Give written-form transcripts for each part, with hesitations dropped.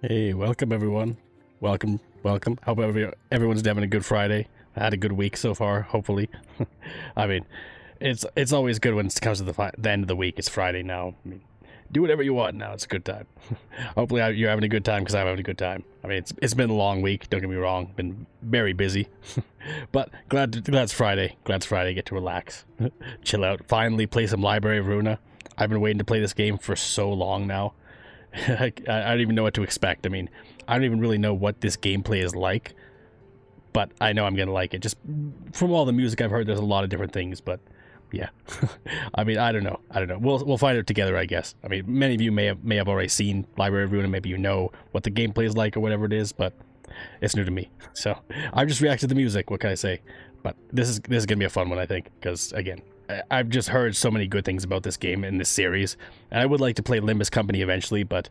Hey, welcome everyone. Welcome. Hope everyone's having a good Friday. I had a good week so far, hopefully. I mean, it's always good when it comes to the end of the week. It's Friday now. I mean, do whatever you want now. It's a good time. Hopefully you're having a good time because I'm having a good time. I mean, it's been a long week. Don't get me wrong. Been very busy, but glad it's Friday. Glad it's Friday. Get to relax, chill out. Finally play some Library of Ruina. I've been waiting to play this game for so long now. I don't even know what to expect. I mean, I don't even really know what this gameplay is like, but I know I'm gonna like it. Just from all the music I've heard, there's a lot of different things, but yeah. I mean, I don't know. We'll find out together, I guess. I mean, many of you may have already seen Library of Ruina. Maybe you know what the gameplay is like or whatever it is, but it's new to me. So I've just reacted to the music. What can I say? But this is gonna be a fun one, I think, because again, I've just heard so many good things about this game and this series, and I would like to play Limbus Company eventually, but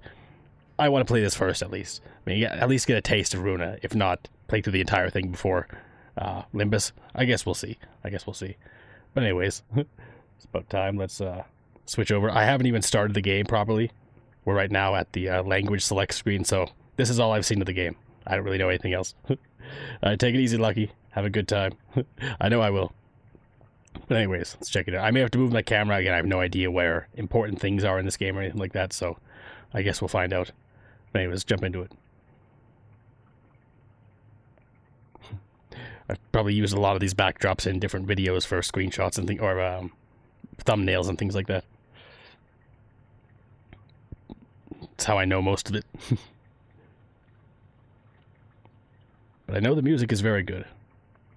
I want to play this first at least. I mean, at least get a taste of Ruina, if not play through the entire thing before Limbus. I guess we'll see. But anyways, it's about time. Let's switch over. I haven't even started the game properly. We're right now at the language select screen, so this is all I've seen of the game. I don't really know anything else. Take it easy, Lucky. Have a good time. I know I will. But anyways, let's check it out. I may have to move my camera again. I have no idea where important things are in this game or anything like that, so I guess we'll find out. But anyways, jump into it. I've probably used a lot of these backdrops in different videos for screenshots and or thumbnails and things like that. That's how I know most of it. But I know the music is very good.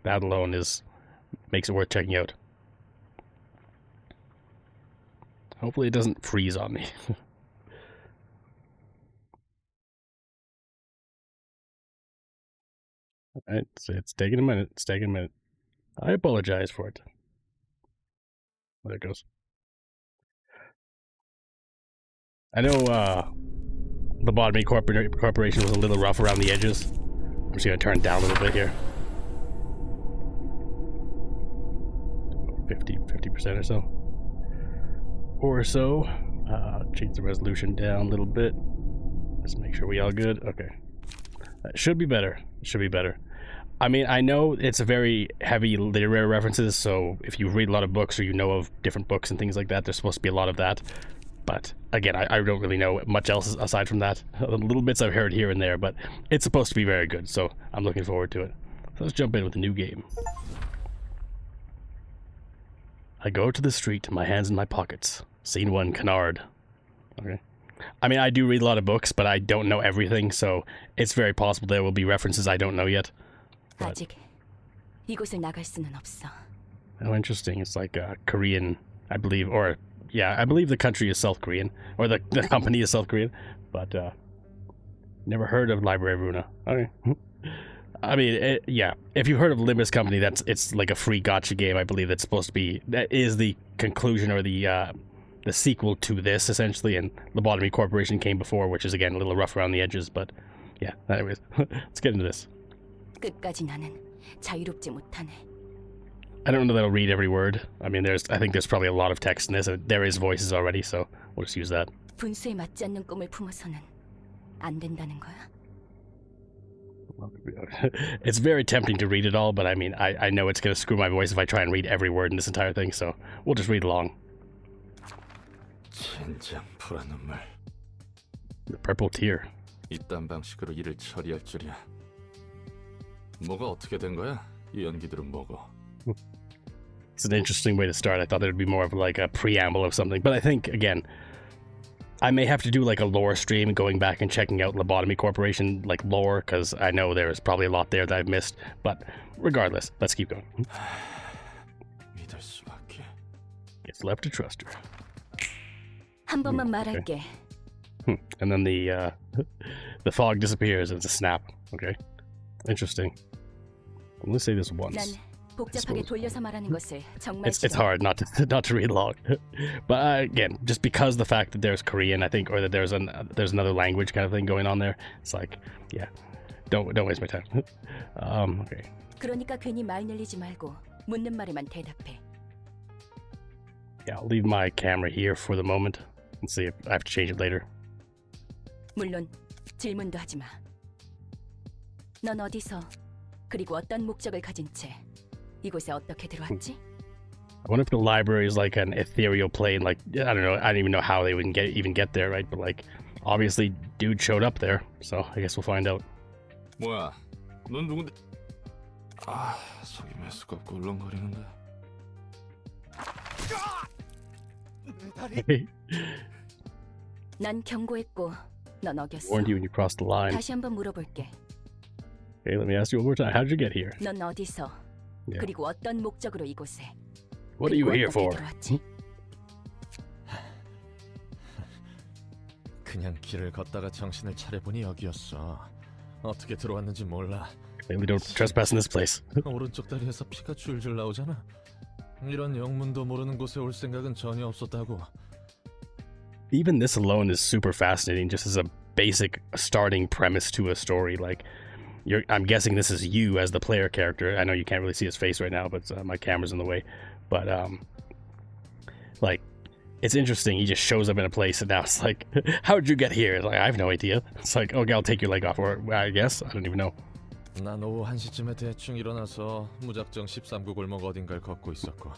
That alone makes it worth checking out. Hopefully it doesn't freeze on me. Alright, so it's taking a minute. I apologize for it. There it goes. I know the BRB Corporation was a little rough around the edges. I'm just gonna turn it down a little bit here. 50% or so. Change the resolution down a little bit. Let's make sure we all good. Okay. That should be better. I mean, I know it's a very heavy literary references, so if you read a lot of books or you know of different books and things like that, there's supposed to be a lot of that. But again, I don't really know much else aside from that. The little bits I've heard here and there, but it's supposed to be very good, so I'm looking forward to it. So let's jump in with a new game. I go to the street, my hands in my pockets. Scene 1, Canard. Okay. I mean, I do read a lot of books, but I don't know everything, so it's very possible there will be references I don't know yet. But... oh, interesting. It's like Korean, I believe, or yeah, I believe the country is South Korean, or the company is South Korean, but never heard of Library of Ruina. Okay. I mean, yeah, if you've heard of Limbus Company, it's like a free gacha game, I believe, that is the conclusion or the sequel to this, essentially, and Lobotomy Corporation came before, which is, again, a little rough around the edges, but yeah, anyways, let's get into this. I don't know that I'll read every word. I mean, I think there's probably a lot of text in this, and there is voices already, so we'll just use that. It's very tempting to read it all, but I mean, I know it's going to screw my voice if I try and read every word in this entire thing, so we'll just read along. The purple tear. 이딴 방식으로 일을 처리할 줄이야. 뭐가 어떻게 된 거야? 이 연기들은 뭐고? It's an interesting way to start. I thought there'd be more of like a preamble of something, but I think, again, I may have to do like a lore stream going back and checking out Lobotomy Corporation, like lore, because I know there's probably a lot there that I've missed, but regardless, let's keep going. It's left to trust her. Okay. And then the fog disappears and it's a snap. Okay, interesting. I'm gonna say this once. It's hard not to read along, but again, just because the fact that there's Korean, I think, or that there's another language kind of thing going on there, it's like, yeah, don't waste my time. Okay. Yeah, I'll leave my camera here for the moment and see if I have to change it later. 질문도 하지 마. 넌 어디서 그리고 어떤 목적을 가진 채 이곳에 어떻게 들어왔지? I wonder if the library is like an ethereal plane. Like, I don't know. I don't even know how they would even get there, right? But like, obviously, dude showed up there. So I guess we'll find out. 뭐야? 넌 누군데? 아, 속이 몇 수가 없고 울렁거리는데. 난 경고했고 넌 어겼어. Warned you when you crossed the line. 다시 한번 물어볼게. Okay, let me ask you one more time. How did you get here? 넌 어디서 그리고 어떤 목적으로 이곳에? What are you here for? 들어왔지? 그냥 길을 걷다가 정신을 차려보니 여기였어. 어떻게 들어왔는지 몰라. Maybe don't trespass in this place. 오른쪽 다리에서 피가 줄줄 나오잖아. 이런 영문도 모르는 곳에 올 생각은 전혀 없었다고. Even this alone is super fascinating, just as a basic starting premise to a story. Like, I'm guessing this is you as the player character. I know you can't really see his face right now, but my camera's in the way. But like, it's interesting. He just shows up in a place, and now it's like, how did you get here? It's like, I have no idea. It's like, okay, I'll take your leg off, or I guess I don't even know. 난 오후 1시쯤에 대충 일어나서 무작정 13구 골목 어딘가를 걷고 있었고,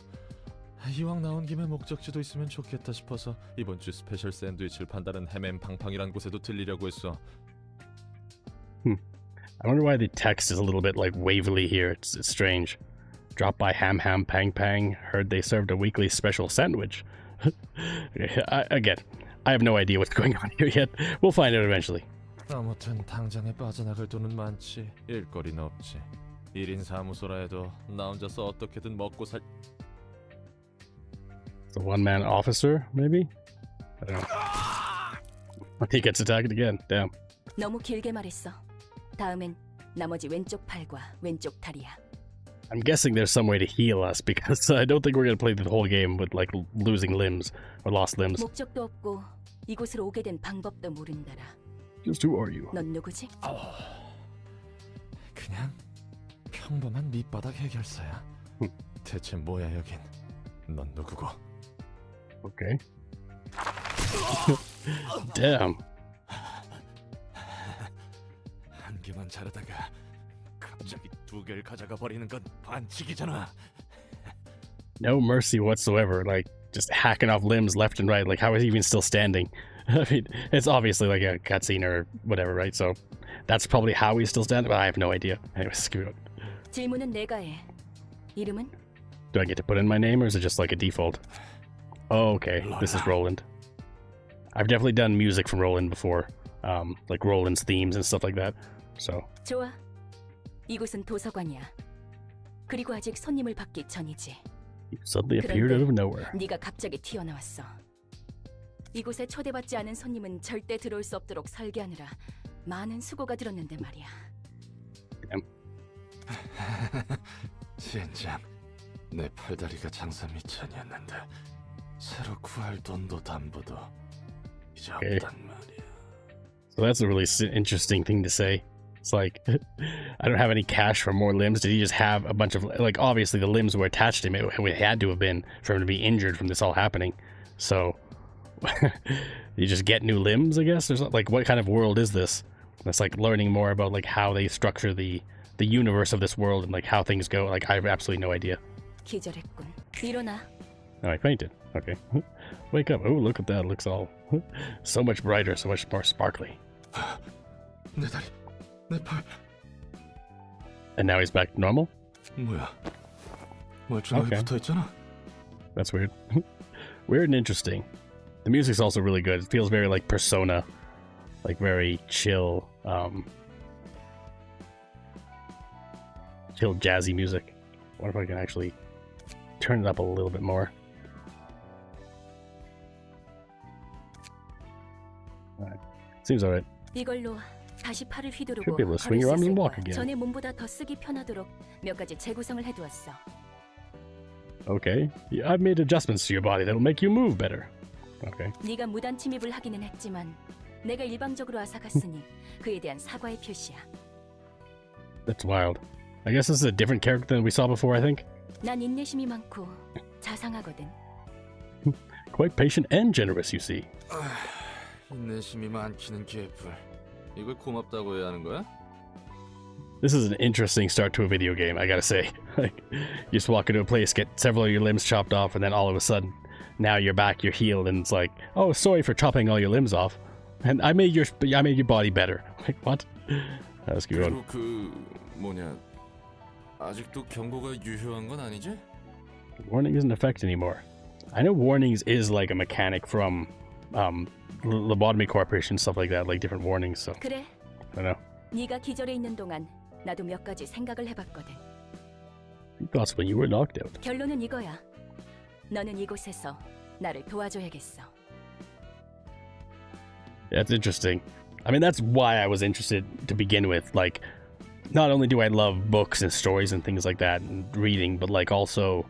이왕 나온 김에 목적지도 있으면 좋겠다 싶어서 이번 주 스페셜 샌드위치를 판다는 헤맨 팡팡이란 곳에도 들리려고 했어. I wonder why the text is a little bit like waverly here. It's strange. Dropped by Ham Ham Pang Pang. Heard they served a weekly special sandwich. Again, I have no idea what's going on here yet. We'll find out eventually. 아무튼 당장에 빠져나갈 돈은 많지. 일거리는 없지. 1인 사무소라 해도 나 혼자서 어떻게든 먹고 살... It's a one-man officer, maybe? I don't know. He gets attacked again. Damn. 너무 길게 말했어. 다음엔 나머지 왼쪽 팔과 왼쪽 다리야. I'm guessing there's some way to heal us because I don't think we're gonna play the whole game with like losing limbs or lost limbs. 목적도 없고 이곳으로 오게 된 방법도 모른다라. Just who are you? 넌 누구지? 그냥 평범한 밑바닥 해결사야. 대체 뭐야 여긴? 넌 누구고? Okay. Damn. 한 개만 자르다가 갑자기 두 개를 가져가 버리는 건 반칙이잖아. No mercy whatsoever. Like just hacking off limbs left and right. Like how is he even still standing? I mean, it's obviously like a cutscene or whatever, right? So that's probably how he's still standing. But I have no idea. Anyway, screw it. 질문은 내가 해. 이름은? Do I get to put in my name or is it just like a default? Oh, okay. This is Roland. I've definitely done music from Roland before. Like Roland's themes and stuff like that. So. 좋아. 이곳은 도서관이야. 그리고 아직 손님을 받기 전이지. You suddenly appeared out of nowhere. 네가 갑자기 튀어나왔어. 이곳에 초대받지 않은 손님은 절대 들어올 수 없도록 설계하느라 많은 수고가 들었는데 말이야. 젠장, 내 팔다리가 장사 미천이었는데 새로 구할 돈도 담보도 이제 없단 말이야. So that's a really interesting thing to say. It's like, I don't have any cash for more limbs. Did he just have a bunch of, like, obviously the limbs were attached to him. It had to have been for him to be injured from this all happening. So, you just get new limbs, I guess? Or something? Like, what kind of world is this? It's like learning more about, like, how they structure the universe of this world and, like, how things go. Like, I have absolutely no idea. 기절했군. 일어나. Oh, I fainted. Okay. Wake up. Oh, look at that. It looks all so much brighter, so much more sparkly. 내 다리, 내 팔. And now he's back to normal? 뭐야? 멀쩡하게 Okay. 붙어있잖아. That's weird. Weird and interesting. The music's also really good. It feels very like Persona. Like very chill, chill jazzy music. I wonder if I can actually turn it up a little bit more. Alright. Seems alright. 이걸로 다시 팔을 Should 휘두르고 be able to swing your arm and walk again. 전에 몸보다 더 쓰기 편하도록 몇 가지 재구성을 해두었어. Okay. Yeah, I've made adjustments to your body that'll make you move better. Okay. 네가 무단 침입을 하기는 했지만 내가 일방적으로 앗아갔으니 그에 대한 사과의 표시야. That's wild. I guess this is a different character than we saw before, I think. 난 인내심이 많고 자상하거든. Quite patient and generous, you see. 인내심이 많기는 개뿔. 이걸 고맙다고 해야 하는 거야? This is an interesting start to a video game, I gotta say. Like, you just walk into a place, get several of your limbs chopped off, and then all of a sudden, now you're back, you're healed, and it's like, oh, sorry for chopping all your limbs off, and I made your body better. Like, what? That's good. 그리고 아직도 경고가 유효한 건 아니지? Warning isn't in effect anymore. I know warnings is like a mechanic from Lobotomy Corporation, stuff like that, like different warnings. So 그래. I don't know. 네가 기절해 있는 동안 나도 몇 가지 생각을 해봤거든. Thoughts when you were knocked out. 결론은 이거야. 너는 이곳에서 나를 도와줘야겠어. That's interesting. I mean, that's why I was interested to begin with. Like, not only do I love books and stories and things like that and reading, but like also,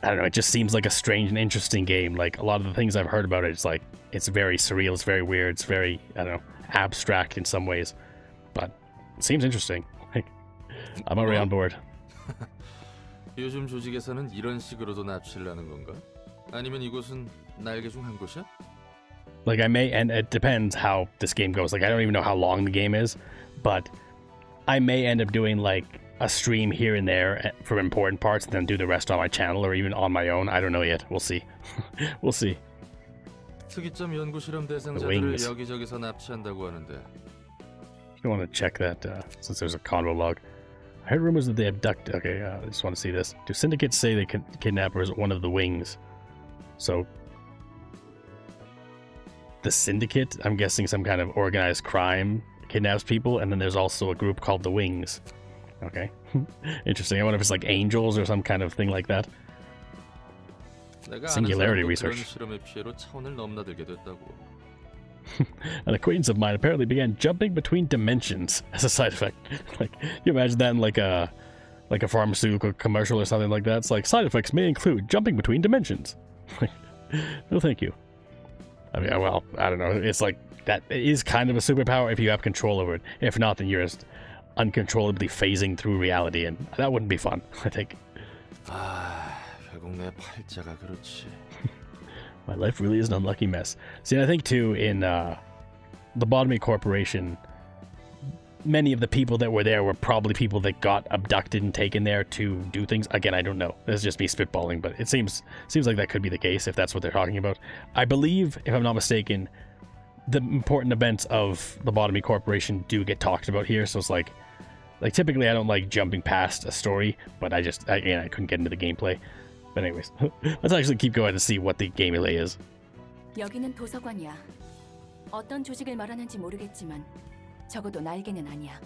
I don't know, it just seems like a strange and interesting game. Like, a lot of the things I've heard about it, it's like, it's very surreal, it's very weird, it's very, I don't know, abstract in some ways. But it seems interesting. Like, I'm already on board. 요즘 조직에서는 이런 식으로도 납치를 하는 건가? 아니면 이곳은 날개 중 한 곳이야? Like, I may, and it depends how this game goes. Like, I don't even know how long the game is, but I may end up doing, like, a stream here and there for important parts and then do the rest on my channel or even on my own. I don't know yet. We'll see. We'll see. 특이점 연구 실험 대상자들을 여기저기서 납치한다고 하는데. You want to check that since there's a convo log. I heard rumors that they abduct. Okay, I just want to see this. Do syndicates say they kidnap one of the wings? So the syndicate, I'm guessing some kind of organized crime kidnaps people, and then there's also a group called the Wings. Okay. Interesting. I wonder if it's like angels or some kind of thing like that. Singularity research. An acquaintance of mine apparently began jumping between dimensions as a side effect. Like, you imagine that in like a pharmaceutical commercial or something like that. It's like, side effects may include jumping between dimensions. No, thank you. I mean, well, I don't know. It's like, that is kind of a superpower if you have control over it. If not, then you're just uncontrollably phasing through reality, and that wouldn't be fun, I think. 결국 내 팔자가 그렇지. My life really is an unlucky mess. See, I think too, in Lobotomy Corporation, many of the people that were there were probably people that got abducted and taken there to do things. Again, I don't know. This is just me spitballing, but it seems like that could be the case if that's what they're talking about. I believe, if I'm not mistaken, the important events of Lobotomy Corporation do get talked about here, so it's like typically I don't like jumping past a story, but I couldn't get into the gameplay. But anyways, let's actually keep going and see what the gameplay is. 여기는 도서관이야. 어떤 조직을 말하는지 모르겠지만 적어도 날개는 아니야.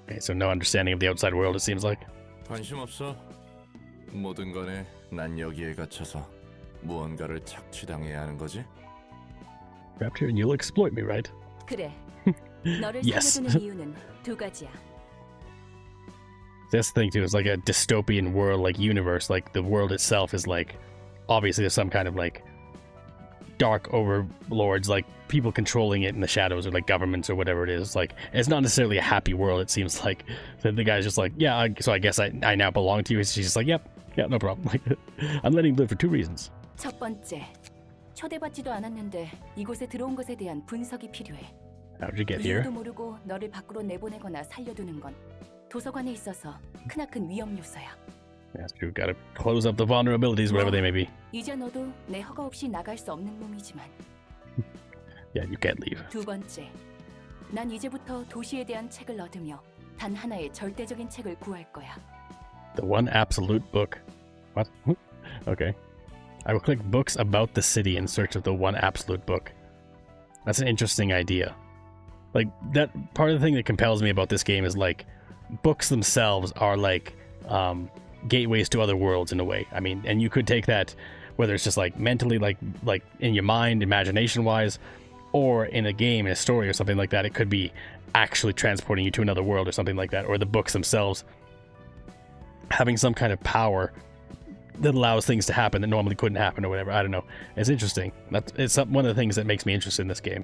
Okay, so no understanding of the outside world, it seems like. 관심 없어. 뭐든 간에 난 여기에 갇혀서 무언가를 착취당해야 하는 거지. Trapped here and you'll exploit me, right? 그래. 너를 Yes. 살려두는 이유는 두 가지야. That's the thing too, it's like a dystopian world, like universe, like the world itself is like, obviously there's some kind of like dark overlords, like people controlling it in the shadows, or like governments or whatever it is. Like, it's not necessarily a happy world, it seems like. So the guy's just like, yeah, so I guess I now belong to you. She's just like, yep, no problem. Like, I'm letting him live for two reasons. 첫 번째, 초대받지도 않았는데 이곳에 들어온 것에 대한 분석이 필요해. How'd you get here? 이유도 모르고 너를 밖으로 내보내거나 살려두는 건 도서관에 있어서 크나큰 위험 요소야. Yes, you've got to close up the vulnerabilities, whatever they may be. 이제 너도 내 허가 없이 나갈 수 없는 몸이지만. Yeah, you can't leave. 두 번째, 난 이제부터 도시에 대한 책을 얻으며 단 하나의 절대적인 책을 구할 거야. The one absolute book. What? Okay. I will click books about the city in search of the one absolute book. That's an interesting idea. Like, that part of the thing that compels me about this game is like, books themselves are like gateways to other worlds in a way. I mean, and you could take that, whether it's just like mentally, like in your mind, imagination wise, or in a game, in a story or something like that. It could be actually transporting you to another world or something like that, or the books themselves having some kind of power that allows things to happen that normally couldn't happen or whatever. I don't know. It's interesting. It's one of the things that makes me interested in this game.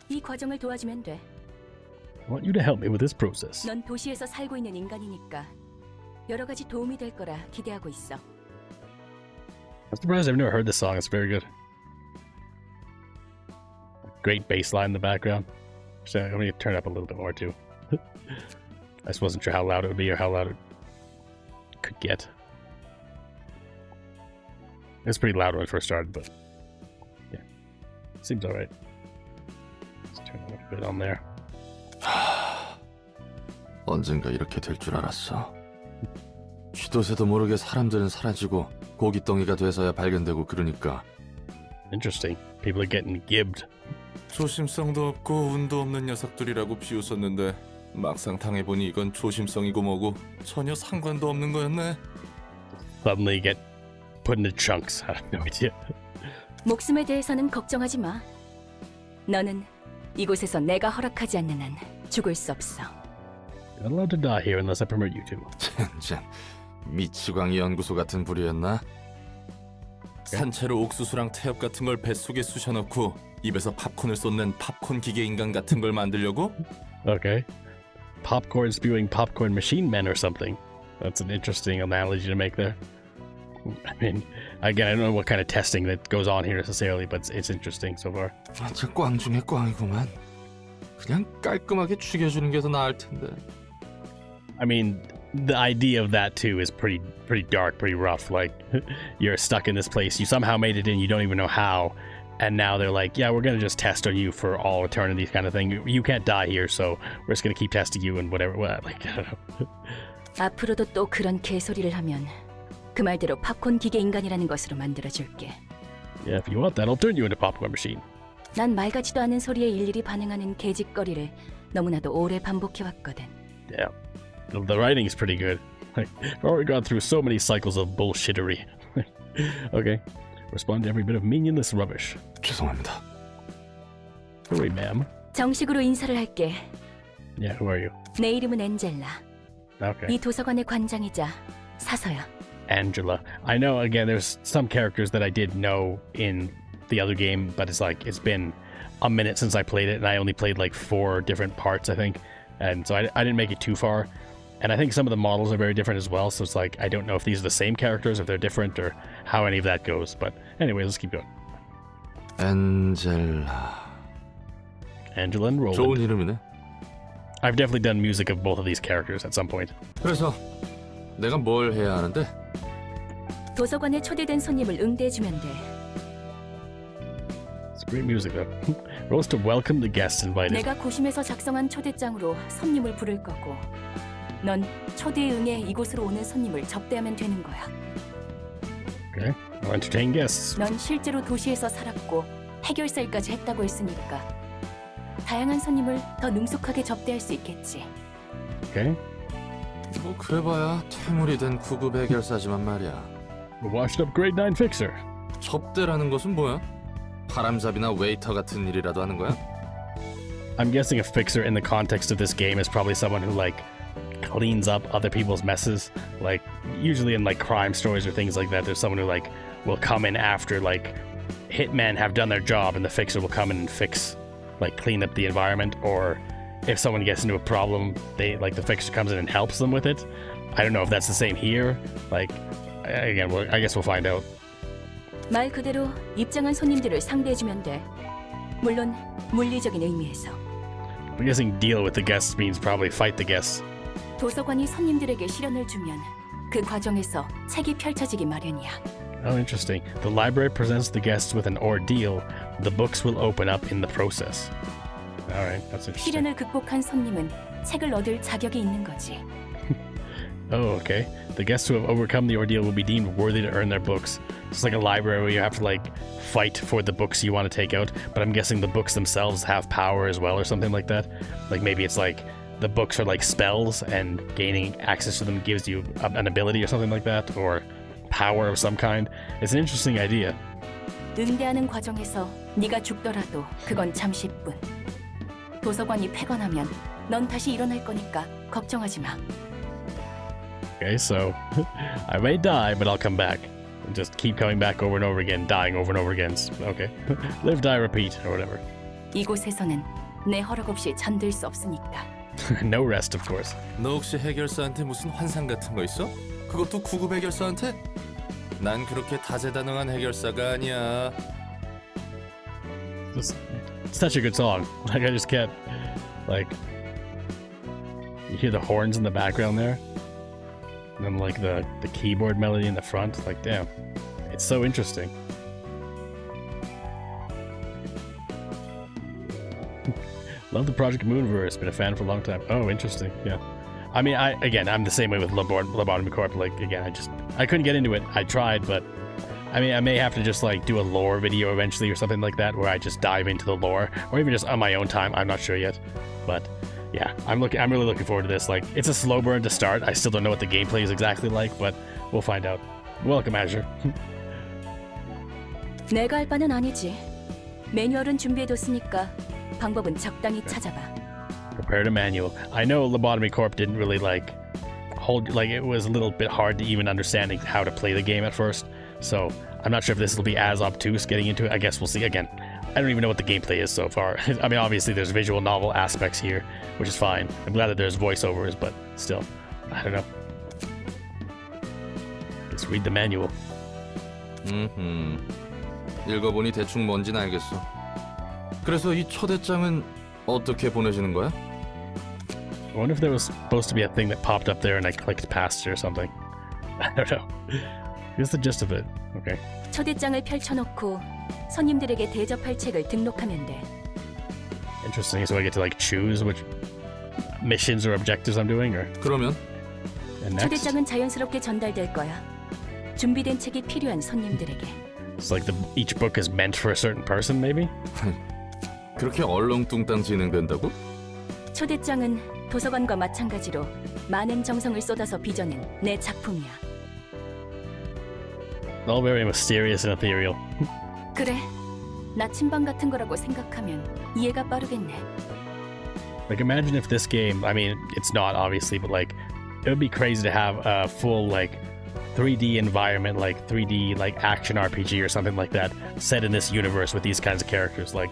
이 과정을 도와주면 돼. I want you to help me with this process. 넌 도시에서 살고 있는 인간이니까 여러 가지 도움이 될 거라 기대하고 있어. I'm surprised I've never heard this song. It's very good. great bass line in the background. So I'm gonna turn it up a little bit more too. I just wasn't sure how loud it would be or how loud it could get. It's pretty loud when it first started, but yeah, seems alright. Let's turn it up a bit on there. 언젠가 이렇게 될 줄 알았어. 쥐도 새도 모르게 사람들은 사라지고 고깃덩이가 돼서야 발견되고 그러니까. Interesting. People are getting gibbed. 조심성도 없고 운도 없는 녀석들이라고 비웃었는데 막상 당해보니 이건 조심성이고 뭐고 전혀 상관도 없는 거였네. Suddenly get put into chunks. I have no idea. 목숨에 대해서는 걱정하지 마. 너는 이곳에서 내가 허락하지 않는 한 죽을 수 없어. You're not allowed to die here unless I permit you to. 젠장, 미치광이 연구소 같은 부류였나? 산채로 옥수수랑 태엽 같은 걸 뱃속에 쑤셔넣고 입에서 팝콘을 쏟는 팝콘 기계 인간 같은 걸 만들려고? Okay. Popcorn spewing popcorn machine men or something. That's an interesting analogy to make there. I mean, again, I don't know what kind of testing that goes on here necessarily, but it's interesting so far. 완전 꽝 중에 꽝이구만. 그냥 깔끔하게 죽여주는 게 더 나을 텐데. I mean, the idea of that too is pretty dark, pretty rough. Like, you're stuck in this place, you somehow made it in, you don't even know how, and now they're like, yeah, we're gonna just test on you for all eternity, kind of thing. You can't die here, so we're just gonna keep testing you and whatever. Like, I don't know. 앞으로도 또 그런 개소리를 하면 그 말대로 팝콘 기계 인간이라는 것으로 만들어줄게. Yeah, if you want that, I'll turn you into a popcorn machine. 난 말 같지도 않은 소리에 일일이 반응하는 개짓거리를 너무나도 오래 반복해왔거든. Yeah, the writing is pretty good. Like, I've already gone through so many cycles of bullshittery. Okay, respond to every bit of meaningless rubbish. 죄송합니다. Hurry, ma'am. 정식으로 인사를 할게. Yeah, who are you? 내 이름은 엔젤라. Okay. 이 도서관의 관장이자 사서야. Angela. I know, again, there's some characters that I did know in the other game, but it's like, it's been a minute since I played it, and I only played like 4 different parts, I think. And so I didn't make it too far. And I think some of the models are very different as well, so it's like, I don't know if these are the same characters, if they're different, or how any of that goes. But anyway, let's keep going. 엔젤라. Angela and Roland. 좋은 이름이네. I've definitely done music of both of these characters at some point. 그래서 내가 뭘 해야 하는데? 도서관에 초대된 손님을 응대해주면 돼. It's great music though. Rolls to welcome the guests invited. 내가 고심해서 작성한 초대장으로 손님을 부를 거고 넌 초대에 응해 이곳으로 오는 손님을 접대하면 되는 거야. Okay. I'll entertain guests. 넌 실제로 도시에서 살았고 해결사일까지 했다고 했으니까 다양한 손님을 더 능숙하게 접대할 수 있겠지. Okay. 뭐 그래봐야 퇴물이 된 9급 해결사지만 말이야. A washed up grade 9 fixer. 접대라는 것은 뭐야? 바람잡이나 웨이터 같은 일이라도 하는 거야? I'm guessing a fixer in the context of this game is probably someone who like cleans up other people's messes. Like usually in like crime stories or things like that, there's someone who like will come in after like hitmen have done their job, and the fixer will come in and fix, like clean up the environment. Or if someone gets into a problem, they like the fixer comes in and helps them with it. I don't know if that's the same here. Like again, I guess we'll find out. 말 그대로 입장한 손님들을 상대해주면 돼. 물론 물리적인 의미에서. I'm guessing deal with the guests means probably fight the guests. 도서관이 손님들에게 시련을 주면 그 과정에서 책이 펼쳐지기 마련이야. Oh, interesting. The library presents the guests with an ordeal. The books will open up in the process. All right, that's interesting. 시련을 극복한 손님은 책을 얻을 자격이 있는 거지. Oh, okay. The guests who have overcome the ordeal will be deemed worthy to earn their books. It's like a library where you have to like fight for the books you want to take out, but I'm guessing the books themselves have power as well or something like that. Like maybe it's like the books are like spells and gaining access to them gives you an ability or something like that, or power of some kind. It's an interesting idea. 응대하는 과정에서 네가 죽더라도 그건 잠시뿐. 도서관이 폐건하면 넌 다시 일어날 거니까 걱정하지 마. Okay, so I may die, but I'll come back. Just keep coming back over and over again, dying over and over again. Okay. Live, die, repeat, or whatever. 이곳에서는 내 허락 없이 잠들 수 없으니까. No rest, of course. 너 혹시 해결사한테 무슨 환상 같은 거 있어? 그것도 9급 해결사한테? 난 그렇게 다재다능한 해결사가 아니야. Just It's such a good song. Like, I just can't, like, you hear the horns in the background there, and then like the keyboard melody in the front. Like, damn, it's so interesting. Love the Project Moonverse. Been a fan for a long time. Oh, interesting. Yeah. I mean, I'm the same way with Lobotomy Corp. Like, again, I couldn't get into it. I tried, but I mean, I may have to just like do a lore video eventually or something like that, where I just dive into the lore, or even just on my own time. I'm not sure yet, but yeah, I'm really looking forward to this. Like, it's a slow burn to start. I still don't know what the gameplay is exactly like, but we'll find out. Welcome, Azure. 내가 할 바는 아니지. 매뉴얼은 준비해뒀으니까 방법은 적당히 찾아봐. Prepared a manual. I know Lobotomy Corp didn't really like it was a little bit hard to even understanding how to play the game at first. So I'm not sure if this will be as obtuse getting into it. I guess we'll see. Again, I don't even know what the gameplay is so far. I mean, obviously there's visual novel aspects here, which is fine. I'm glad that there's voiceovers, but still, I don't know. Let's read the manual. 읽어보니 대충 뭔지는 알겠어. 그래서 이 초대장은 어떻게 보내시는 거야? I wonder if there was supposed to be a thing that popped up there and I clicked past it or something. I don't know. Here's the gist of it. Okay. 초대장을 펼쳐놓고 손님들에게 대접할 책을 등록하면 돼. Interesting. So I get to like choose which missions or objectives I'm doing, or 그러면 and next. 초대장은 자연스럽게 전달될 거야. 준비된 책이 필요한 손님들에게. It's like each book is meant for a certain person, maybe? 그렇게 얼렁뚱땅 진행된다고? 초대장은 도서관과 마찬가지로 많은 정성을 쏟아서 빚어낸 내 작품이야. All very mysterious and ethereal. 그래, 나침반 같은 거라고 생각하면 이해가 빠르겠네. Like, imagine if this game, I mean, it's not obviously, but like, it would be crazy to have a full like 3D environment, like 3D like action RPG or something like that, set in this universe with these kinds of characters. Like,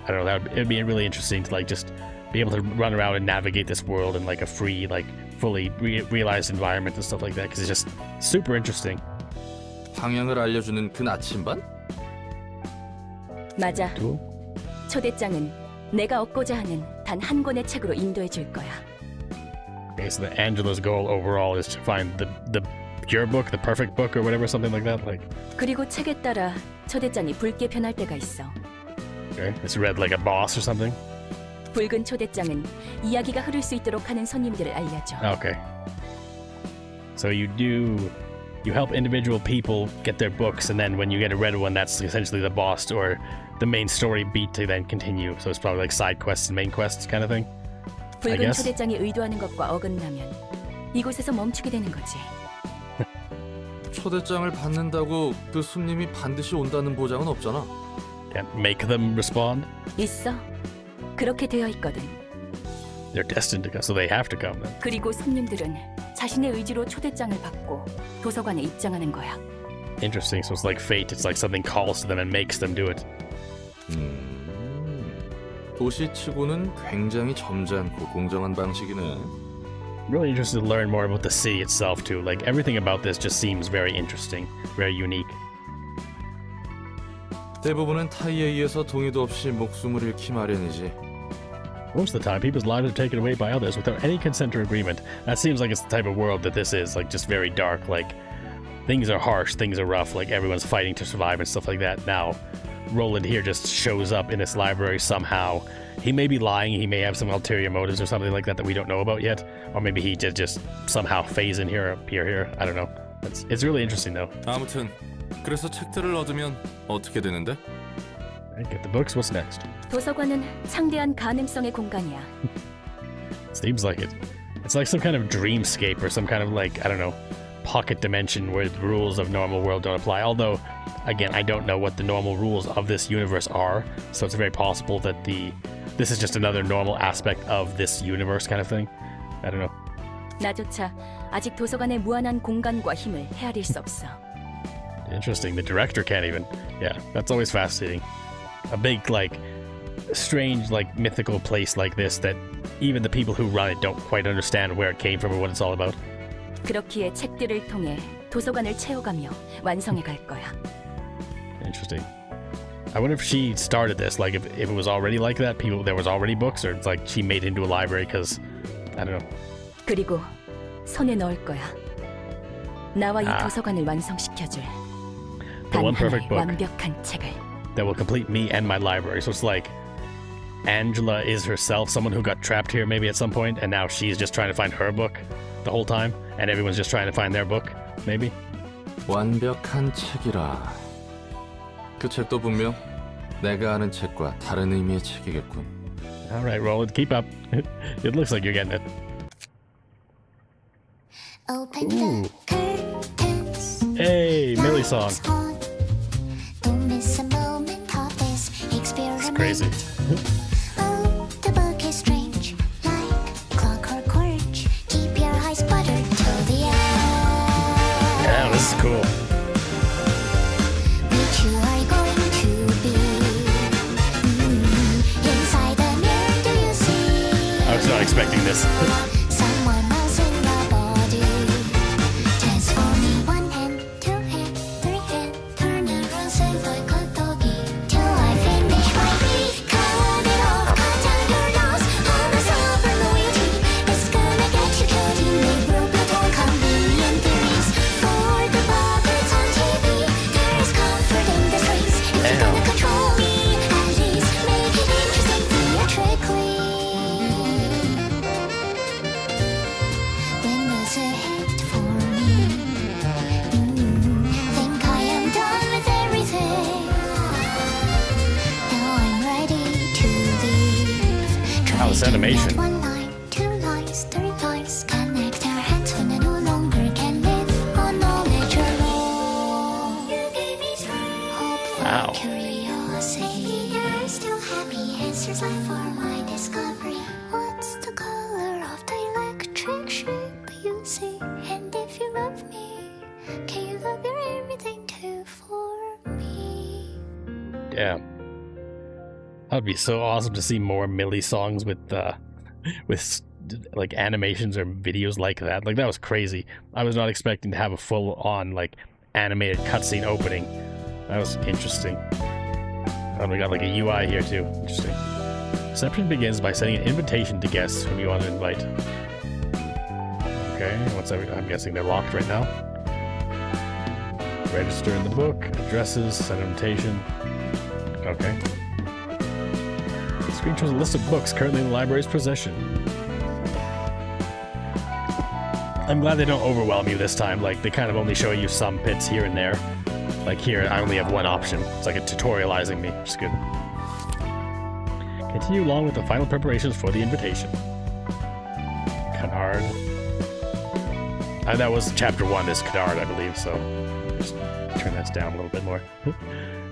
I don't know, it'd be really interesting to like just be able to run around and navigate this world in like a free, like fully realized environment and stuff like that, because it's just super interesting. 방향을 알려주는 그 나침반? 맞아. Cool. 초대장은 내가 얻고자 하는 단 한 권의 책으로 인도해 줄 거야. Okay, so the Angela's goal overall is to find the pure book, the perfect book, or whatever, something like that. Like, 그리고 책에 따라 초대장이 붉게 변할 때가 있어. okay, it's read like a boss or something. 붉은 초대장은 이야기가 흐를 수 있도록 하는 손님들을 알려줘. Okay. So you help individual people get their books, and then when you get a red one, that's essentially the boss or the main story beat to then continue. So it's probably like side quests and main quests kind of thing. 붉은 초대장이 의도하는 것과 어긋나면 이곳에서 멈추게 되는 거지. 초대장을 받는다고 그 손님이 반드시 온다는 보장은 없잖아. Can't make them respond. 있어. 그렇게 되어 있거든. They're destined to come, so they have to come then. 그리고 손님들은 자신의 의지로 초대장을 받고 도서관에 입장하는 거야. Interesting. So it's like fate. It's like something calls to them and makes them do it. 도시치고는 굉장히 점잖고 공정한 방식이네. Really interested to learn more about the city itself too. Like, everything about this just seems very interesting, very unique. 대부분은 타이에 의해서 동의도 없이 목숨을 잃기 마련이지. Most of the time, people's lives are taken away by others without any consent or agreement. That seems like it's the type of world that this is, like, just very dark. Like, things are harsh, things are rough, like everyone's fighting to survive and stuff like that. Now, Roland here just shows up in this library somehow. He may be lying, he may have some ulterior motives or something like that that we don't know about yet. Or maybe he did just somehow phase in here, appear here. I don't know. It's really interesting though. 아무튼 그래서 책들을 얻으면 어떻게 되는데? Alright, get the books. What's next? 도서관은 창대한 가능성의 공간이야. Seems like it. It's like some kind of dreamscape or some kind of, like, I don't know, pocket dimension where the rules of normal world don't apply. Although, again, I don't know what the normal rules of this universe are, so it's very possible that this is just another normal aspect of this universe kind of thing. I don't know. 나조차 아직 도서관의 무한한 공간과 힘을 헤아릴 수 없어. Interesting. The director can't even. Yeah, that's always fascinating. A big, like, strange, like, mythical place like this that even the people who run it don't quite understand where it came from or what it's all about. 그렇기에 책들을 통해 도서관을 채워가며 완성해 갈 거야. Interesting. I wonder if she started this, like if it was already like that, there was already books, or it's like she made it into a library because, I don't know. 그리고 손에 넣을 거야. 나와 이 Ah. 도서관을 완성시켜줄 The 단 one perfect 하나의 book 완벽한 책을. that will complete me and my library. So it's like Angela is herself someone who got trapped here maybe at some point, and now she's just trying to find her book the whole time, and everyone's just trying to find their book, maybe? 완벽한 책이라. 그 책도 분명 내가 아는 책과 다른 의미의 책이겠군. Alright, roll it. Keep up. It looks like you're getting it. Open Ooh. the curtains. Hey, Millie song. Lights on. Don't miss a moment of this experiment. It's crazy. Oh, the book is strange, like clockwork orange. Keep your eyes buttered till the end. Yeah, this is cool. Which you are going to be. Inside the mirror, do you see? I was not expecting this. Someone else in the body. Transforming one hand, two hand, three hand. Turn around, say like a doggy. Till I finish my beat. Cut it off, cut down your nose. On the silver loyalty. It's gonna get you killed in the broken or convenient theories. For the puppets on TV, there's comfort in the streets. If you're gonna control me, at least make it interesting theatrically. When there's a hit for me, think I am done with everything. Now I'm ready to leave. Try Wow, this to animation. get one line, two lines, three lines. Connect our hands when I no longer can live on knowledge alone. You gave me hope Wow. for curiosity. You're still happy. Answers lie for my discovery. What's the color of the electric shape you see? And if you love me, can you love your everything too for me? Damn. That would be so awesome to see more Millie songs with like animations or videos like that. Like that was crazy. I was not expecting to have a full on like animated cutscene opening. That was interesting. And we got like a UI here too. Interesting. Reception begins by sending an invitation to guests whom you want to invite. Okay, I'm guessing they're locked right now. Register in the book, addresses, send an invitation. Okay. Screen shows a list of books currently in the library's possession. I'm glad they don't overwhelm you this time. Like, they kind of only show you some bits here and there. Like here, I only have one option. It's like a tutorializing me, which is good. Continue along with the final preparations for the invitation. Canard. That was chapter 1, is Canard, I believe, so just turn that down a little bit more.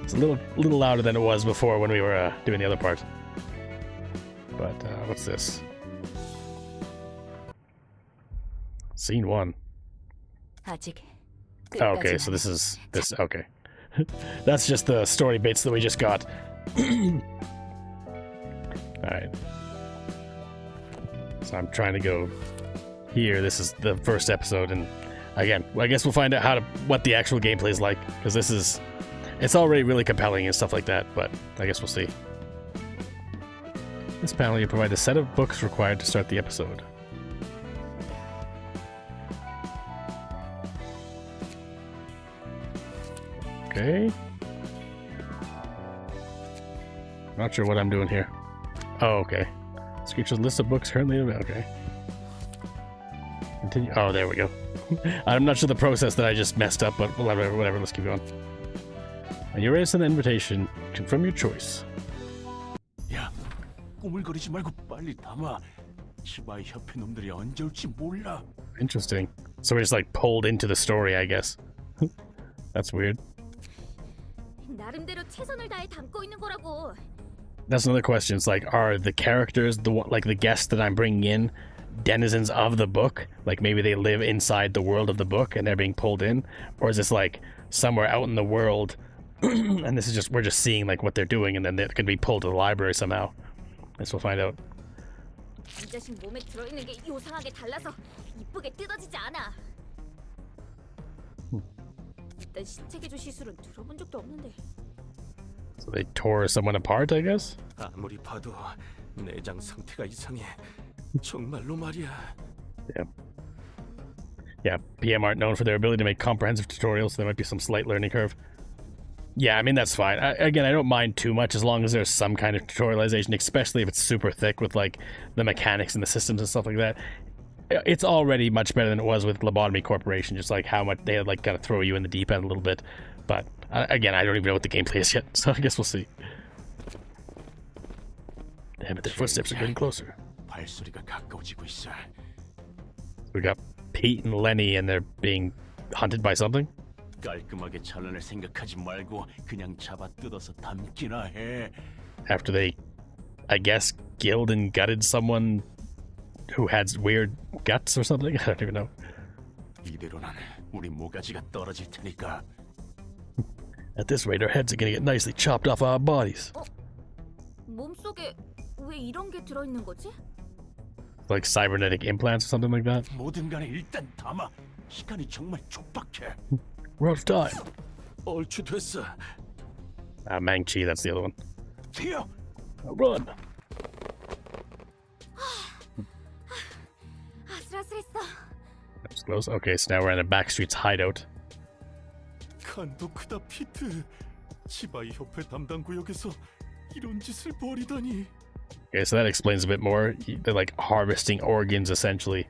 It's a little louder than it was before when we were doing the other part. But what's this? Scene 1. 아직 Oh, okay, so this is this. Okay, that's just the story bits that we just got. All right. So I'm trying to go here. This is the first episode, and again, I guess we'll find out what the actual gameplay is like, because it's already really compelling and stuff like that. But I guess we'll see. This panel, you provide a set of books required to start the episode. Okay. Not sure what I'm doing here. Oh, okay. Screen shows a list of books currently available. Okay. Continue. Oh, there we go. I'm not sure the process that I just messed up, but whatever. Let's keep going. When you're ready to send an invitation, confirm your choice. 야, 꾸물거리지 말고 빨리 담아. 시바이 협회 놈들이 언제 올지 몰라. Interesting. So we're just like pulled into the story, I guess. That's weird. 나름대로 최선을 다해 담고 있는 거라고. That's another question. It's like, are the characters, the guests that I'm bringing in, denizens of the book? Like maybe they live inside the world of the book and they're being pulled in, or is this like somewhere out in the world, and this is we're just seeing like what they're doing, and then they're gonna be pulled to the library somehow. Guess we'll find out. 이 자식 몸에 들어있는 게 요상하게 달라서 이쁘게 뜯어지지 않아. 일단 신체개조 시술은 들어본 적도 없는데. So They tore someone apart, I guess? 아무리 봐도 내장 상태가 이상해. 정말로 말이야. Yeah, PM aren't known for their ability to make comprehensive tutorials, so there might be some slight learning curve. Yeah, I mean, that's fine. Again, I don't mind too much as long as there's some kind of tutorialization, especially if it's super thick with, like, the mechanics and the systems and stuff like that. It's already much better than it was with Lobotomy Corporation, just like how much they had, like, kind of throw you in the deep end a little bit. But, again, I don't even know what the gameplay is yet, so I guess we'll see. Damn it, their footsteps are getting closer. 발소리가 가까워지고 있어. We got Pete and Lenny, and they're being hunted by something? 깔끔하게 잘라낼 생각하지 말고 그냥 잡아 뜯어서 담기나 해. After they, I guess, killed and gutted someone who had weird guts or something? I don't even know. 이대로는 우리 모가지가 떨어질 테니까. At this rate, our heads are gonna get nicely chopped off our bodies. 몸속에 왜 이런 게 들어있는 거지? Like cybernetic implants or something like that? 뭐든 간에 일단 담아. 시간이 정말 촉박해. We're out of time. 얼추 됐어. Mang-Chi, that's the other one. 튀어. Run! 아슬아슬했어. That was close. Okay, so now we're in a Backstreet's hideout. 간도 크다 피트. 치바이 협회 담당 구역에서 이런 짓을 벌이다니. Okay, so that explains a bit more. They're like harvesting organs essentially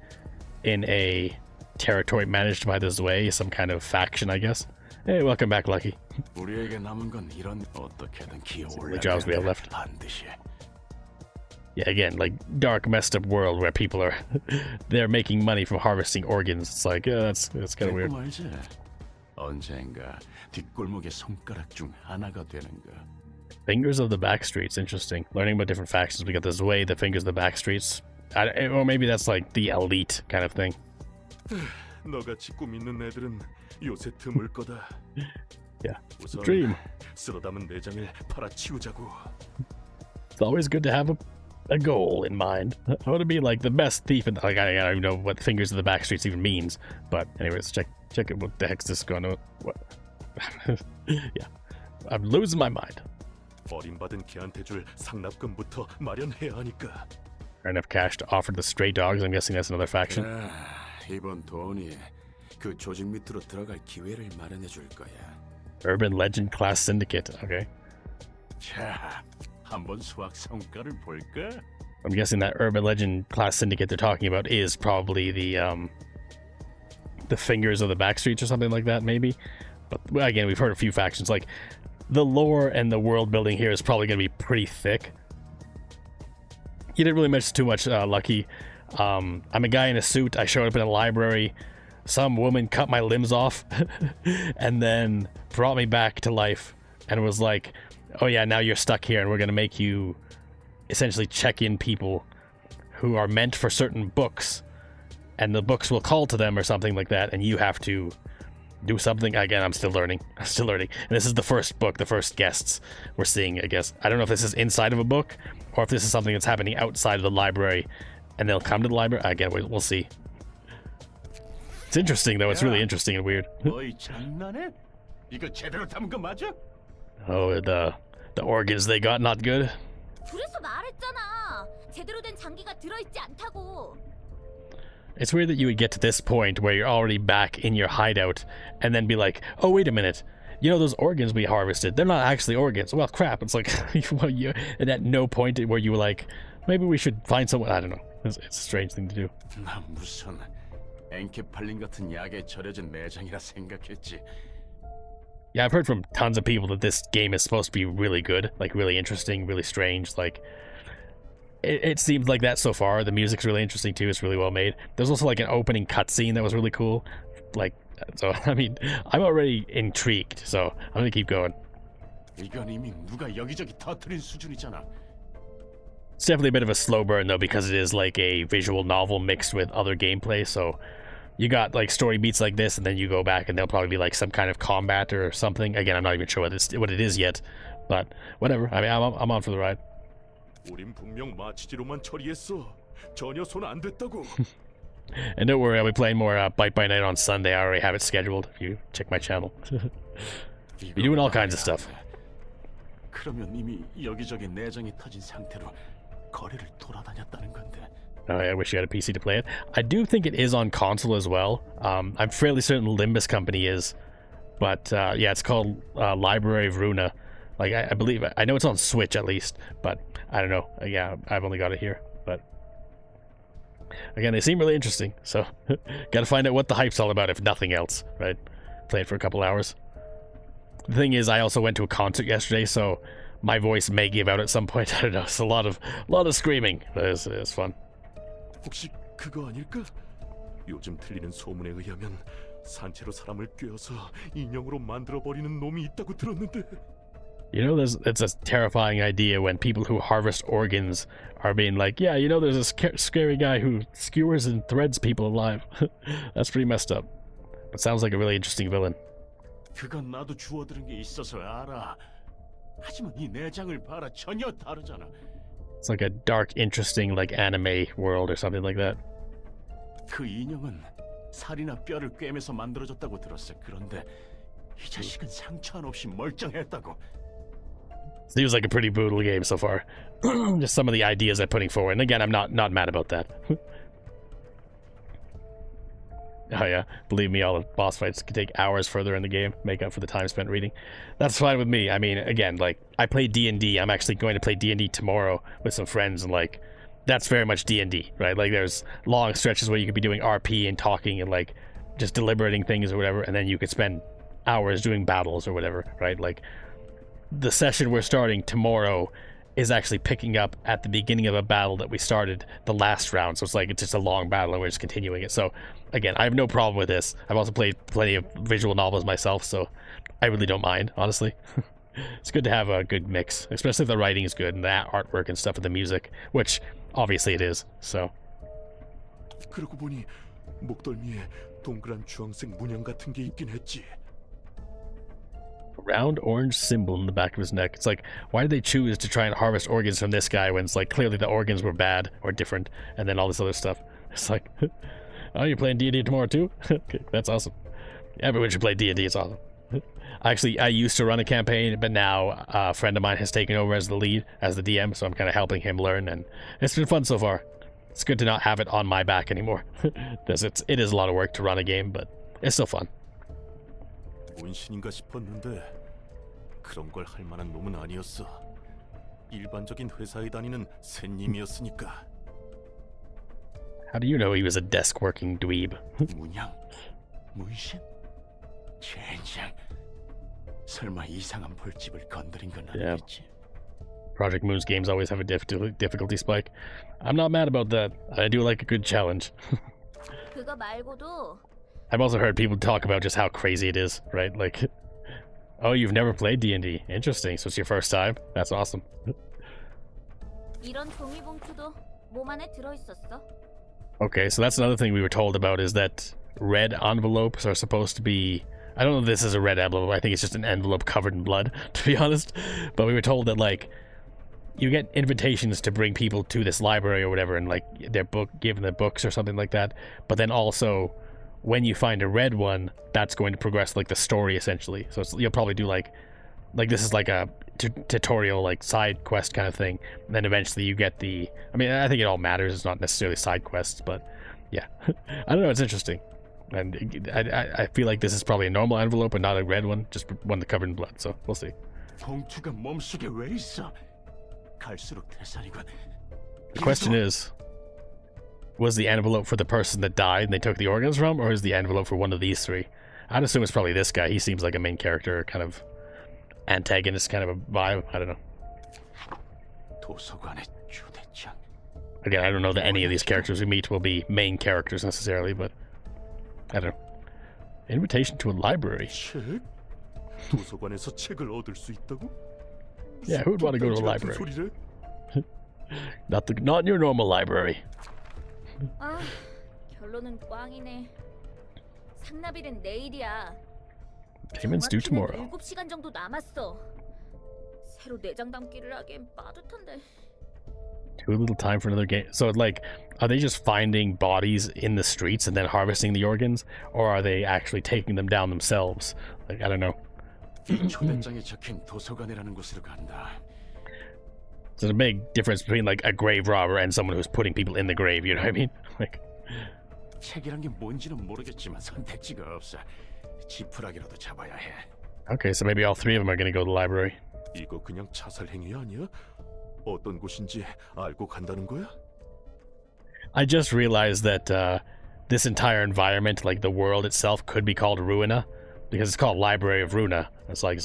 in a territory managed by the Zwei, some kind of faction, I guess. Hey, welcome back, Lucky. 우리에게 남은 건 이런 어떻게든 기어 The jobs we have left. 반드시. Yeah, again, like dark, messed up world where people are they're making money from harvesting organs. It's like that's kind of weird. 말지. 언젠가 뒷골목의 손가락 중 하나가 되는 거. Fingers of the Backstreets, interesting. Learning about different factions. We got the Zwei, the Fingers of the Backstreets. Or maybe that's like the elite kind of thing. 너같이 꿈 있는 애들은 요새 드물 거다. Yeah. 우선 Dream. 쓸어 담은 내장을 팔아치우자고. It's always good to have a goal in mind. I want to be like the best thief in like I don't even know what Fingers of the Backstreets even means. But anyways, check it. What the heck's this going on? What? Yeah. I'm losing my mind. 버림받은 개한테 줄 상납금부터 마련해야 하니까. Enough cash to offer the stray dogs. I'm guessing that's another faction. 이번 돈이 그 조직 밑으로 들어갈 기회를 마련해 줄 거야. Urban Legend Class Syndicate. Okay. 자, 한번 수학 성과를 볼까? I'm guessing that Urban Legend Class Syndicate they're talking about is probably the Fingers of the Backstreets or something like that, maybe. But again, we've heard a few factions. Like the lore and the world building here is probably going to be pretty thick. You didn't really mention too much, Lucky. I'm a guy in a suit. I showed up in a library. Some woman cut my limbs off and then brought me back to life and was like, oh yeah, now you're stuck here and we're going to make you essentially check in people who are meant for certain books, and the books will call to them or something like that, and you have to do something. Again, I'm still learning. And this is the first book, the first guests we're seeing, I guess. I don't know if this is inside of a book or if this is something that's happening outside of the library and they'll come to the library. Again, we'll see. It's interesting, though. It's really interesting and weird. 너희 장난해? 이거 제대로 담은 거 맞아? Oh, the organs they got, not good. 그래서 말했잖아. 제대로 된 장기가 들어있지 않다고. It's weird that you would get to this point where you're already back in your hideout and then be like, oh, wait a minute. You know, those organs we harvested, they're not actually organs. Well, crap. It's like, and at no point where you were like, maybe we should find someone. I don't know. It's a strange thing to do. 나 무슨 엔케팔린 같은 약에 절여진 내장이라 생각했지. Yeah, I've heard from tons of people that this game is supposed to be really good, like really interesting, really strange. Like, it seems like that so far. The music's really interesting too. It's really well made. There's also like an opening cutscene that was really cool. Like, so I mean, I'm already intrigued. So I'm gonna keep going. 이건 이미 누가 여기저기 터뜨린 수준이잖아. It's definitely a bit of a slow burn though, because it is like a visual novel mixed with other gameplay. So you got like story beats like this, and then you go back and there'll probably be like some kind of combat or something. Again, I'm not even sure what it is yet, but whatever. I mean, I'm on for the ride. 우린 분명 마취지로만 처리했어. 전혀 손 안 댔다고. And don't worry, I'll be playing more Bite by Night on Sunday. I already have it scheduled. If you check my channel, you're doing all kinds of stuff. 그러면 이미 여기저기 내장이 터진 상태로 거리를 돌아다녔다는 건데. Oh, yeah, I wish you had a PC to play it. I do think it is on console as well. I'm fairly certain Limbus Company is, but yeah, it's called Library of Ruina. Like I believe, I know it's on Switch at least, but I don't know. Yeah, I've only got it here. But again, they seem really interesting, so gotta find out what the hype's all about, if nothing else, right? Play it for a couple hours. The thing is, I also went to a concert yesterday, so my voice may give out at some point. I don't know. It's a lot of screaming, but it's fun. 혹시 그거 아닐까? 요즘 들리는 소문에 의하면 산채로 사람을 꿰어서 인형으로 만들어 버리는 놈이 있다고 들었는데. You know, it's a terrifying idea when people who harvest organs are being like, yeah, you know, there's a scary guy who skewers and threads people alive. That's pretty messed up. But sounds like a really interesting villain. 그건 나도 주워들은 게 있어서 알아. 하지만 이 내장을 봐라, 전혀 다르잖아. It's like a dark, interesting, like anime world or something like that. 그 인형은 살이나 뼈를 꿰매서 만들어졌다고 들었어. 그런데 이 자식은 상처 한 없이 멀쩡했다고. Seems like a pretty brutal game so far. Just some of the ideas they're putting forward. And again, I'm not mad about that. Oh yeah, believe me, all the boss fights can take hours further in the game, make up for the time spent reading. That's fine with me. I mean, again, like, I play D&D. I'm actually going to play D&D tomorrow with some friends, and like, that's very much D&D, right? Like, there's long stretches where you could be doing RP and talking and like, just deliberating things or whatever, and then you could spend hours doing battles or whatever, right? Like, the session we're starting tomorrow is actually picking up at the beginning of a battle that we started the last round, so it's like it's just a long battle and we're just continuing it. So again, I have no problem with this. I've also played plenty of visual novels myself, so I really don't mind, honestly. It's good to have a good mix, especially if the writing is good and the artwork and stuff and the music, which obviously it is. So 그러고 보니 목덜미에 동그란 주황색 문양 같은 게 있긴 했지. round orange symbol in the back of his neck. It's like, why did they choose to try and harvest organs from this guy when it's like clearly the organs were bad or different, and then all this other stuff? It's like, oh, you're playing D&D tomorrow too? Okay, that's awesome. Everyone should play D&D. It's awesome. Actually, I used to run a campaign, but now a friend of mine has taken over as the lead, as the DM, so I'm kind of helping him learn, and it's been fun so far. It's good to not have it on my back anymore. It is a lot of work to run a game, but it's still fun. 문신인가 싶었는데 그런 걸 할 만한 놈은 아니었어. 일반적인 회사에 다니는 샌님이었으니까. How do you know he was a desk-working dweeb? 문양? 문신? 젠장. 설마 이상한 벌집을 건드린 건 아니겠지? Project Moon's games always have a difficulty spike. I'm not mad about that. I do like a good challenge. 그거 말고도 I've also heard people talk about just how crazy it is, right? Like, oh, you've never played D&D. Interesting. So it's your first time? That's awesome. 이런 종이 봉투도 몸 안에 들어 있었어. Okay, so that's another thing we were told about, is that red envelopes are supposed to be... I don't know if this is a red envelope. I think it's just an envelope covered in blood, to be honest. But we were told that, like, you get invitations to bring people to this library or whatever, and, like, given their books or something like that. But then also, when you find a red one, that's going to progress, like, the story, essentially. So you'll probably do, like this is like a tutorial, like, side quest kind of thing. And then eventually you get the... I mean, I think it all matters. It's not necessarily side quests, but yeah. I don't know, it's interesting. And I feel like this is probably a normal envelope and not a red one, just one covered in blood, so we'll see. 봉투가 몸속에 왜 있어? 갈수록 대사리군. The question is, was the envelope for the person that died and they took the organs from, or is the envelope for one of these three? I'd assume it's probably this guy. He seems like a main character, kind of antagonist kind of a vibe. I don't know. 도서관의 주대장. Again, I don't know that any of these characters we meet will be main characters necessarily, but I don't know. Invitation to a library. 책? 도서관에서 책을 얻을 수 있다고? Yeah, who would want to go to a library? Not your normal library. 아, 결론은 꽝이네. 상납일은 내일이야. Payments due tomorrow. 7시간 정도 남았어. 새로 내장 담기를 하기엔 빠듯한데. Too little time for another game. So, like, are they just finding bodies in the streets and then harvesting the organs? Or are they actually taking them down themselves? Like, I don't know. 이 초대장에 적힌 도서관이라는 곳으로 간다. So there's a big difference between like a grave robber and someone who's putting people in the grave. You know what I mean? Like, 책이란 게 뭔지는 모르겠지만 선택지가 없어. 지푸라기라도 잡아야 해. okay, so maybe all three of them are gonna go to the library. 이거 그냥 자살 행위 아니야? 어떤 곳인지 알고 간다는 거야? I just realized that this entire environment, like the world itself, could be called Ruina because it's called Library of Ruina. It's like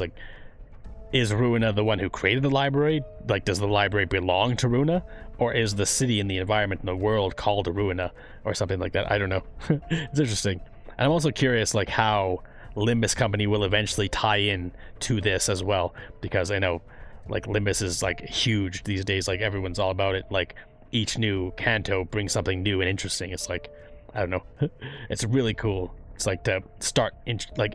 is Ruina the one who created the library? Like, does the library belong to Ruina, or is the city and the environment and the world called Ruina, or something like that? I don't know. It's interesting, and I'm also curious, like how Limbus Company will eventually tie in to this as well, because I know, like Limbus is like huge these days. Like everyone's all about it. Like each new canto brings something new and interesting. It's like, I don't know. It's really cool. It's like to start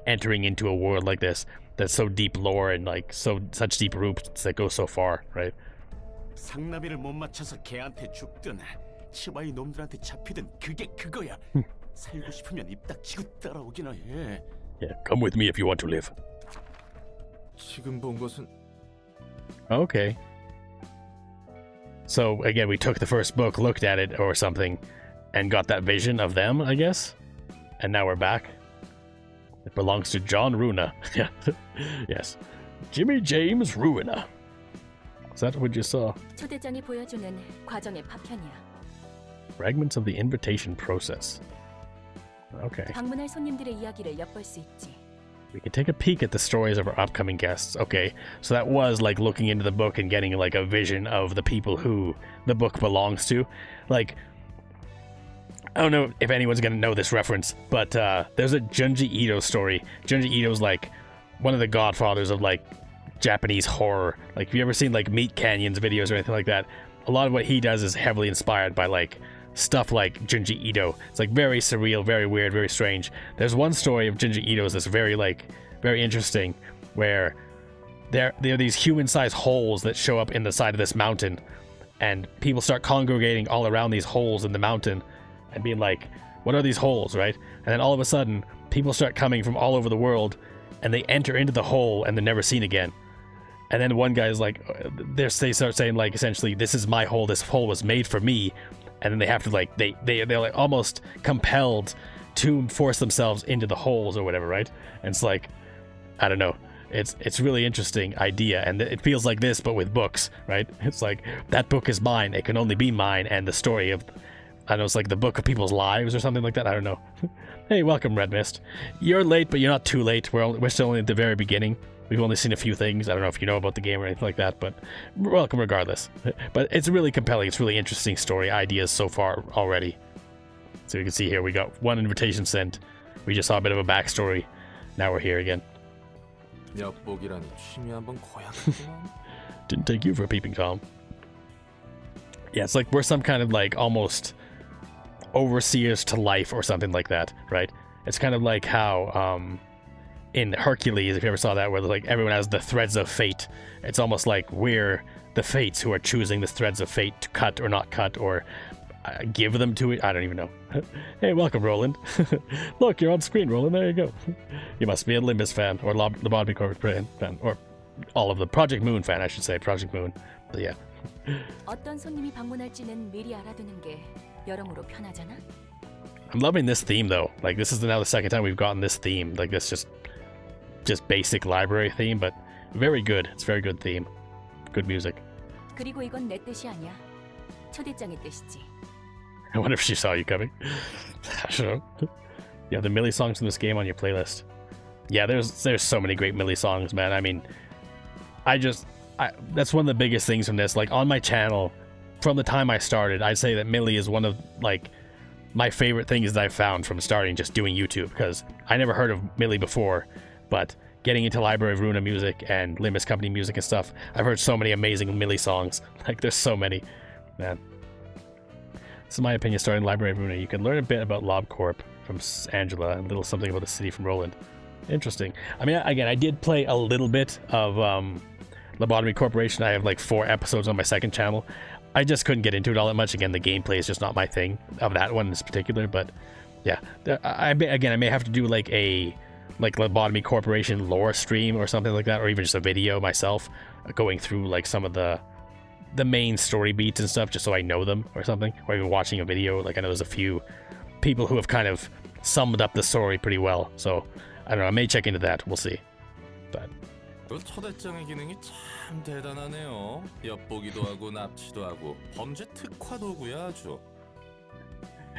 entering into a world like this that's so deep lore and like such deep roots that go so far, right? 상나비를 못 맞춰서 개한테 죽든 치바이 놈들한테 잡히든 그게 그거야. 살고 싶으면 입 닥치고 따라오기나 해. Yeah, come with me if you want to live. 지금 본 것은 Okay. So again, we took the first book, looked at it or something, and got that vision of them, I guess. And now we're back. It belongs to John Ruina. Yeah. Yes. Jimmy James Ruina. Is that what you saw? 초대장이 보여주는 과정의 파편이야. Fragments of the invitation process. Okay. 방문할 손님들의 이야기를 엿볼 수 있지. We can take a peek at the stories of our upcoming guests. Okay, so that was like looking into the book and getting like a vision of the people who the book belongs to. Like, I don't know if anyone's gonna know this reference, but there's a Junji Ito story. Junji Ito's like one of the godfathers of like Japanese horror. Like, have you ever seen like Meat Canyon's videos or anything like that? A lot of what he does is heavily inspired by like stuff like Junji Ito. It's like very surreal, very weird, very strange. There's one story of Junji Ito's that's very interesting, where there are these human-sized holes that show up in the side of this mountain, and people start congregating all around these holes in the mountain and being like, what are these holes, right? And then all of a sudden, people start coming from all over the world, and they enter into the hole and they're never seen again. And then one guy's like, they start saying like, essentially, this is my hole, this hole was made for me. And then they have to like, they're like almost compelled to force themselves into the holes or whatever, right? And it's like, I don't know. It's really interesting idea, and it feels like this, but with books, right? It's like, that book is mine, it can only be mine, and the story of, I don't know, it's like the book of people's lives or something like that, I don't know. Hey, welcome, Red Mist. You're late, but you're not too late. We're still only at the very beginning. We've only seen a few things. I don't know if you know about the game or anything like that, but welcome regardless. But it's really compelling. It's really interesting story ideas so far already. So you can see here, we got one invitation sent. We just saw a bit of a backstory. Now we're here again. 엿보기라니 취미 한번 고약하구만. Didn't take you for a peeping Tom. Yeah, it's like we're some kind of like almost overseers to life or something like that, right? It's kind of like how in Hercules, if you ever saw that, where like everyone has the threads of fate. It's almost like we're the fates who are choosing the threads of fate to cut or not cut, or give them to it. I don't even know. Hey, welcome, Roland. Look, you're on screen, Roland. There you go. You must be a Limbus fan, or Lobotomy Corporate fan, or all of the Project Moon fan, I should say. Project Moon. But yeah. 어떤 손님이 방문할지는 미리 알아두는 게 여러모로 편하잖아. I'm loving this theme though. Like, this is now the second time we've gotten this theme. Like, this just basic library theme, but very good. It's very good theme. Good music. 그리고 이건 내 뜻이 아니야. 초대장의 뜻이지. I wonder if she saw you coming. I don't know. You have the Millie songs from this game on your playlist. Yeah, there's so many great Millie songs, man. I mean, that's one of the biggest things from this. Like, on my channel, from the time I started, I'd say that Millie is one of like my favorite things that I've found from starting just doing YouTube, because I never heard of Millie before, but getting into Library of Ruina music and Limbus Company music and stuff, I've heard so many amazing Millie songs. Like, there's so many, man. This is my opinion. Starting Library of Ruina, you can learn a bit about LobCorp from Angela, and a little something about the city from Roland. Interesting. I mean, again, I did play a little bit of Lobotomy Corporation. I have like 4 episodes on my second channel. I just couldn't get into it all that much. Again, the gameplay is just not my thing, of that one in particular. But yeah, I may have to do like a like Lobotomy Corporation lore stream or something like that, or even just a video myself going through like some of the main story beats and stuff, just so I know them or something, or even watching a video. Like I know there's a few people who have kind of summed up the story pretty well, so I don't know, I may check into that. We'll see. But 그 초대장의 기능이 참 대단하네요. 엿보기도 하고 납치도 하고 범죄 특화 도구야 아주.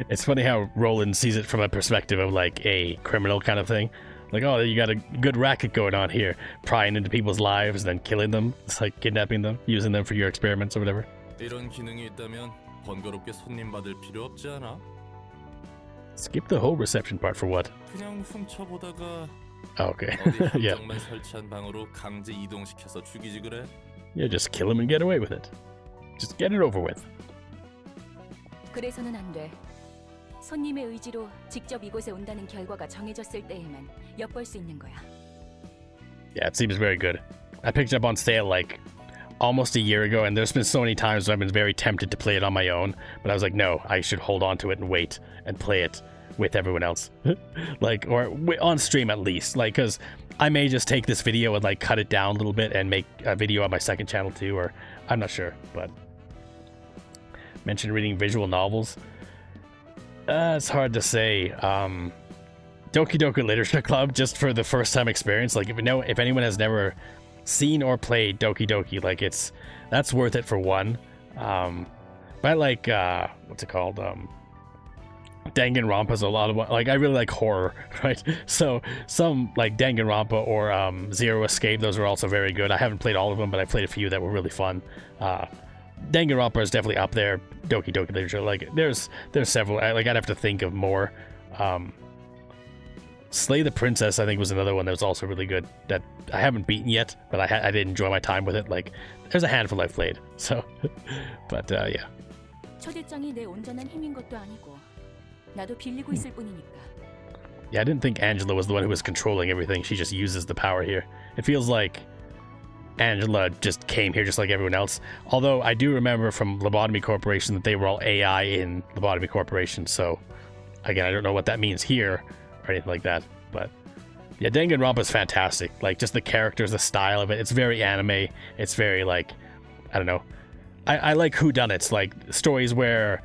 it's funny how Roland sees it from a perspective of like a criminal kind of thing. Like, oh, you got a good racket going on here, prying into people's lives and then killing them. It's like kidnapping them, using them for your experiments or whatever. 이런 기능이 있다면 번거롭게 손님 받을 필요 없지 않아? Skip the whole reception part for what? 그냥 훔쳐보다가 Oh, okay. 어디 yeah. 함정만 설치한 방으로 강제 이동시켜서 죽이지 그래? Yeah, just kill him and get away with it. Just get it over with. 그래서는 안 돼. 손님의 의지로 직접 이곳에 온다는 결과가 정해졌을 때에만 엿볼 수 있는 거야. Yeah, it seems very good. I picked it up on sale like almost a year ago, and there's been so many times I've been very tempted to play it on my own, but I was like, no, I should hold on to it and wait and play it with everyone else. Like, or on stream at least, like, because I may just take this video and like cut it down a little bit and make a video on my second channel too, or I'm not sure. But mentioned reading visual novels. It's hard to say. Doki Doki Literature Club, just for the first time experience. Like, if anyone has never seen or played Doki Doki, like that's worth it for one. But I like what's it called? Danganronpa's a lot of like, I really like horror, right? So some like Danganronpa or Zero Escape, those are also very good. I haven't played all of them, but I played a few that were really fun. Danganronpa is definitely up there. Doki Doki Literature, like there's several. Like I'd have to think of more. Slay the Princess, I think, was another one that was also really good that I haven't beaten yet, but I did enjoy my time with it. Like there's a handful I've played, so but yeah. 초대장이 내 온전한 힘인 것도 아니고 나도 빌리고 있을 뿐이니까. Yeah, I didn't think Angela was the one who was controlling everything. She just uses the power here. It feels like Angela just came here just like everyone else. Although I do remember from Lobotomy Corporation that they were all AI in Lobotomy Corporation. So again, I don't know what that means here or anything like that. But yeah, Danganronpa is fantastic. Like just the characters, the style of it. It's very anime. It's very like, I don't know. I like whodunits, like stories where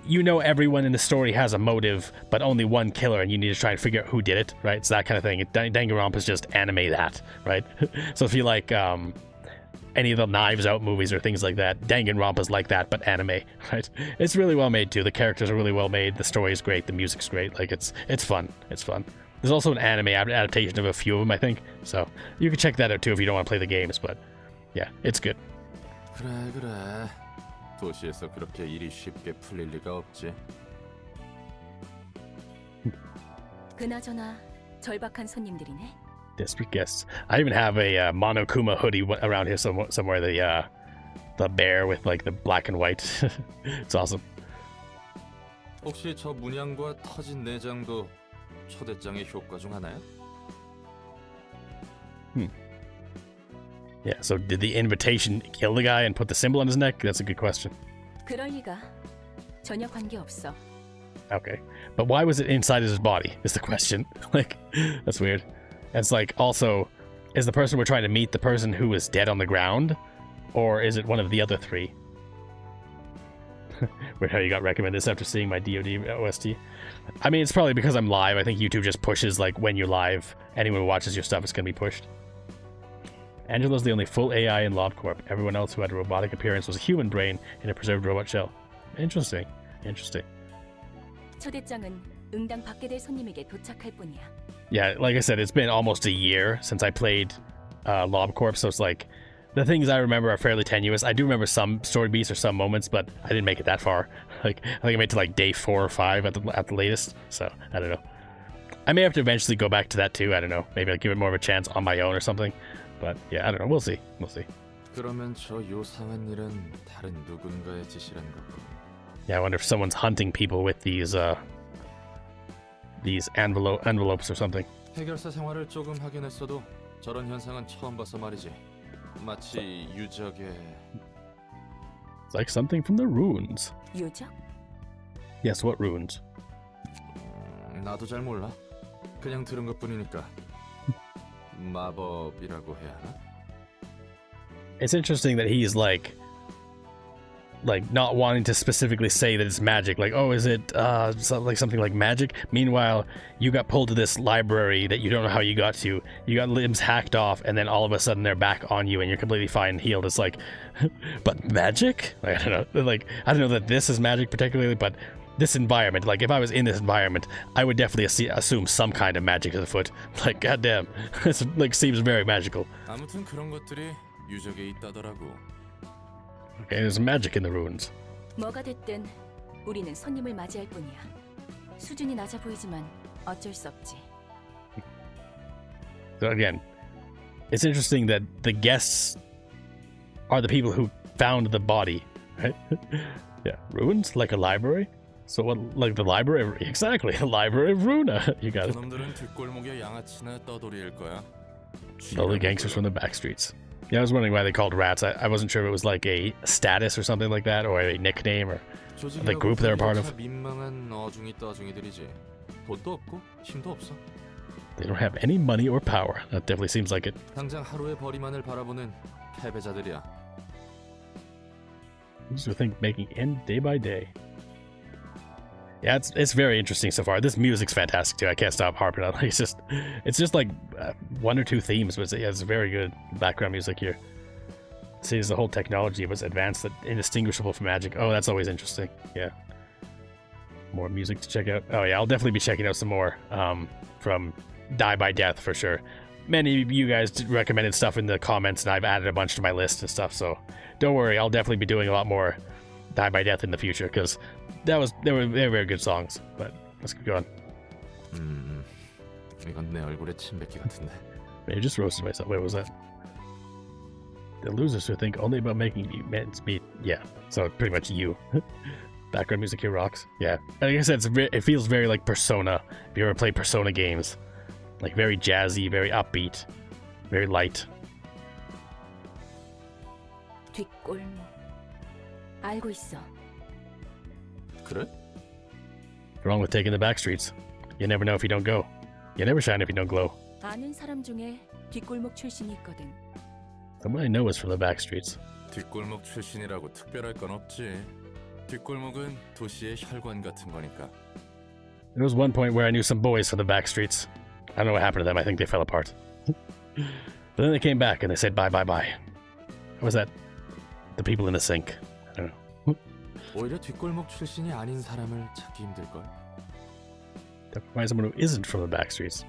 you know everyone in the story has a motive, but only one killer, and you need to try and figure out who did it, right? It's that kind of thing. Danganronpa is just anime that, right? So if you like any of the Knives Out movies or things like that, Danganronpa is like that, but anime, right? It's really well made too. The characters are really well made. The story is great. The music's great. Like it's fun. It's fun. There's also an anime adaptation of a few of them, I think. So you can check that out too if you don't want to play the games. But yeah, it's good. 그래. 도시에서 그렇게 일이 쉽게 풀릴 리가 없지. 그나저나 절박한 손님들이네. Desperate guests. I even have a Monokuma hoodie around here somewhere. The bear with like the black and white. It's awesome. 혹시 저 문양과 터진 내장도 초대장의 효과 중 하나야? Yeah, so did the invitation kill the guy and put the symbol on his neck? That's a good question. 그럴 리가. 전혀 관계 없어. Okay. But why was it inside his body is the question. Like, that's weird. And it's like, also, is the person we're trying to meet the person who was dead on the ground? Or is it one of the other three? Weird how you got recommended this after seeing my DoD OST. I mean, it's probably because I'm live. I think YouTube just pushes, like, when you're live, anyone who watches your stuff is going to be pushed. Angela's the only full AI in LobCorp. Everyone else who had a robotic appearance was a human brain in a preserved robot shell. Interesting. Interesting. 초대장은 응당 받게 될 손님에게 도착할 뿐이야. Yeah, like I said, it's been almost a year since I played LobCorp, so it's like, the things I remember are fairly tenuous. I do remember some story beats or some moments, but I didn't make it that far. Like, I think I made it to like day 4 or 5 at the latest, so I don't know. I may have to eventually go back to that too, I don't know. Maybe I'll give it more of a chance on my own or something. But yeah, I don't know. We'll see. We'll see. 그러면 저 요상한 일은 다른 누군가의 짓이란 거고. Yeah, I wonder if someone's hunting people with these envelopes or something. 해결사 생활을 조금 하긴 했어도 저런 현상은 처음 봐서 말이지. 마치 유적의 It's like something from the runes. 유적? Yes, what runes? 나도 잘 몰라. 그냥 들은 것뿐이니까. 마법이라고 해야 하나? It's interesting that he's like not wanting to specifically say that it's magic. Like, oh, is it something like magic? Meanwhile, you got pulled to this library that you don't know how you got to. You got limbs hacked off, and then all of a sudden they're back on you, and you're completely fine and healed. It's like, but magic? Like, I don't know. Like, I don't know that this is magic particularly, but this environment. Like, if I was in this environment, I would definitely assume some kind of magic is afoot. Like, goddamn, this like seems very magical. 아무튼 그런 것들이 유적에 있다더라고. Okay, there's magic in the ruins. 뭐가 됐든 우리는 손님을 맞이할 뿐이야. 수준이 낮아 보이지만 어쩔 수 없지. So again, it's interesting that the guests are the people who found the body, right? Yeah, ruins like a library. So what, like the library? Exactly, the library of Ruina. You got it. 그놈들은 뒷골목의 양아치나 떠돌이일 거야. Lowly gangsters from the back streets. Yeah, I was wondering why they called rats. I wasn't sure if it was like a status or something like that, or a nickname, or the group they're a part of. 민망한 어중이 떠중이들이지. 돈도 없고 힘도 없어. They don't have any money or power. That definitely seems like it. 당장 하루의 벌이만을 바라보는 패배자들이야. Used to think making end day by day. Yeah, it's very interesting so far. This music's fantastic too. I can't stop harping on it. It's just like one or two themes, but it's very good background music here. Sees the whole technology was advanced, indistinguishable from magic. Oh, that's always interesting. Yeah. More music to check out. Oh yeah, I'll definitely be checking out some more from Die by Death for sure. Many of you guys recommended stuff in the comments, and I've added a bunch to my list and stuff. So don't worry, I'll definitely be doing a lot more Die by Death in the future because they were very good songs. But let's keep going. 이건 내 얼굴에 침 뱉기 같은데. I just roasted myself. Wait, what was that? The losers who think only about making meat. Yeah, so pretty much you. Background music here rocks. Yeah, like I said, it feels very like Persona. If you ever play Persona games, like very jazzy, very upbeat, very light. 뒷골목. 알고 있어. 그래? Wrong with taking the back streets. You never know if you don't go. You never shine if you don't glow. 아는 사람 중에 뒷골목 출신이 있거든. Someone I know is from the back streets. 뒷골목 출신이라고 특별할 건 없지. 뒷골목은 도시의 혈관 같은 거니까. There was one point where I knew some boys from the back streets. I don't know what happened to them. I think they fell apart. But then they came back and they said bye bye bye. What was that? The people in the sink. I don't know. 오히려 뒷골목 출신이 아닌 사람을 찾기 힘들걸. That reminds someone who isn't from the back streets.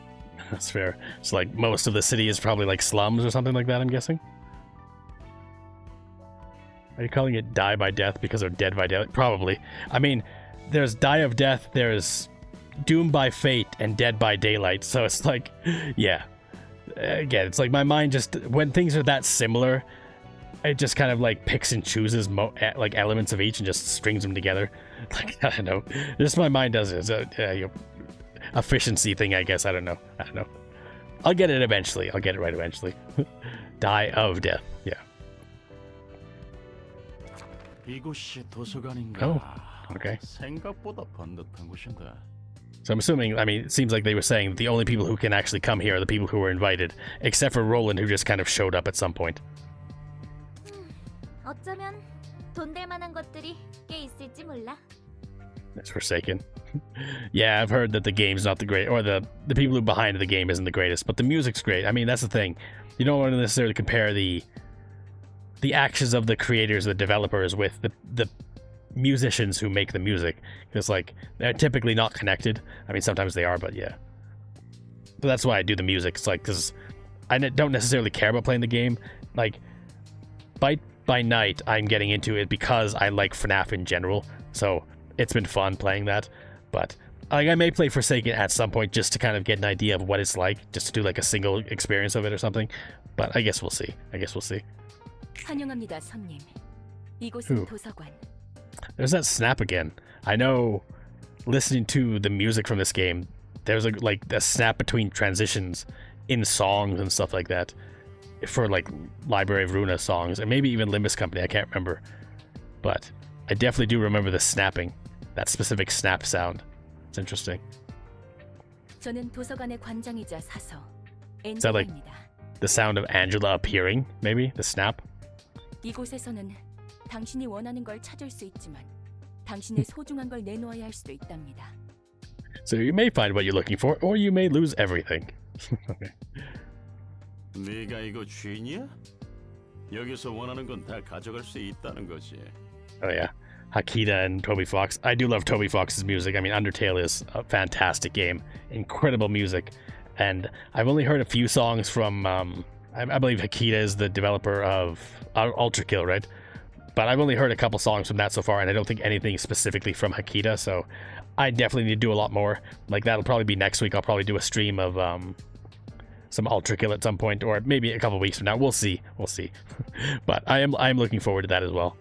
That's fair. It's like most of the city is probably like slums or something like that, I'm guessing. Are you calling it Die by Death because of Dead by Daylight? Probably. I mean, there's Die of Death, there's Doom by Fate, and Dead by Daylight. So it's like, yeah. Again, it's like my mind just, when things are that similar, it just kind of like picks and chooses like elements of each and just strings them together. Like, I don't know. Just my mind does it. It's a efficiency thing, I guess. I don't know. I'll get it eventually. I'll get it right eventually. Die of Death. Yeah. 이곳이 도서관인가? Oh, okay. 생각보다 번듯한 곳인데. So I'm assuming, I mean, it seems like they were saying the only people who can actually come here are the people who were invited, except for Roland, who just kind of showed up at some point. 어쩌면 돈 될 만한 것들이 꽤 있을지 몰라. It's Forsaken. Yeah, I've heard that the game's not the great, or the people who behind the game isn't the greatest, but the music's great. I mean, that's the thing. You don't want to necessarily compare the actions of the creators, the developers, with the musicians who make the music, because like they're typically not connected. I mean, sometimes they are, but yeah. But that's why I do the music. It's like, because I don't necessarily care about playing the game. Like, by night, I'm getting into it because I like FNAF in general, so it's been fun playing that. But like, I may play Forsaken at some point just to kind of get an idea of what it's like, just to do like a single experience of it or something. But I guess we'll see. 환영합니다, 손님. 이곳은 도서관. There's that snap again. I know, listening to the music from this game, there's like a snap between transitions in songs and stuff like that. For like Library of Ruina songs, and maybe even Limbus Company, I can't remember. But I definitely do remember the snapping, that specific snap sound. It's interesting. 저는 도서관의 관장이자 사서 that like- 엔젤입니다. The sound of Angela appearing, maybe? The snap? 이곳에서는 당신이 원하는 걸 찾을 수 있지만 당신의 소중한 걸 내놓아야 할 수도 있답니다. So you may find what you're looking for, or you may lose everything. Okay. 네가 이거 주인이야? 여기서 원하는 건 다 가져갈 수 있다는 거지. Oh yeah, Hakita and Toby Fox. I do love Toby Fox's music. I mean, Undertale is a fantastic game, incredible music, and I've only heard a few songs from. I believe Hakita is the developer of Ultra Kill, right? But I've only heard a couple songs from that so far, and I don't think anything specifically from Hakita. So I definitely need to do a lot more. Like that'll probably be next week. I'll probably do a stream of some Ultra Kill at some point, or maybe a couple weeks from now. We'll see. We'll see. But I am looking forward to that as well.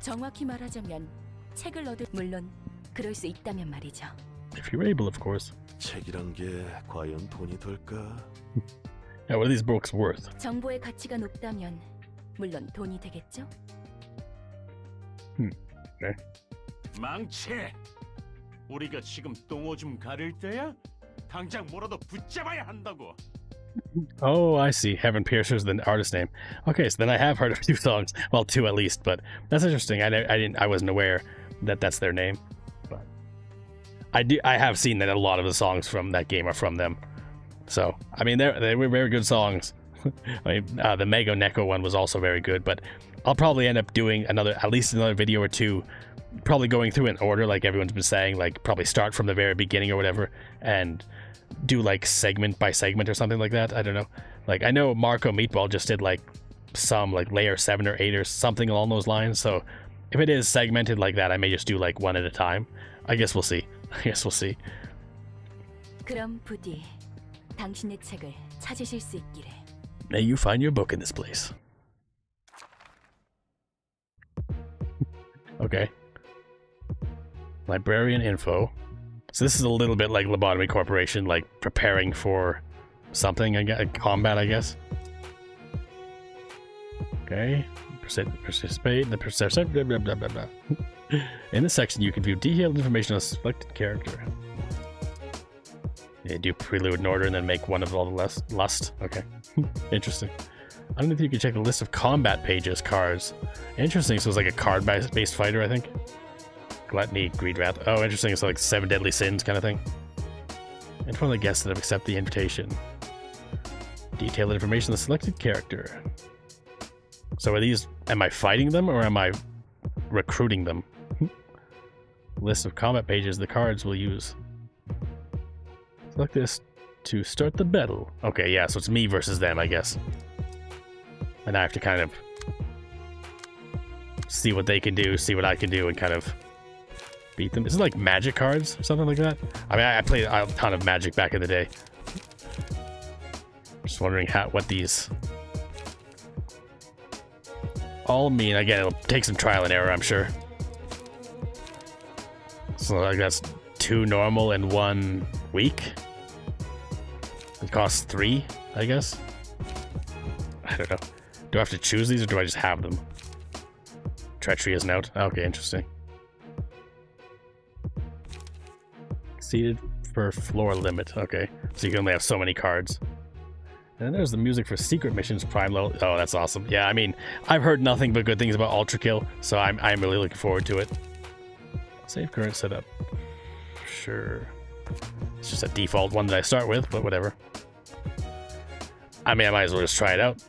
정확히 말하자면 책을 얻을 물론 그럴 수 있다면 말이죠. If you're able, of course. 책이란 게 과연 돈이 될까? Yeah, what are these books worth? 정보의 가치가 높다면 물론 돈이 되겠죠? 망치! 우리가 지금 똥오줌 가릴 때야? 당장 뭐라도 붙잡아야 한다고. Oh, I see. Heaven Piercer's the artist name. Okay, so then I have heard a few songs. Well, two at least, but that's interesting. I wasn't aware that that's their name. But I have seen that a lot of the songs from that game are from them. So, I mean, they were very good songs. I mean, the Mego Neko one was also very good, but I'll probably end up doing at least another video or two, probably going through in order, like everyone's been saying, like probably start from the very beginning or whatever, and do like segment by segment or something like that. I don't know. Like I know Marco Meatball just did like some like layer 7 or 8 or something along those lines. So if it is segmented like that, I may just do like one at a time. I guess we'll see. 그럼 부디 당신의 책을 찾으실 수 있기를. May you find your book in this place. Okay. Librarian info. So this is a little bit like Lobotomy Corporation, like preparing for something, combat, I guess. Okay. Participate in the blah, blah, blah, blah. In this section, you can view detailed information on a selected character. Yeah, do prelude in order and then make one of all the lust. Okay. Interesting. I don't know if you can check the list of combat pages, cards. Interesting, so it's like a card-based fighter, I think. Gluttony, greed, wrath. Oh, interesting, so like 7 deadly sins kind of thing. Inform the guests that have accepted the invitation. Detailed information on the selected character. So are these, am I fighting them or am I recruiting them? List of combat pages the cards will use. Select this to start the battle. Okay, yeah, so it's me versus them, I guess. And I have to kind of see what they can do, see what I can do, and kind of beat them. Is it like magic cards or something like that? I mean, I played a ton of magic back in the day. Just wondering what these all mean. Again, it'll take some trial and error, I'm sure. So like that's 2 normal and 1 weak. It costs 3, I guess. I don't know. Do I have to choose these or do I just have them? Treachery isn't out. Okay, interesting. Seated for floor limit. Okay, so you can only have so many cards. And then there's the music for secret missions, prime level. Oh, that's awesome. Yeah, I mean, I've heard nothing but good things about Ultra Kill, so I'm really looking forward to it. Save current setup. Sure. It's just a default one that I start with, but whatever. I mean, I might as well just try it out.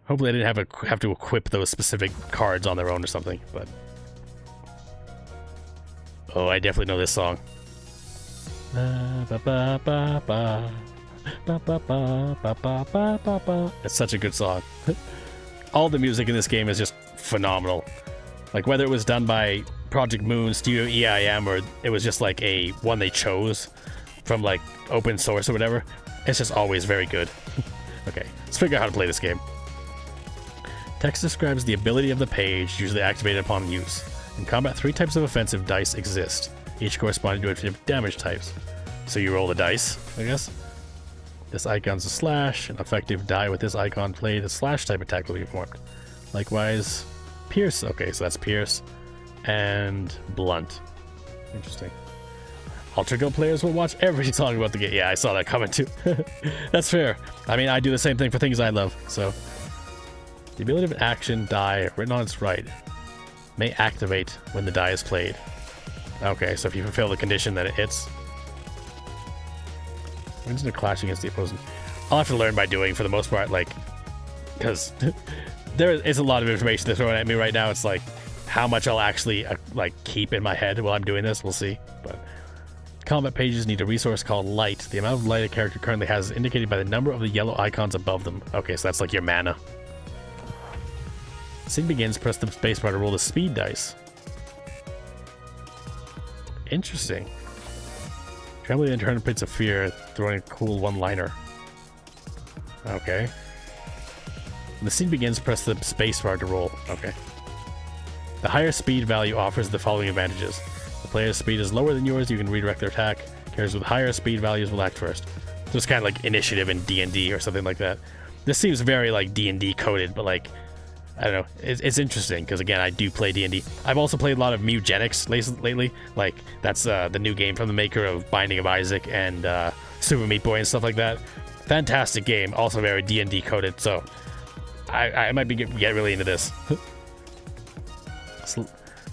Hopefully I didn't have to equip those specific cards on their own or something, but... Oh, I definitely know this song. It's such a good song. All the music in this game is just phenomenal. Like, whether it was done by Project Moon, Studio EIM, or it was just like a one they chose from like open source or whatever, it's just always very good. Okay, let's figure out how to play this game. Text describes the ability of the page, usually activated upon use. In combat, 3 types of offensive dice exist, each corresponding to different damage types. So you roll the dice, I guess. This icon's a slash. An effective die with this icon played, a slash type attack will be performed. Likewise, pierce. Okay, so that's pierce. And blunt. Interesting. Ultra Go players will watch every song about the game. Yeah, I saw that comment too. That's fair. I mean, I do the same thing for things I love, so. The ability of an action die written on its right may activate when the die is played. Okay, so if you fulfill the condition that it hits. Wins in a clash against the opposing. I'll have to learn by doing for the most part, like, because there is a lot of information they're throwing at me right now. It's like how much I'll actually like keep in my head while I'm doing this. We'll see. But combat pages need a resource called light. The amount of light a character currently has is indicated by the number of the yellow icons above them. Okay, so that's like your mana. Scene begins, press the spacebar to roll the speed dice. Interesting. Trembling and turn pits of fear, throwing a cool one-liner. Okay. When the scene begins, press the spacebar to roll. Okay. The higher speed value offers the following advantages. The player's speed is lower than yours, you can redirect their attack. Characters with higher speed values will act first. So it's kind of like initiative in D&D or something like that. This seems very like D&D coded, but like, I don't know. It's interesting because again, I do play D&D. I've also played a lot of Mugenics lately. Like that's the new game from the maker of Binding of Isaac and Super Meat Boy and stuff like that. Fantastic game, also very D&D coded. So I might be get really into this.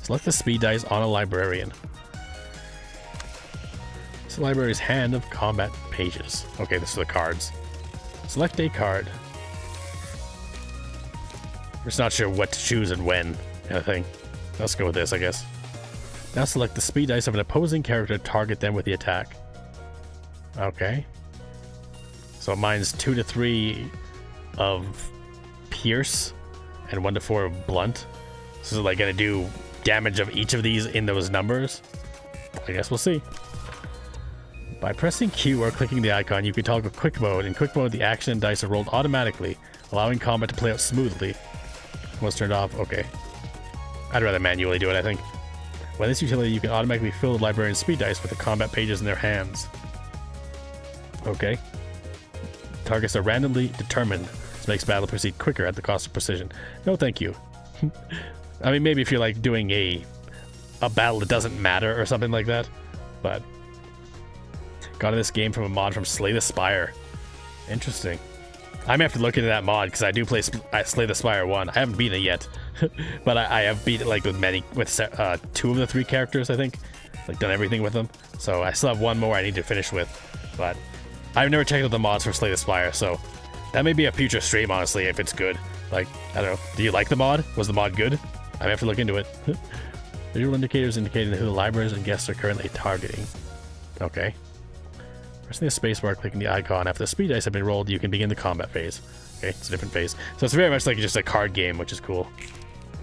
Select the speed dice on a librarian. It's the library's hand of combat pages. Okay, this is the cards. Select a card. I'm just not sure what to choose and when, kind of thing. Let's go with this, I guess. Now select the speed dice of an opposing character to target them with the attack. Okay. So mine's 2 to 3 of pierce and 1 to 4 of blunt. So like gonna do damage of each of these in those numbers? I guess we'll see. By pressing Q or clicking the icon, you can toggle quick mode. In quick mode, the action and dice are rolled automatically, allowing combat to play out smoothly. Once turned off, okay. I'd rather manually do it, I think. When this utility, you can automatically fill the librarian's speed dice with the combat pages in their hands. Okay. Targets are randomly determined. This makes battle proceed quicker at the cost of precision. No, thank you. I mean, maybe if you're like doing a battle that doesn't matter or something like that, but got this game from a mod from Slay the Spire. Interesting. I may have to look into that mod because I do play Slay the Spire 1. I haven't beaten it yet, but I have beat it like with 2 of the 3 characters, I think. Like done everything with them. So I still have 1 more I need to finish with, but I've never checked out the mods for Slay the Spire, so that may be a future stream, honestly, if it's good. Like, I don't know. Do you like the mod? Was the mod good? I may have to look into it. Visual indicators indicating who the libraries and guests are currently targeting. Okay. Pressing the spacebar, clicking the icon. After the speed dice have been rolled, you can begin the combat phase. Okay, it's a different phase. So it's very much like just a card game, which is cool.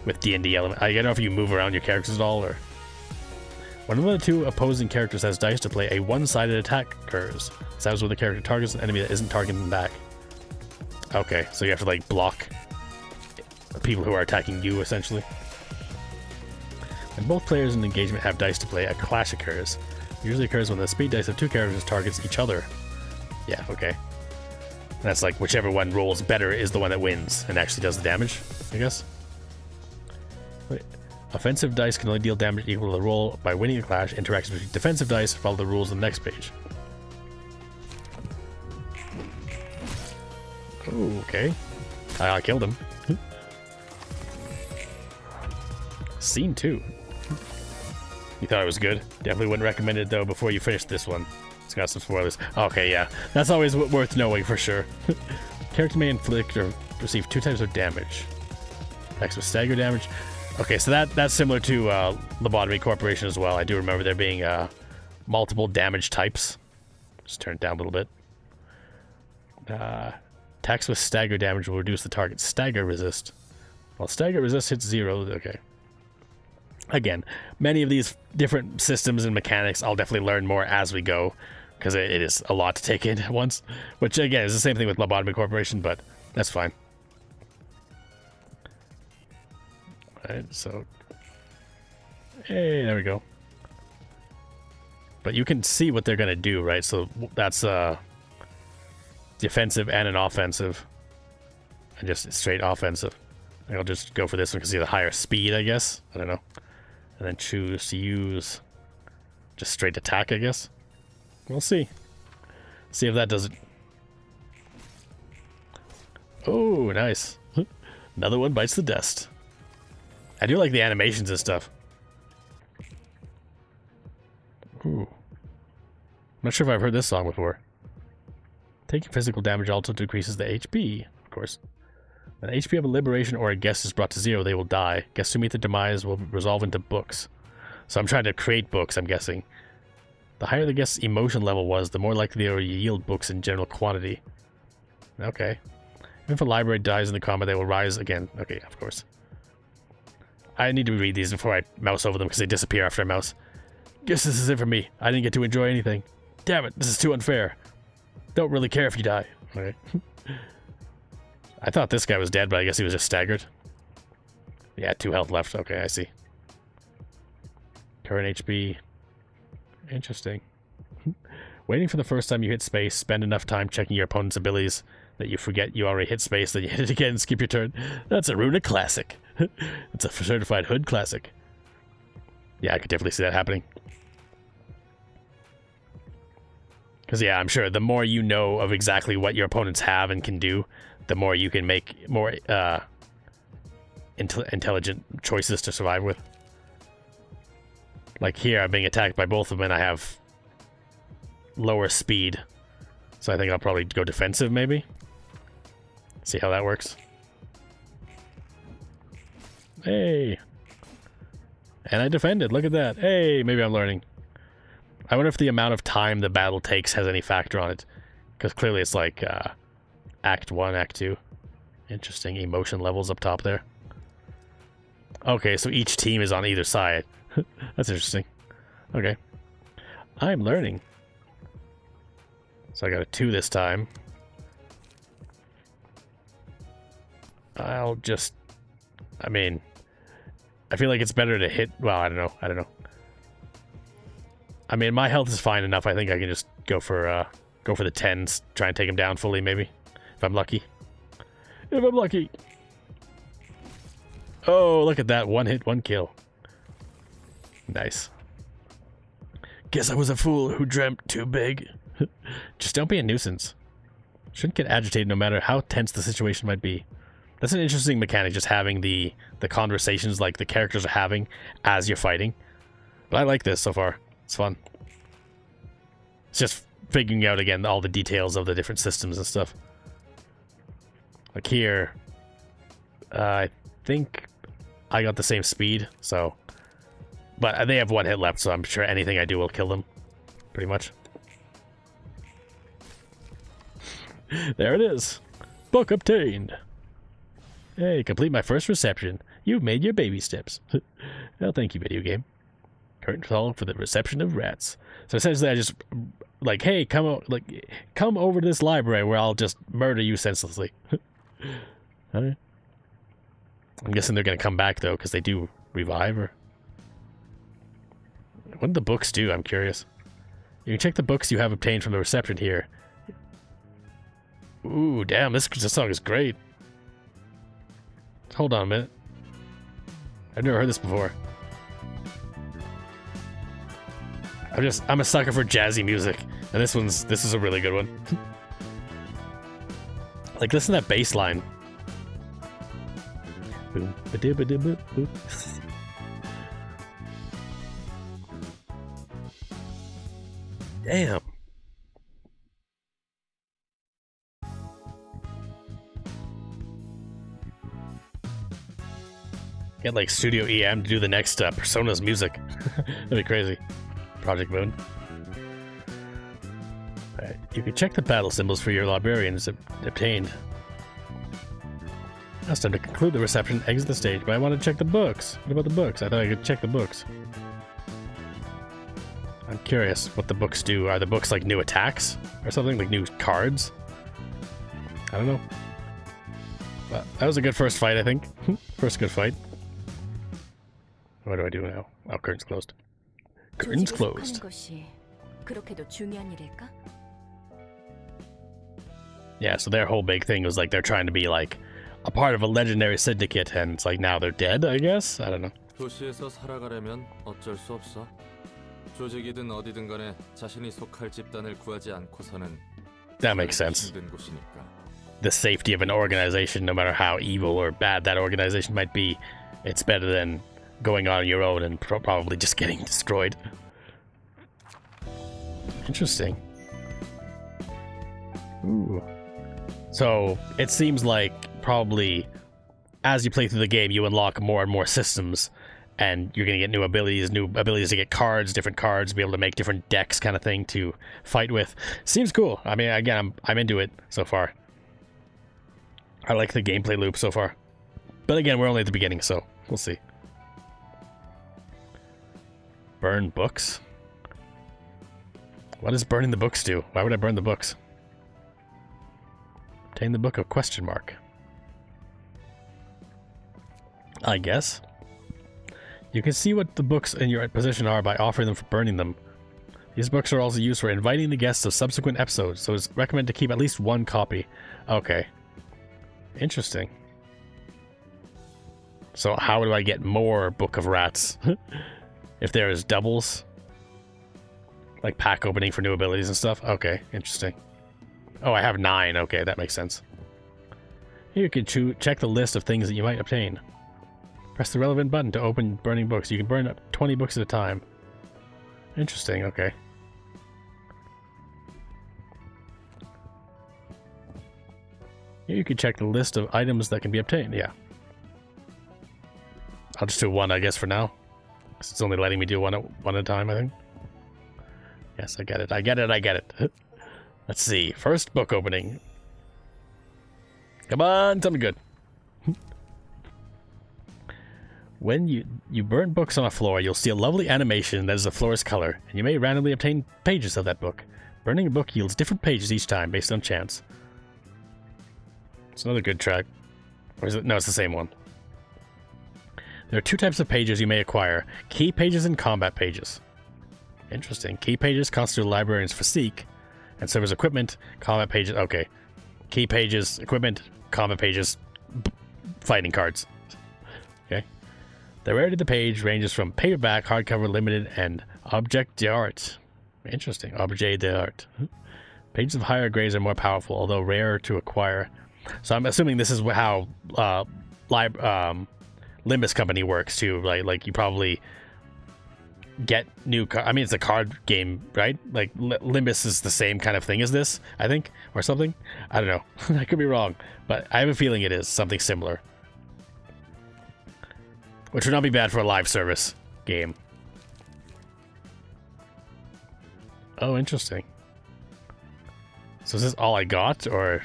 With D&D element. I don't know if you move around your characters at all, or... When one of the 2 opposing characters has dice to play, a one-sided attack occurs. This happens when the character targets an enemy that isn't targeting them back. Okay, so you have to like block people who are attacking you, essentially. When both players in the engagement have dice to play, a clash occurs. It usually occurs when the speed dice of 2 characters targets each other. Yeah, okay. And that's like whichever one rolls better is the one that wins and actually does the damage, I guess. Wait. Offensive dice can only deal damage equal to the roll. By winning a clash, interactions between defensive dice follow the rules on the next page. Oh, okay. I killed him. Scene 2. You thought it was good? Definitely wouldn't recommend it though before you finish this one. It's got some spoilers. Okay, yeah. That's always worth knowing for sure. Character may inflict or receive 2 types of damage. Attacks with stagger damage. Okay, so that's similar to Lobotomy Corporation as well. I do remember there being multiple damage types. Just turn it down a little bit. Attacks with stagger damage will reduce the target's stagger resist. While stagger resist hits 0, okay. Again, many of these different systems and mechanics I'll definitely learn more as we go, because it is a lot to take in at once. Which, again, is the same thing with Lobotomy Corporation, but that's fine. Alright, so... Hey, there we go. But you can see what they're going to do, right? So that's defensive and an offensive. And just straight offensive. I'll just go for this one because you have the higher speed, I guess. I don't know. And then choose to use Just straight attack, I guess. We'll see. See if that does it. Oh, nice. Another one bites the dust. I do like the animations and stuff. Ooh. I'm not sure if I've heard this song before. Taking physical damage also decreases the HP, of course. When the HP of a liberation or a guest is brought to 0, they will die. Guests who meet the demise will resolve into books. So I'm trying to create books, I'm guessing. The higher the guest's emotion level was, the more likely they will yield books in general quantity. Okay. Even if a library dies in the combat, they will rise again. Okay, of course. I need to read these before I mouse over them because they disappear after I mouse. Guess this is it for me. I didn't get to enjoy anything. Damn it, this is too unfair. Don't really care if you die. Okay. I thought this guy was dead, but I guess he was just staggered. Yeah, 2 health left. Okay, I see. Current HP. Interesting. Waiting for the first time you hit space, spend enough time checking your opponent's abilities that you forget you already hit space, then you hit it again and skip your turn. That's a Ruina classic. It's a certified hood classic. Yeah, I could definitely see that happening. Because, yeah, I'm sure the more you know of exactly what your opponents have and can do, the more you can make more intelligent choices to survive with. Like here, I'm being attacked by both of them and I have lower speed. So I think I'll probably go defensive, maybe. See how that works. Hey! And I defended, look at that. Hey, maybe I'm learning. I wonder if the amount of time the battle takes has any factor on it. Because clearly it's like Act 1, Act 2. Interesting. Emotion levels up top there. Okay, so each team is on either side. That's interesting. Okay. I'm learning. So I got a 2 this time. I'll just... I mean... I feel like it's better to hit... Well, I don't know. I mean, my health is fine enough. I think I can just go for the 10s. Try and take him down fully, maybe. If I'm lucky. If I'm lucky! Oh, look at that. 1 hit, 1 kill. Nice. Guess I was a fool who dreamt too big. Just don't be a nuisance. Shouldn't get agitated no matter how tense the situation might be. That's an interesting mechanic, just having the conversations like the characters are having as you're fighting. But I like this so far. It's fun. It's just figuring out again all the details of the different systems and stuff. Like here, I think I got the same speed, so... But they have 1 hit left, so I'm sure anything I do will kill them. Pretty much. There it is. Book obtained. Hey, complete my first reception. You've made your baby steps. Well, thank you, video game. Curtain call for the reception of rats. So essentially, I just like, hey, come over to this library where I'll just murder you senselessly. Alright. I'm guessing they're gonna come back though, because they do revive. Or what do the books do? I'm curious. You can check the books you have obtained from the reception here. Ooh, damn! This song is great. Hold on a minute. I've never heard this before. I'm a sucker for jazzy music, and this is a really good one. Like, listen to that bass line. Boom, ba-dib-ba-dib-boop, boop. Damn. Get like Studio EM to do the next Persona's music. That'd be crazy. Project Moon. Alright, you can check the battle symbols for your librarians obtained. Now it's time to conclude the reception, exit the stage, but I want to check the books. What about the books? I thought I could check the books. I'm curious what the books do. Are the books like new attacks? Or something? Like new cards? I don't know. But that was a good first fight, I think. First good fight. What do I do now? Oh, curtain's closed. Curtain's closed. Yeah, so their whole big thing was like they're trying to be like a part of a legendary syndicate, and it's like now they're dead, I guess? I don't know. 도시에서 살아가려면 어쩔 수 없어. 조직이든 어디든 간에 자신이 속할 집단을 구하지 않고서는 That makes sense. 힘든 곳이니까. The safety of an organization, no matter how evil or bad that organization might be, it's better than going on your own and probably just getting destroyed. Interesting. Ooh. So, it seems like probably as you play through the game, you unlock more and more systems, and you're going to get new abilities to get cards, different cards, be able to make different decks kind of thing to fight with. Seems cool. I mean, again, I'm into it so far. I like the gameplay loop so far. But again, we're only at the beginning, so we'll see. Burn books? What does burning the books do? Why would I burn the books? Obtain the book of question mark. I guess. You can see what the books in your possession are by offering them for burning them. These books are also used for inviting the guests of subsequent episodes, so it's recommended to keep at least one copy. Okay. Interesting. So how do I get more Book of Rats? If there's doubles? Like pack opening for new abilities and stuff? Okay, interesting. Oh, I have 9. Okay, that makes sense. Here you can check the list of things that you might obtain. Press the relevant button to open burning books. You can burn up 20 books at a time. Interesting, okay. Here you can check the list of items that can be obtained, yeah. I'll just do one, I guess, for now. Because it's only letting me do one at a time, I think. Yes, I get it, I get it, I get it. Let's see, first book opening. Come on, tell me good. When you burn books on a floor, you'll see a lovely animation that is the floor's color, and you may randomly obtain pages of that book. Burning a book yields different pages each time, based on chance. It's another good track. Or is it? No, it's the same one. There are 2 types of pages you may acquire. Key pages and combat pages. Interesting. Key pages constitute a librarian's physique, and serve as equipment. Combat pages, okay. Key pages, equipment, combat pages, fighting cards. Okay. The rarity of the page ranges from paperback, hardcover, limited, and object d'art. Interesting. Objet d'art. Pages of higher grades are more powerful, although rarer to acquire. So I'm assuming this is how Limbus Company works too. Like you probably get new. I mean, it's a card game, right? Like Limbus is the same kind of thing as this, I think, or something. I don't know. I could be wrong, but I have a feeling it is something similar. Which would not be bad for a live service game. Oh, interesting. So is this all I got, or...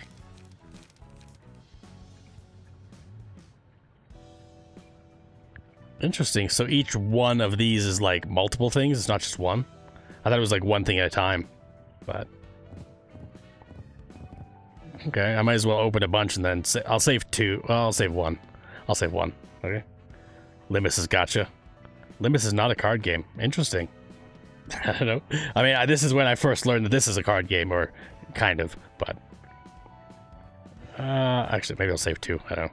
Interesting. So each one of these is like multiple things? It's not just one? I thought it was like one thing at a time. But... Okay, I might as well open a bunch and then... I'll save 2. Well, I'll save 1. I'll save 1. Okay. Limbus has gotcha. Limbus is not a card game. Interesting. I don't know. I mean, this is when I first learned that this is a card game, or kind of, but... actually, maybe I'll save 2. I don't know.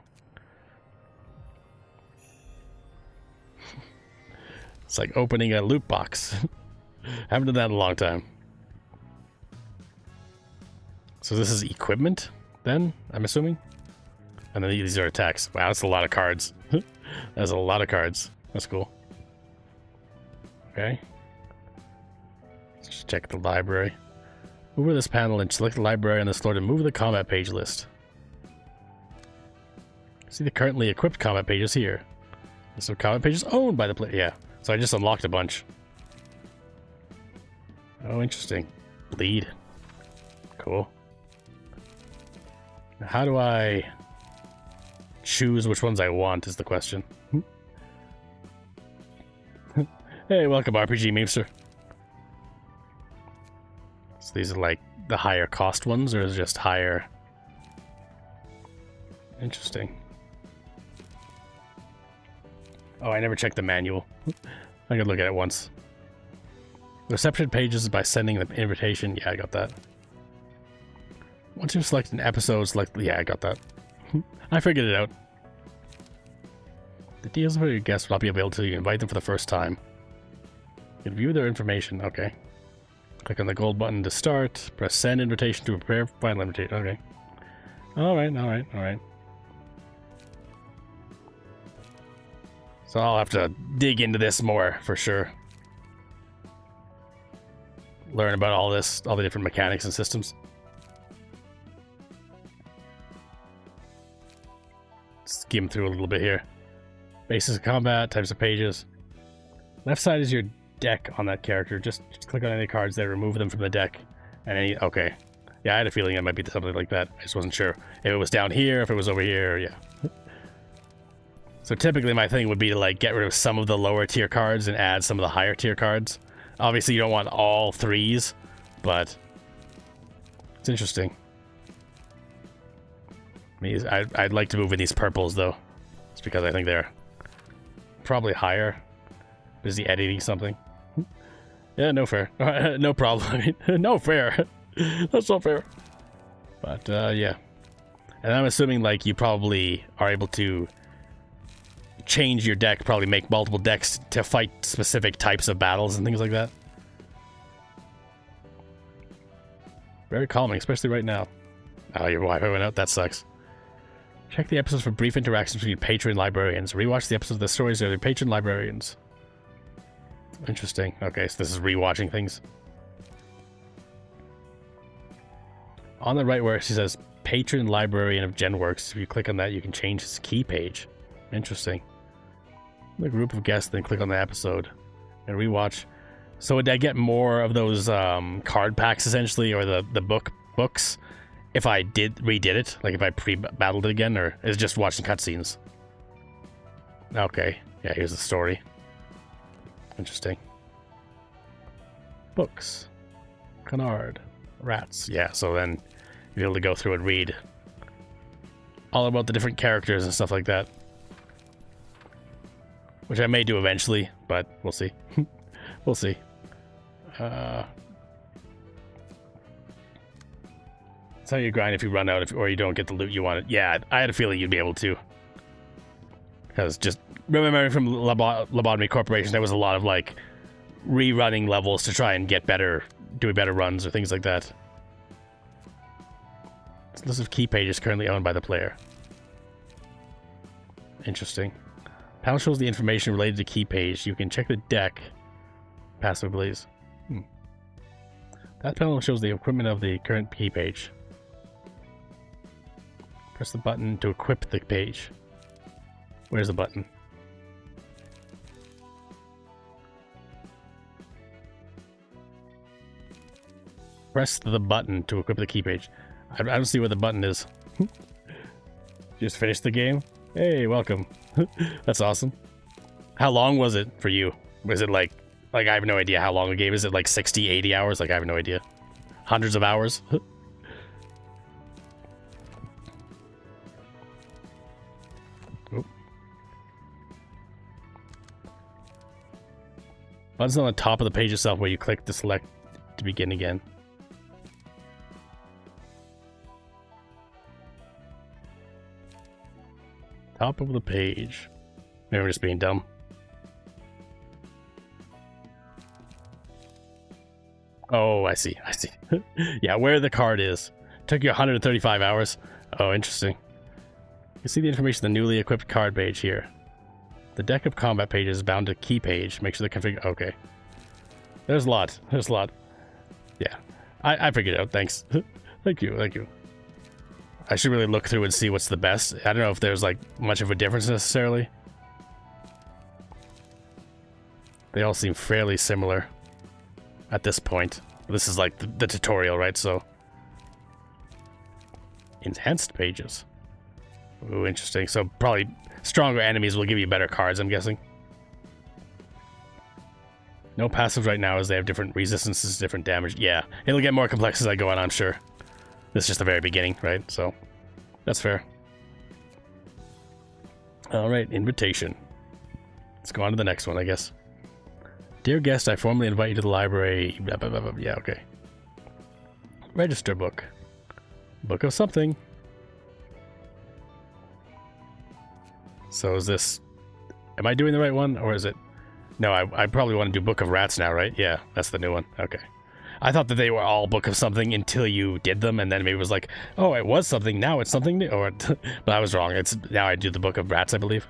It's like opening a loot box. Haven't done that in a long time. So this is equipment, then, I'm assuming? And then these are attacks. Wow, that's a lot of cards. That's a lot of cards. That's cool. Okay. Let's just check the library. Move over this panel and select the library on this floor to move the combat page list. See the currently equipped combat pages here. So combat pages owned by the player. Yeah. So I just unlocked a bunch. Oh, interesting. Bleed. Cool. Now how do I choose which ones I want is the question. Hey, welcome RPG Memester. So these are like the higher cost ones, or is it just higher? Interesting. Oh, I never checked the manual. I could look at it once. Reception pages by sending the invitation. Yeah, I got that. Once you select an episode, select... Yeah, I got that. I figured it out. The deals for your guests will not be available until you invite them for the first time. You can view their information. Okay. Click on the gold button to start. Press send invitation to prepare final invitation. Okay. Alright. So I'll have to dig into this more for sure. Learn about all this, all the different mechanics and systems. Skim through a little bit here. Basics of combat, types of pages. Left side is your deck on that character. Just click on any cards there, remove them from the deck. And any, okay. Yeah, I had a feeling it might be something like that. I just wasn't sure if it was down here, if it was over here, yeah. So typically my thing would be to like get rid of some of the lower tier cards and add some of the higher tier cards. Obviously you don't want all threes, but it's interesting. I'd like to move in these purples though. It's because I think they're probably higher. Busy editing something. Yeah, no fair. No problem. I mean, no fair. That's not fair. But yeah. And I'm assuming like you probably are able to change your deck, probably make multiple decks to fight specific types of battles and things like that. Very calming, especially right now. Oh, your Wi-Fi went out. That sucks. Check the episodes for brief interactions between patron librarians. Rewatch the episodes of the stories of the patron librarians. Interesting. Okay, so this is rewatching things. On the right where she says patron librarian of GenWorks, if you click on that, you can change his key page. Interesting. The group of guests, then click on the episode and rewatch. So would I get more of those card packs essentially, or the books if I redid it, like if I pre-battled it again, or is it just watching cutscenes? Okay, yeah, here's the story. Interesting. Books. Canard. Rats. Yeah, so then you'll be able to go through and read all about the different characters and stuff like that. Which I may do eventually, but we'll see. We'll see. That's how you grind if you run out or you don't get the loot you wanted. Yeah, I had a feeling you'd be able to. Because just remembering from Lobotomy Corporation, there was a lot of like rerunning levels to try and get better, doing better runs or things like that. This list of key pages currently owned by the player. Interesting. Panel shows the information related to key page. You can check the deck. Passive abilities. That panel shows the equipment of the current key page. Press the button to equip the page. Where's the button? Press the button to equip the key page. I don't see where the button is. Just finished the game? Hey, welcome. That's awesome. How long was it for you? Was it like I have no idea how long a game is. It like 60, 80 hours? Like I have no idea. Hundreds of hours? Button's on the top of the page itself where you click to select to begin again. Top of the page. Maybe I'm just being dumb. Oh, I see. Yeah, where the card is. Took you 135 hours. Oh, interesting. You see the information on the newly equipped card page here. The deck of combat pages is bound to key page. Make sure the config. Okay. There's a lot. Yeah. I figured it out. Thanks. Thank you. I should really look through and see what's the best. I don't know if there's like much of a difference necessarily. They all seem fairly similar at this point. This is like the tutorial, right? So enhanced pages. Ooh, interesting. So probably stronger enemies will give you better cards, I'm guessing. No passives right now as they have different resistances, different damage. Yeah, it'll get more complex as I go on, I'm sure. This is just the very beginning, right? So that's fair. Alright, invitation. Let's go on to the next one, I guess. Dear guest, I formally invite you to the library. Blah, blah, blah, blah. Yeah, okay. Register book. Book of something. So is this... Am I doing the right one? Or is it... No, I probably want to do Book of Rats now, right? Yeah, that's the new one. Okay. I thought that they were all Book of something until you did them, and then maybe it was like, oh, it was something, now it's something new. Or, but I was wrong. It's now I do the Book of Rats, I believe.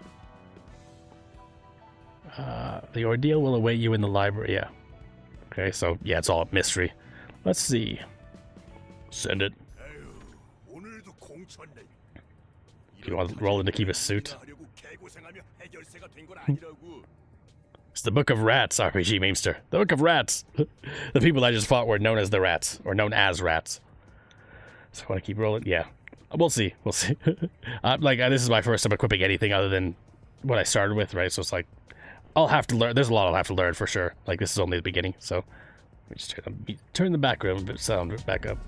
The ordeal will await you in the library. Yeah. Okay, so yeah, it's all mystery. Let's see. Send it. You want Roland to keep a suit? It's the Book of Rats, RPG Memester. The Book of Rats! The people I just fought were known as the Rats, or known as Rats. So I want to keep rolling? Yeah. We'll see. We'll see. This is my first time equipping anything other than what I started with, right? So it's like, I'll have to learn. There's a lot I'll have to learn for sure. Like, this is only the beginning, so... Let me just turn the background sound back up.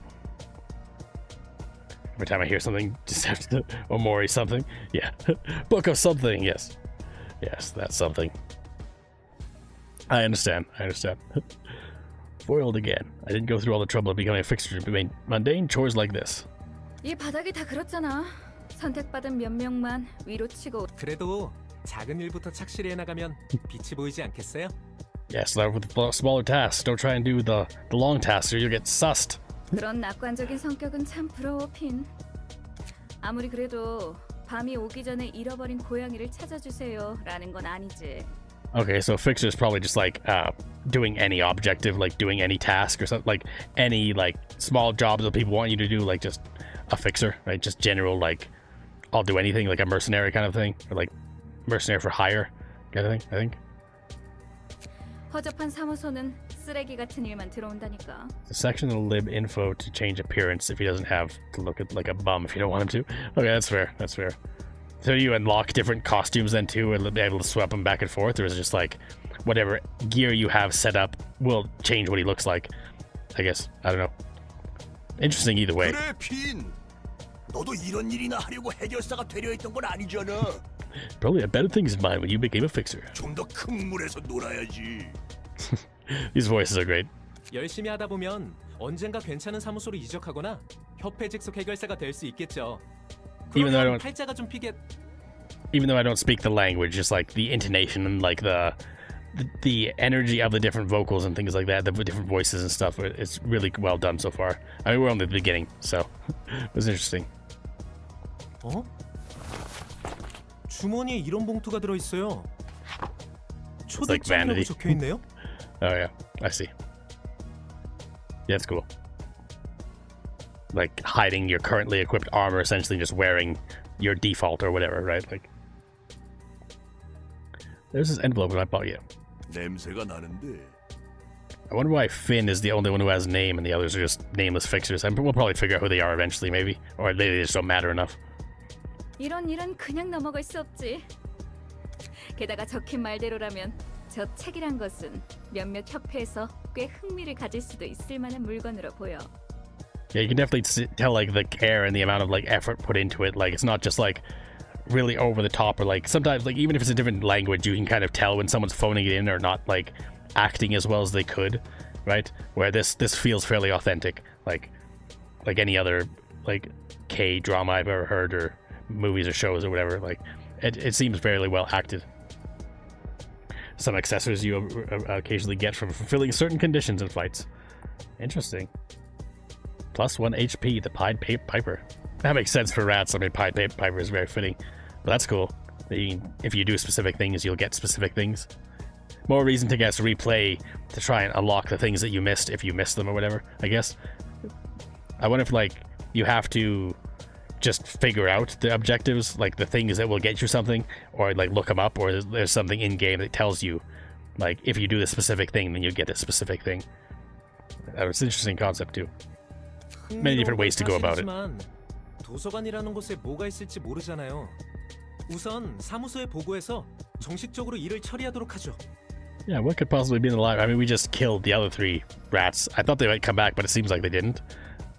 Every time I hear something, just have to... Omori something. Yeah. Book of something, yes. Yes, that's something. I understand. Foiled again. I didn't go through all the trouble of becoming a fixture to mundane chores like this. 이 바닥이 다 그렇잖아. 선택받은 몇 명만 위로 치고. 그래도 작은 일부터 착실히 해나가면 빛이 보이지 않겠어요? Yeah, start with the smaller tasks. Don't try and do the long tasks or you'll get sussed. 그런 낙관적인 성격은 참 부러워, 핀. 아무리 그래도 밤이 오기 전에 잃어버린 고양이를 찾아주세요라는 건 아니지. Okay, so fixer is probably just like doing any objective, like doing any task or something, like any like small jobs that people want you to do, like just a fixer, right? Just general like I'll do anything, like a mercenary kind of thing, or like mercenary for hire kind of thing. I think. 허접한 사무소는 쓰레기 같은 일만 들어온다니까. The section of the lib info to change appearance if he doesn't have to look at like a bum if you don't want him to. Okay, that's fair. That's fair. So you unlock different costumes then too, and be able to swap them back and forth, or is it just like whatever gear you have set up will change what he looks like? I guess. I don't know. Interesting either way. 그래, 핀. 너도 이런 일이나 하려고 해결사가 되려 했던 건 아니잖아. Probably had better things in mind when you became a fixer. 좀 더 큰 물에서 놀아야지. These voices are great. 열심히 하다 보면 언젠가 괜찮은 사무소로 이적하거나 협회 직속 해결사가 될 수 있겠죠. Even though I 그러면 don't- 팔자가 좀 피게. Even though I don't speak the language, just like the intonation and like the energy of the different vocals and things like that, the different voices and stuff, it's really well done so far. I mean, we're only at the beginning, so it was interesting. 어? 주머니에 이런 봉투가 들어 있어요. like vanity. 초대장이라고 적혀 있네요. Oh yeah, I see. Yeah, it's cool. Like hiding your currently equipped armor, essentially just wearing your default or whatever, right? Like, there's this envelope that I bought you. 냄새가 나는데. I wonder why Finn is the only one who has a name and the others are just nameless fixers. And we'll probably figure out who they are eventually, maybe, or they just don't matter enough. 이런 일은 그냥 넘어갈 수 없지. 게다가 적힌 말대로라면 저 책이란 것은 몇몇 협회에서 꽤 흥미를 가질 수도 있을 만한 물건으로 보여. Yeah, you can definitely tell like the care and the amount of like effort put into it. Like it's not just like really over the top, or like sometimes like even if it's a different language, you can kind of tell when someone's phoning it in or not like acting as well as they could, right? Where this feels fairly authentic, like any other like K drama I've ever heard, or movies or shows or whatever. Like it seems fairly well acted. Some accessories you occasionally get from fulfilling certain conditions in fights. Interesting. Plus 1 HP, the Pied Piper. That makes sense for rats. I mean, Pied Piper is very fitting. But that's cool. If you do specific things, you'll get specific things. More reason to, guess, replay to try and unlock the things that you missed if you missed them or whatever, I guess. I wonder if, like, you have to just figure out the objectives, like the things that will get you something, or, like, look them up, or there's something in-game that tells you, like, if you do this specific thing, then you get this specific thing. It's an interesting concept, too. Many different ways to go about it. 도서관이라는 곳에 뭐가 있을지 모르잖아요. 우선 사무소에 보고해서 정식적으로 일을 처리하도록 하죠. Yeah, what could possibly be in the library? I mean, we just killed the other 3 rats. I thought they might come back, but it seems like they didn't.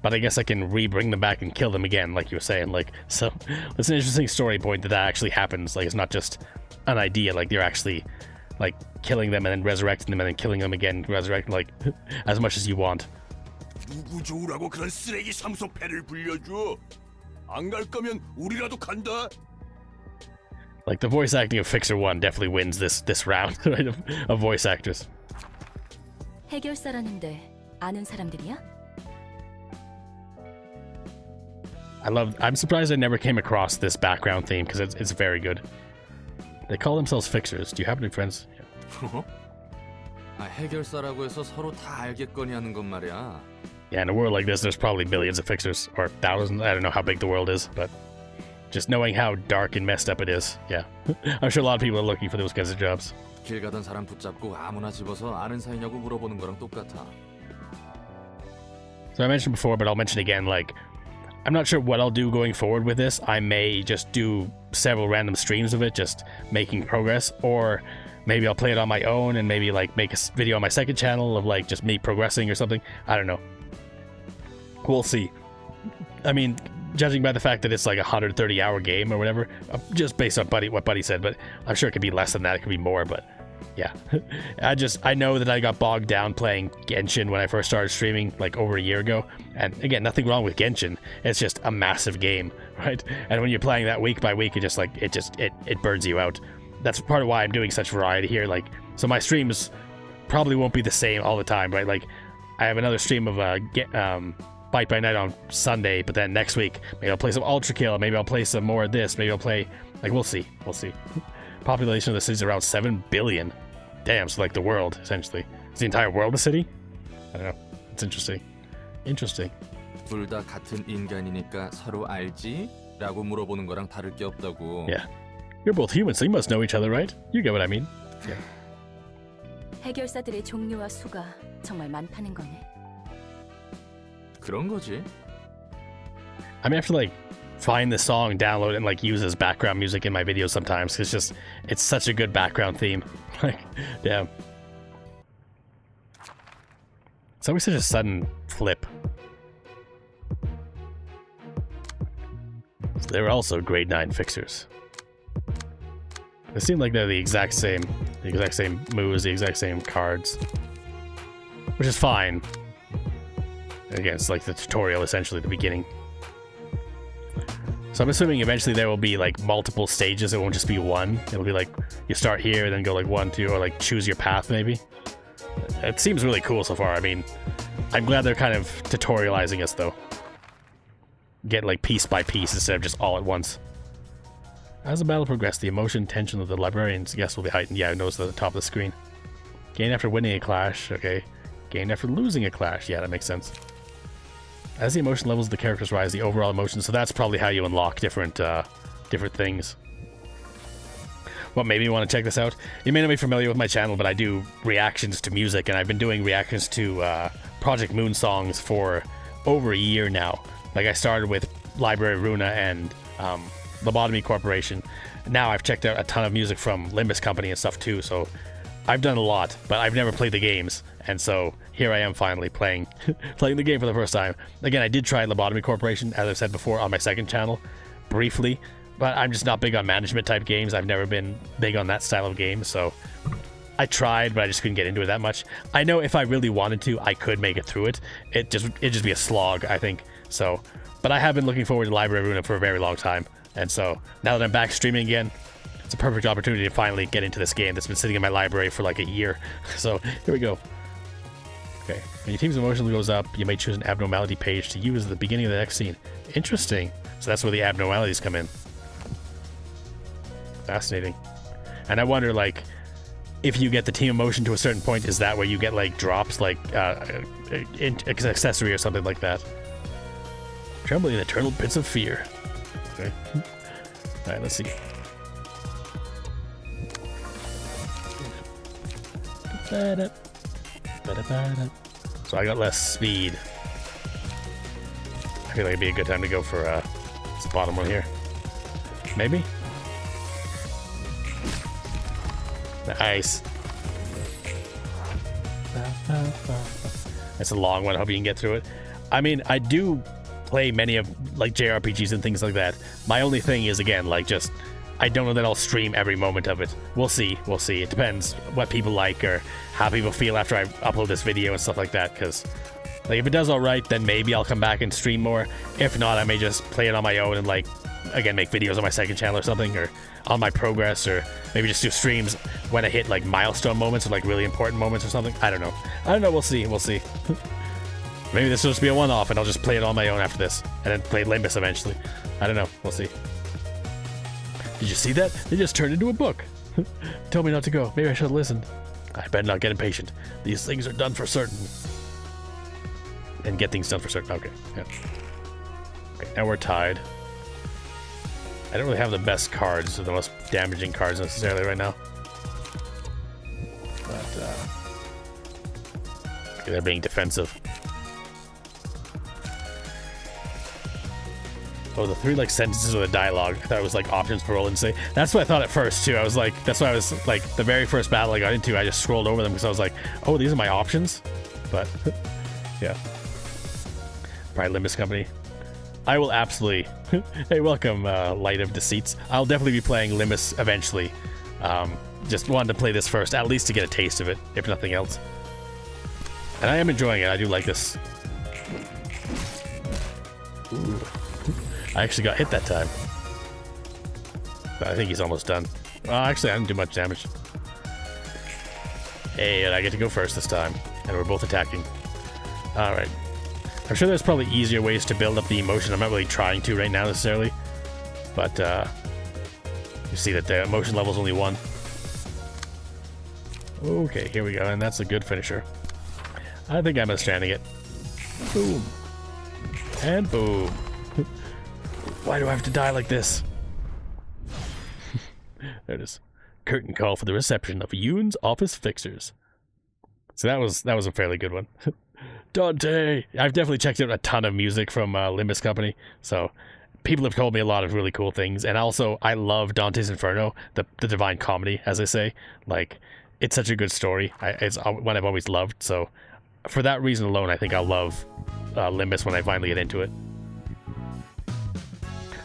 But I guess I can re-bring them back and kill them again, like you were saying. Like, so it's an interesting story point that actually happens. Like, it's not just an idea. Like, you're actually like killing them and then resurrecting them and then killing them again, resurrecting like as much as you want. 누구 좋으라고 그런 쓰레기 사무소 배를 불려줘? 안 갈 거면 우리라도 간다. Like, the voice acting of Fixer 1 definitely wins this round, right, of voice actors. 해결사라는데 아는 사람들이야? I'm surprised I never came across this background theme, because it's very good. They call themselves Fixers. Do you have any friends? Yeah. 해결사라고 해서 서로 다 알겠거니 하는 건 말이야. Yeah, in a world like this, there's probably millions of Fixers, or thousands. I don't know how big the world is, but just knowing how dark and messed up it is, yeah. I'm sure a lot of people are looking for those kinds of jobs. 길 가던 사람 붙잡고 아무나 집어서 아는 사이냐고 물어보는 거랑 똑같아. So I mentioned before, but I'll mention again, like, I'm not sure what I'll do going forward with this. I may just do several random streams of it, just making progress, or maybe I'll play it on my own and maybe like make a video on my second channel of like just me progressing or something. I don't know. We'll see. I mean, judging by the fact that it's like a 130-hour game or whatever, just based on what Buddy said, but I'm sure it could be less than that, it could be more, but yeah. I know that I got bogged down playing Genshin when I first started streaming like over a year ago, and again, nothing wrong with Genshin, it's just a massive game, right? And when you're playing that week by week, it burns you out. That's part of why I'm doing such variety here, like, so my streams probably won't be the same all the time, right? Like, I have another stream of Bite by Night on Sunday, but then next week, maybe I'll play some Ultra Kill, maybe I'll play some more of this, maybe I'll play, like, we'll see. Population of the city is around 7 billion. Damn, so like the world, essentially. Is the entire world a city? I don't know. It's interesting. 둘 다 같은 인간이니까 서로 알지? 라고 물어보는 거랑 다를 게 없다고. Yeah. You're both human, so you must know each other, right? You get what I mean. Yeah. 해결사들의 종류와 수가 정말 많다는 거네. 그런 거지. I mean, I have to like find the song, download it, and like use as background music in my videos sometimes. It's such a good background theme. Like, damn. It's always such a sudden flip. So they're also grade 9 fixers. They seem like they're the exact same moves, the exact same cards, which is fine. Again, it's like the tutorial essentially at the beginning. So I'm assuming eventually there will be like multiple stages. It won't just be one. It'll be like you start here and then go like 1, 2, or like choose your path maybe. It seems really cool so far. I mean, I'm glad they're kind of tutorializing us though. Get like piece by piece instead of just all at once. As the battle progresses, the emotion and tension of the librarian's guess will be heightened. Yeah, I noticed at the top of the screen. Gain after winning a clash. Okay. Gain after losing a clash. Yeah, that makes sense. As the emotion levels of the characters rise, the overall emotion. So that's probably how you unlock different things. What made me want to check this out? You may not be familiar with my channel, but I do reactions to music, and I've been doing reactions to Project Moon songs for over a year now. Like, I started with Library Ruina and Lobotomy Corporation. Now I've checked out a ton of music from Limbus Company and stuff too, so I've done a lot, but I've never played the games, and so here I am finally playing the game for the first time. Again, I did try Lobotomy Corporation, as I've said before, on my second channel, briefly, but I'm just not big on management type games. I've never been big on that style of game, so I tried, but I just couldn't get into it that much. I know if I really wanted to, I could make it through it. It'd just be a slog, I think. So, but I have been looking forward to Library Ruina for a very long time, and so now that I'm back streaming again, it's a perfect opportunity to finally get into this game that's been sitting in my library for like a year. So here we go. Okay, when your team's emotion goes up, you may choose an abnormality page to use at the beginning of the next scene. Interesting. So that's where the abnormalities come in. Fascinating. And I wonder, like, if you get the team emotion to a certain point, is that where you get like drops, like accessory or something like that? Trembling in eternal pits of fear. Okay. All right, let's see. So I got less speed. I feel like it'd be a good time to go for this bottom one here. Maybe? Nice. That's a long one. I hope you can get through it. I mean, I do play many of like JRPGs and things like that. My only thing is, again, like, just I don't know that I'll stream every moment of it. We'll see. We'll see. It depends what people like or how people feel after I upload this video and stuff like that. Because, like, if it does all right, then maybe I'll come back and stream more. If not, I may just play it on my own and like again, make videos on my second channel or something, or on my progress, or maybe just do streams when I hit like milestone moments or like really important moments or something. I don't know. We'll see. Maybe this will just be a one-off and I'll just play it on my own after this, and then play Limbus eventually. I don't know. We'll see. Did you see that? They just turned into a book. Told me not to go. Maybe I should have listened. I better not get impatient. These things are done for certain. And get things done for certain. Okay, yeah. Okay, now we're tied. I don't really have the best cards, or the most damaging cards necessarily right now. But, okay, they're being defensive. Oh, the 3 like sentences of the dialogue. I thought it was like options for roll and say. That's what I thought at first too. I was like, that's why I was like, the very first battle I got into, I just scrolled over them because I was like, oh, these are my options. But yeah. Right, Limbus Company. I will absolutely. Hey, welcome, Light of Deceits. I'll definitely be playing Limbus eventually. Just wanted to play this first, at least to get a taste of it, if nothing else. And I am enjoying it. I do like this. Ooh. I actually got hit that time. But I think he's almost done. Well, actually, I didn't do much damage. Hey, and I get to go first this time. And we're both attacking. Alright. I'm sure there's probably easier ways to build up the emotion. I'm not really trying to right now necessarily. But, you see that the emotion level's only 1. Okay, here we go. And that's a good finisher. I think I'm understanding it. Boom. And boom. Why do I have to die like this? There it is. Curtain call for the reception of Yoon's office fixers. So that was a fairly good one. Dante! I've definitely checked out a ton of music from Limbus Company, so people have told me a lot of really cool things. And also, I love Dante's Inferno, the Divine Comedy, as I say. Like, it's such a good story. It's one I've always loved, so for that reason alone, I think I'll love Limbus when I finally get into it.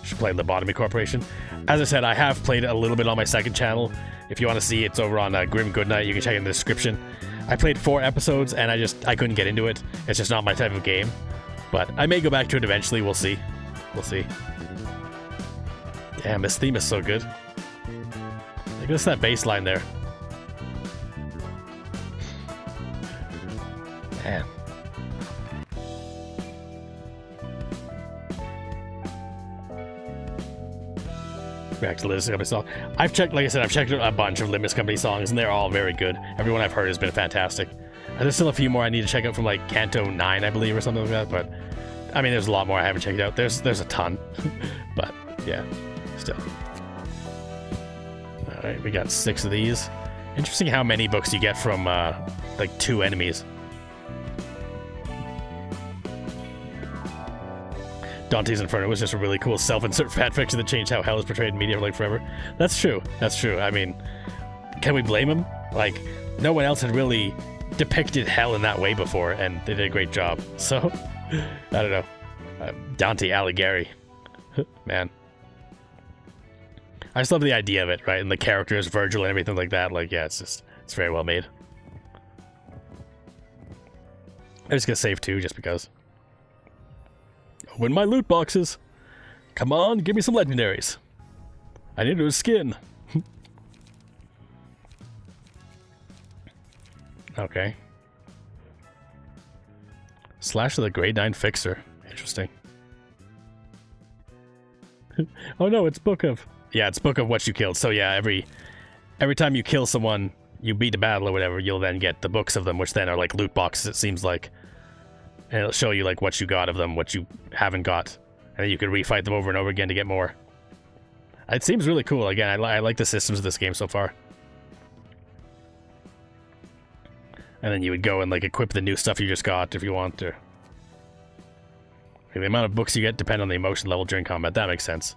Should play Lobotomy Corporation. As I said, I have played it a little bit on my second channel. If you want to see, it's over on Grim Goodnight. You can check it in the description. I played 4 episodes and I couldn't get into it. It's just not my type of game. But I may go back to it eventually. We'll see. We'll see. Damn, this theme is so good. Look at that bass line there. Man. Back to Limbus Company song. I've checked, like I said, I've checked out a bunch of Limbus Company songs, and they're all very good. Everyone I've heard has been fantastic. And there's still a few more I need to check out from like Canto 9, I believe, or something like that. But I mean, there's a lot more I haven't checked out. There's a ton, but yeah, still. All right, we got 6 of these. Interesting how many books you get from like 2 enemies. Dante's Inferno was just a really cool self-insert fanfiction that changed how hell is portrayed in media for like forever. That's true. That's true. I mean, can we blame him? Like, no one else had really depicted hell in that way before, and they did a great job. So, I don't know. Dante Alighieri. Man. I just love the idea of it, right? And the characters, Virgil and everything like that. Like, yeah, it's very well made. I'm just gonna save 2 just because. Open my loot boxes. Come on, give me some legendaries. I need a skin. Okay. Slash of the grade 9 fixer. Interesting. Oh no, it's book of... Yeah, it's book of what you killed. So yeah, every time you kill someone, you beat a battle or whatever, you'll then get the books of them, which then are like loot boxes, it seems like. And it'll show you like what you got of them, what you haven't got. And then you can refight them over and over again to get more. It seems really cool. Again, I like the systems of this game so far. And then you would go and like equip the new stuff you just got if you want to. The amount of books you get depend on the emotion level during combat. That makes sense.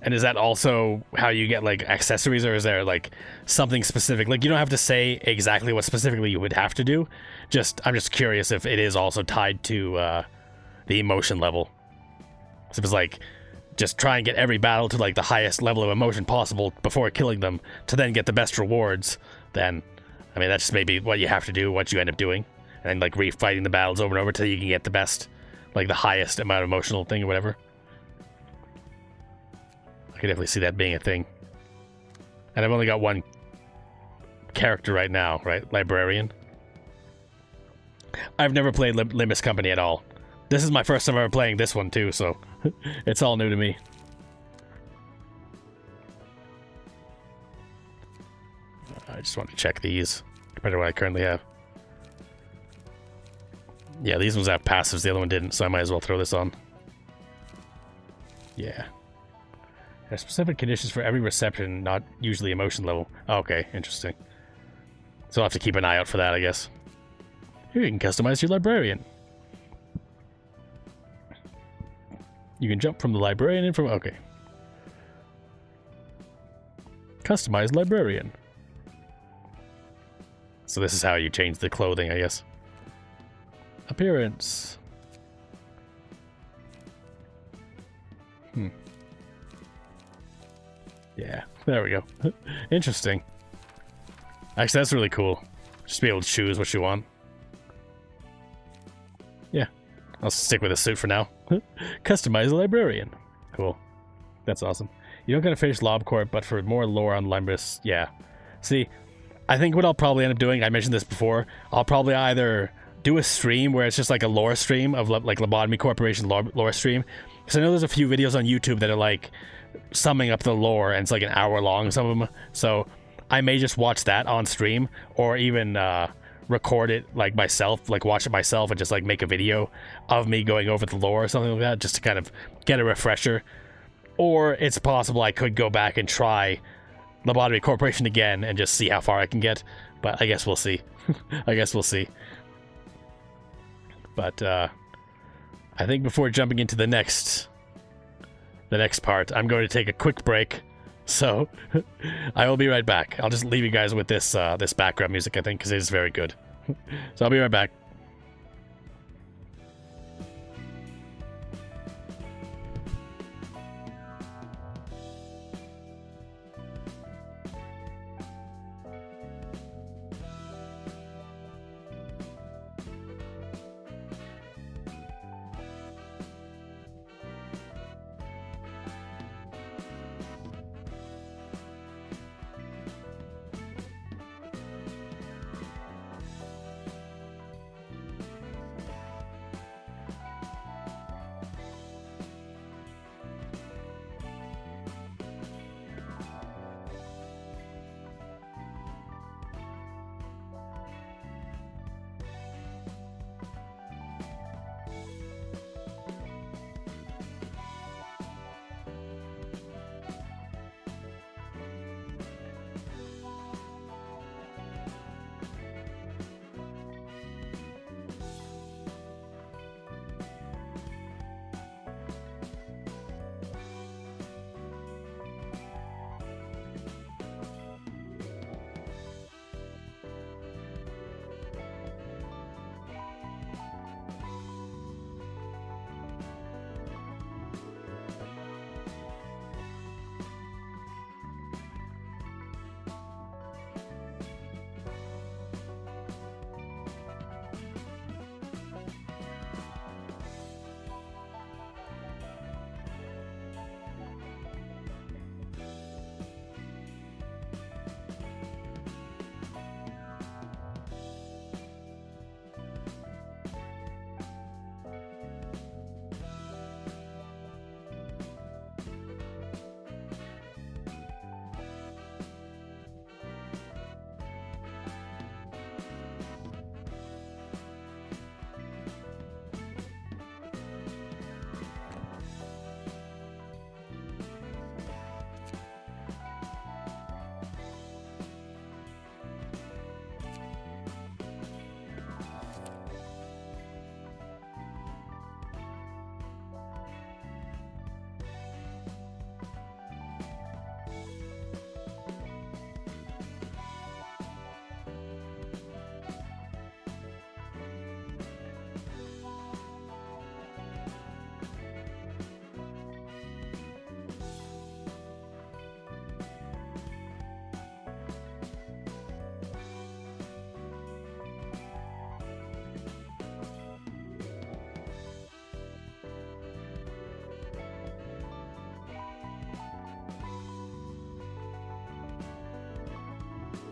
And is that also how you get like accessories, or is there like something specific? Like you don't have to say exactly what specifically you would have to do. I'm just curious if it is also tied to the emotion level. So if it's like just try and get every battle to like the highest level of emotion possible before killing them to then get the best rewards, then I mean that's just maybe what you have to do, what you end up doing, and like refighting the battles over and over till you can get the best, like the highest amount of emotional thing or whatever. I can definitely see that being a thing. And I've only got one character right now, right? Librarian. I've never played Limbus Company at all. This is my first time ever playing this one too, so it's all new to me. I just want to check these compared to what I currently have. Yeah, these ones have passives, the other one didn't, so I might as well throw this on. Yeah. There are specific conditions for every reception, not usually emotion level. Okay, interesting. So I'll have to keep an eye out for that, I guess. Here, you can customize your librarian. You can jump from the librarian and from... Okay. Customize librarian. So this is how you change the clothing, I guess. Appearance. Yeah, there we go. Interesting. Actually, that's really cool. Just be able to choose what you want. Yeah, I'll stick with the suit for now. Customize a librarian. Cool. That's awesome. You don't gotta finish LobCorp, but for more lore on Limbus, yeah. See, I think what I'll probably end up doing, I mentioned this before, I'll probably either do a stream where it's just like a lore stream of like Lobotomy Corporation lore stream. Because I know there's a few videos on YouTube that are like summing up the lore, and it's like an hour long, some of them. So I may just watch that on stream, or even record it like myself, like watch it myself and just like make a video of me going over the lore or something like that, just to kind of get a refresher. Or it's possible I could go back and try Lobotomy Corporation again and just see how far I can get. But I guess we'll see. I guess we'll see. But I think before jumping into the next part, I'm going to take a quick break. So I will be right back. I'll just leave you guys with this this background music, I think, because it is very good. So I'll be right back.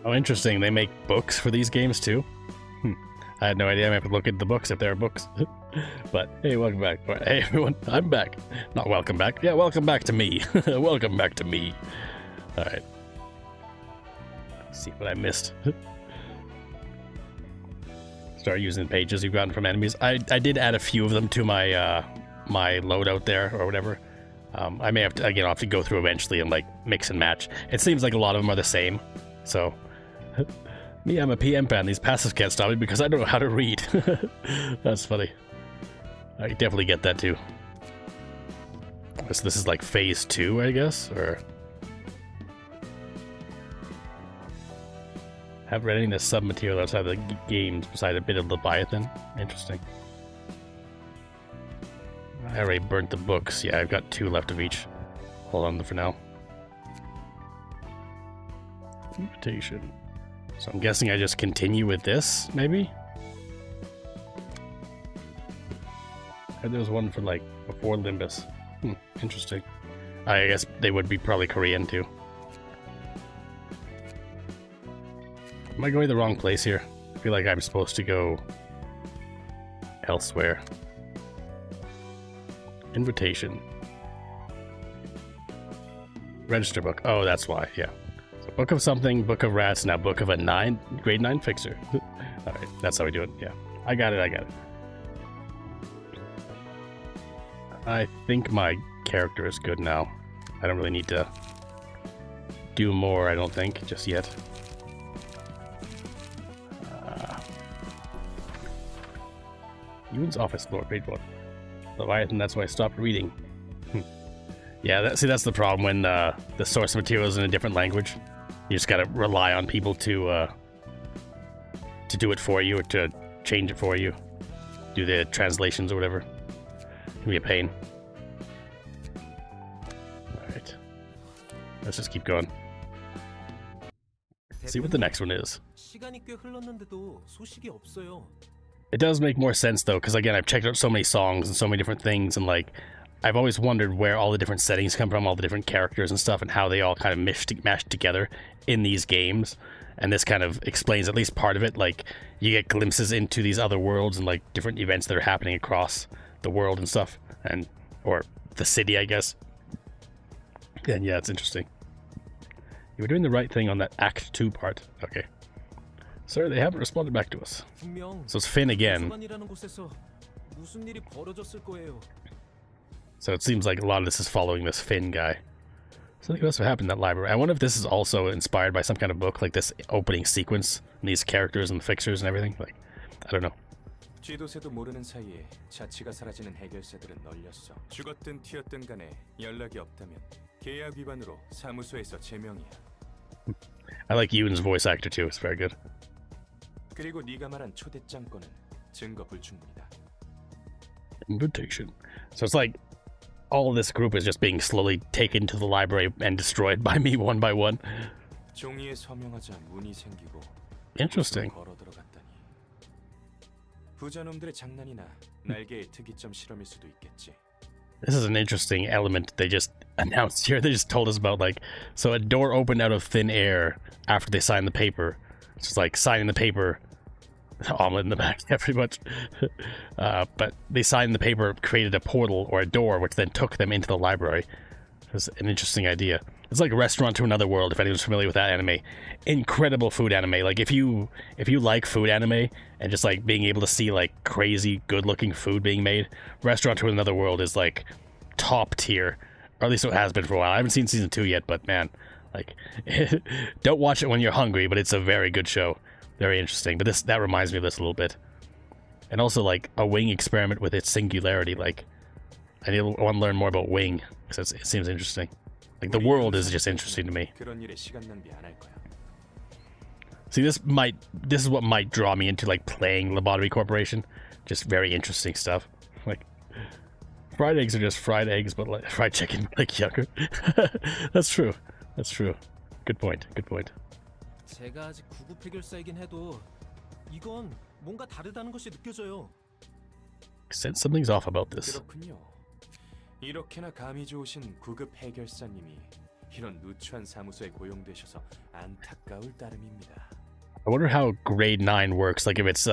Oh, interesting. They make books for these games too? I had no idea. I have to look at the books if there are books. But hey, welcome back. Hey everyone, I'm back. Not welcome back. Yeah, welcome back to me. Welcome back to me. Alright. Let's see what I missed. Start using the pages you've gotten from enemies. I did add a few of them to my my loadout there or whatever. I may have to, again, I'll have to go through eventually and like mix and match. It seems like a lot of them are the same. So, me, I'm a PM fan. These passives can't stop me because I don't know how to read. That's funny. I definitely get that too. So this is like phase 2, I guess, or... Have read any of the sub-material outside the games beside a bit of Leviathan. Interesting. I already burnt the books. Yeah, I've got 2 left of each. Hold on for now. Invitation. So I'm guessing I just continue with this, maybe? I heard there was one for like before Limbus. Interesting. I guess they would be probably Korean too. Am I going the wrong place here? I feel like I'm supposed to go elsewhere. Invitation. Register book. Oh, that's why, yeah. So book of something, book of rats, now book of a grade 9 fixer. Alright, that's how we do it, yeah. I got it. I think my character is good now. I don't really need to do more, I don't think, just yet. Ewan's office floor, page 1. Leviathan, that's why I stopped reading. Yeah, that's the problem when the source material is in a different language. You just gotta rely on people to do it for you, or to change it for you. Do the translations or whatever. It can be a pain. Alright. Let's just keep going. See what the next one is. 시간이 꽤 흘렀는데도 소식이 없어요. It does make more sense though, because again, I've checked out so many songs and so many different things, and like, I've always wondered where all the different settings come from, all the different characters and stuff, and how they all kind of mashed together in these games. And this kind of explains at least part of it. Like, you get glimpses into these other worlds and like different events that are happening across the world and stuff, and or the city, I guess. And yeah, it's interesting. You were doing the right thing on that Act 2 part. Okay. Sir, they haven't responded back to us. So it's Finn again. So it seems like a lot of this is following this Finn guy. Something must have happened in that library. I wonder if this is also inspired by some kind of book, like this opening sequence, and these characters and the fixers and everything. Like, I don't know. 쥐도새도 모르는 사이에 자치가 사라지는 해결사들은 널렸어. 죽었든 튀었든 간에 연락이 없다면 계약 위반으로 사무소에서 제명이야. I like Ewan's voice actor too. It's very good. 그리고 네가 말한 초대장 건은 증거 불충분이다. Invitation. So it's like all this group is just being slowly taken to the library and destroyed by me one by one. 종이에 서명하자 문이 생기고. Interesting. 걸어 들어갔다니. 부자놈들의 장난이나 날개의 특이점 실험일 수도 있겠지. This is an interesting element they just announced here. They just told us about, like, so a door opened out of thin air after they signed the paper. It's just like signing the paper. Omelet in the back, yeah, pretty much. But they signed the paper, created a portal or a door, which then took them into the library. It's an interesting idea. It's like a restaurant to another world, if anyone's familiar with that anime. Incredible food anime. Like, if you like food anime and just like being able to see like crazy good-looking food being made, Restaurant to Another World is like top tier, or at least it has been for a while. I haven't seen season 2 yet, but man, like, don't watch it when you're hungry, but it's a very good show. Very interesting. But that reminds me of this a little bit. And also like a wing experiment with its singularity. Like, I want to learn more about wing because it seems interesting. Like, the world is just interesting to me. See, this is what might draw me into like playing Lobotomy Corporation. Just very interesting stuff. Like, fried eggs are just fried eggs, but like fried chicken, like younger. That's true. That's true. Good point. Good point. 제가 아직 구급 해결사이긴 해도 이건 뭔가 다르다는 것이 느껴져요. Sense something's off about this. 그렇군요. 이렇게나 감이 좋으신 구급 해결사님이 이런 누추한 사무소에 고용되셔서 안타까울 따름입니다. I wonder how grade 9 works. Like if it's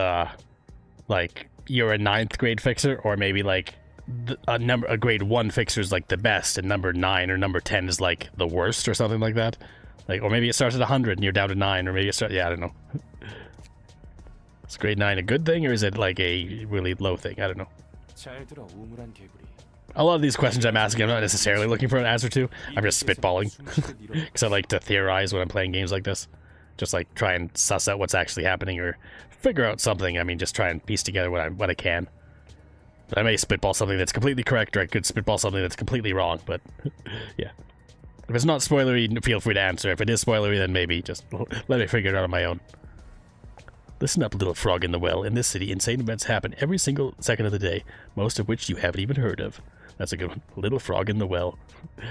like you're a 9th grade fixer, or maybe like a grade 1 fixer is like the best, and number 9 or number 10 is like the worst, or something like that. Like, or maybe it starts at 100 and you're down to 9, or maybe it starts. Yeah, I don't know. Is grade 9 a good thing, or is it like a really low thing? I don't know. 잘 들어 우물한 개구리. A lot of these questions I'm asking, I'm not necessarily looking for an answer to. I'm just spitballing because I like to theorize when I'm playing games like this. Just like try and suss out what's actually happening or figure out something. I mean, just try and piece together what I can. But I may spitball something that's completely correct, or I could spitball something that's completely wrong. But yeah, if it's not spoilery, feel free to answer. If it is spoilery, then maybe just let me figure it out on my own. Listen up, little frog in the well. In this city, insane events happen every single second of the day, most of which you haven't even heard of. That's a good one. Little frog in the well.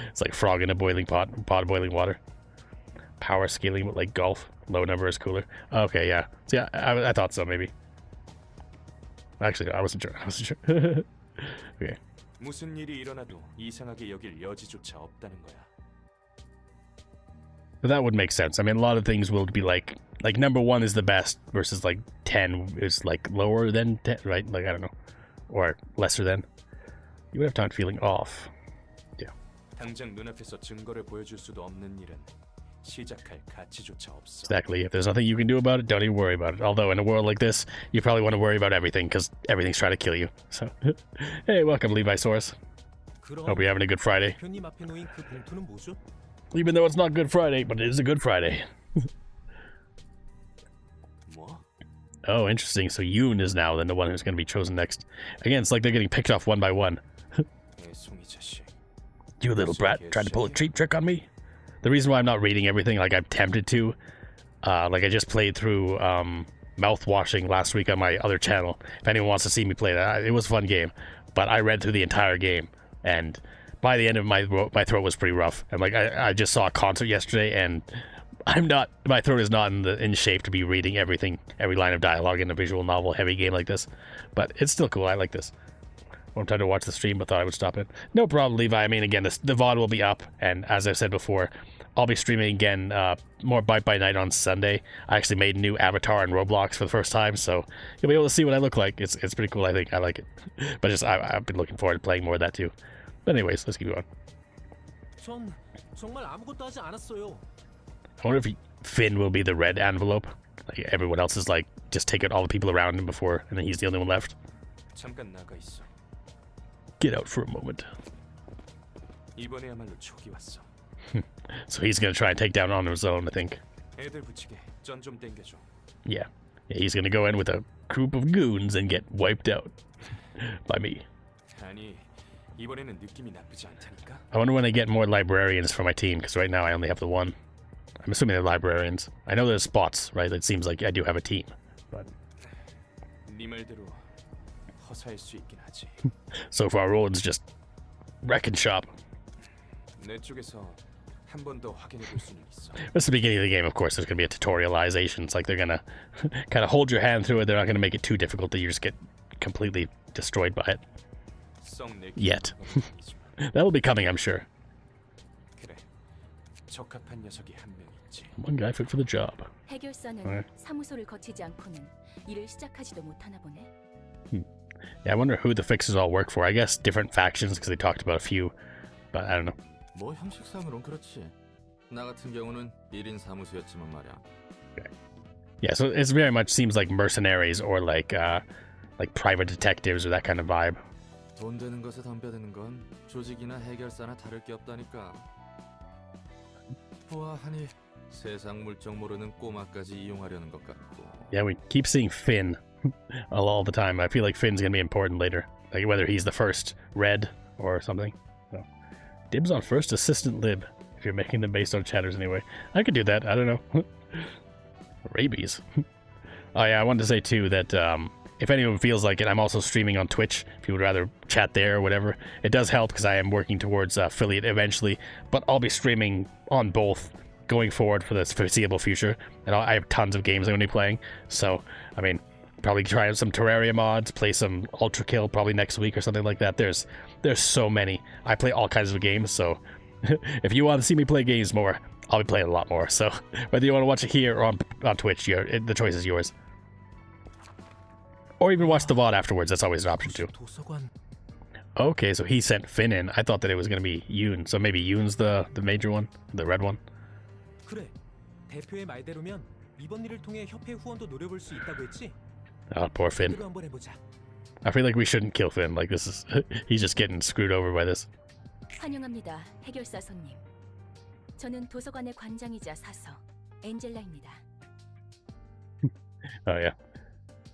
It's like frog in a boiling pot of boiling water. Power scaling with like golf. Low number is cooler. Okay, yeah. So yeah, I thought so, maybe. Actually, I wasn't sure. Okay. 무슨 일이 일어나도 이상하게 여길 여지조차 없다는 거야. But that would make sense. I mean, a lot of things will be like number 1 is the best versus like 10 is like lower than 10, right? Like, I don't know. Or lesser than. You would have time feeling off. Yeah. 당장 눈앞에서 증거를 보여줄 수도 없는 일은 시작할 가치조차 없어. Exactly. If there's nothing you can do about it, don't even worry about it. Although in a world like this, you probably want to worry about everything because everything's trying to kill you. So, hey, welcome, Levi Source. Hope you're having a good Friday. 대표님 앞에 놓인 그 봉투는 뭐죠? Even though it's not Good Friday, but it is a Good Friday. 뭐? Oh, interesting. So Yoon is now then the one who's going to be chosen next. Again, it's like they're getting picked off one by one. 애송이 자식. You little brat, trying to pull a cheap trick on me? The reason why I'm not reading everything, like I'm tempted to, like I just played through Mouthwashing last week on my other channel. If anyone wants to see me play that, it was a fun game. But I read through the entire game, and by the end of my throat was pretty rough. And like I just saw a concert yesterday, and my throat is not in shape to be reading everything, every line of dialogue in a visual novel heavy game like this. But it's still cool. I like this. I'm trying to watch the stream, but thought I would stop it. No problem, Levi. I mean, again, the VOD will be up, and as I've said before, I'll be streaming again more Bite by Night on Sunday. I actually made a new avatar in Roblox for the first time, so you'll be able to see what I look like. It's pretty cool, I think. I like it. But just I've been looking forward to playing more of that too. But anyways, let's keep going. 전 정말 아무것도 하지 않았어요. I wonder if Finn will be the red envelope. Like everyone else is like, just take out all the people around him before, and then he's the only one left. 잠깐 나가 있어. Get out for a moment. 이번에야말로 촉이 왔어. So he's gonna try and take down on his own, I think. 애들 붙이게 전 좀 땡겨줘. Yeah, he's gonna go in with a group of goons and get wiped out by me. 아니, 이번에는 느낌이 나쁘지 않다니까. I wonder when I get more librarians for my team, because right now I only have the one. I'm assuming they're librarians. I know there's spots, right? It seems like I do have a team, but 네 말대로 허사할 수 있긴 하지. so far Roland's just wrecking shop. 내 쪽에서 한 번 더 확인해 볼 수는 있어. That's the beginning of the game, of course. There's going to be a tutorialization. It's like they're going to kind of hold your hand through it. They're not going to make it too difficult that you just get completely destroyed by it. Yet. That'll be coming, I'm sure. 그래. 적합한 녀석이 한 명 있지. One guy fit for the job. 해결사는 사무소를 거치지 않고는 일을 시작하지도 못하나 보네. Yeah, I wonder who the fixers all work for. I guess different factions, because they talked about a few, but I don't know. 뭐 형식상으론 그렇지. 나 같은 경우는 1인 사무소였지만 말이야. Okay. Yeah, so it very much seems like mercenaries or like private detectives or that kind of vibe. 돈 되는 것에 덤벼드는 건 조직이나 해결사나 다를 게 없다니까. 보아하니 세상 물정 모르는 꼬마까지 이용하려는 것 같고. Yeah, we keep seeing Finn all the time. I feel like Finn's gonna be important later, like whether he's the first red or something. So, dibs on first assistant lib. If you're making them based on chatters anyway, I could do that. I don't know. Rabies. Oh yeah, I wanted to say too that if anyone feels like it, I'm also streaming on Twitch. If you would rather chat there or whatever, it does help because I am working towards affiliate eventually. But I'll be streaming on both going forward for the foreseeable future, and I have tons of games I'm going to be playing. So, I mean, probably try out some Terraria mods, play some Ultra Kill probably next week or something like that. There's so many. I play all kinds of games, so if you want to see me play games more, I'll be playing a lot more. So whether you want to watch it here or on Twitch, the choice is yours. Or even watch the VOD afterwards. That's always an option too. 도서관. Okay, so he sent Finn in. I thought that it was going to be Yoon. So maybe Yoon's the major one, the red one. 그래. 대표의 말대로면 이번 일을 통해 협회 후원도 노려볼 수 있다고 했지? Oh, poor Finn. 그대로 한번 해보자. I feel like we shouldn't kill Finn. Like this is he's just getting screwed over by this. 환영합니다, 해결사 손님. 저는 도서관의 관장이자 사서 엔젤라입니다. Oh yeah.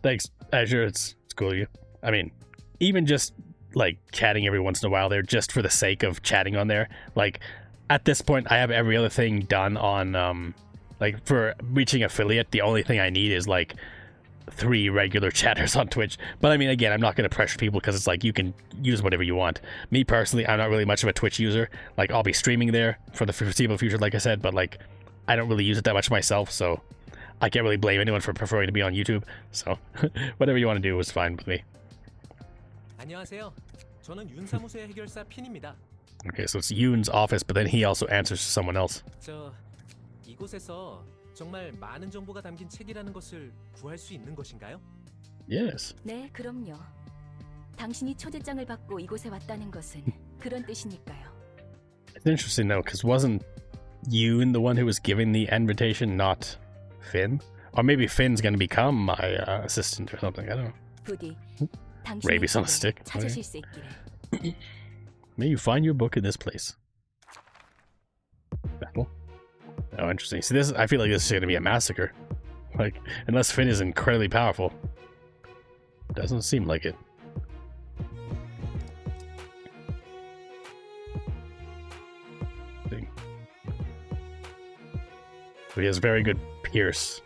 Thanks, Azure. It's cool of you. I mean, even just like chatting every once in a while there, just for the sake of chatting on there. Like at this point, I have every other thing done on like for reaching affiliate. The only thing I need is like 3 regular chatters on Twitch. But I mean, again, I'm not going to pressure people because it's like you can use whatever you want. Me personally, I'm not really much of a Twitch user. Like I'll be streaming there for the foreseeable future, like I said, but like I don't really use it that much myself, so I can't really blame anyone for preferring to be on YouTube. So whatever you want to do is fine with me. 안녕하세요. 저는 윤 사무소의 해결사 핀입니다. Okay, so it's Yoon's office, but then he also answers to someone else. 저 이곳에서 정말 많은 정보가 담긴 책이라는 것을 구할 수 있는 것인가요? Yes. 네, 그럼요. 당신이 초대장을 받고 이곳에 왔다는 것은 그런 뜻이니까요. It's interesting though, because wasn't Yoon the one who was giving the invitation, not Finn? Or maybe Finn's going to become my assistant or something. I don't know. 부디 Rabies on a stick. 찾으실 수 있기를. May you find your book in this place. Battle. Oh, interesting. See, this I feel like this is going to be a massacre. Like, unless Finn is incredibly powerful. Doesn't seem like it. So he has very good pierce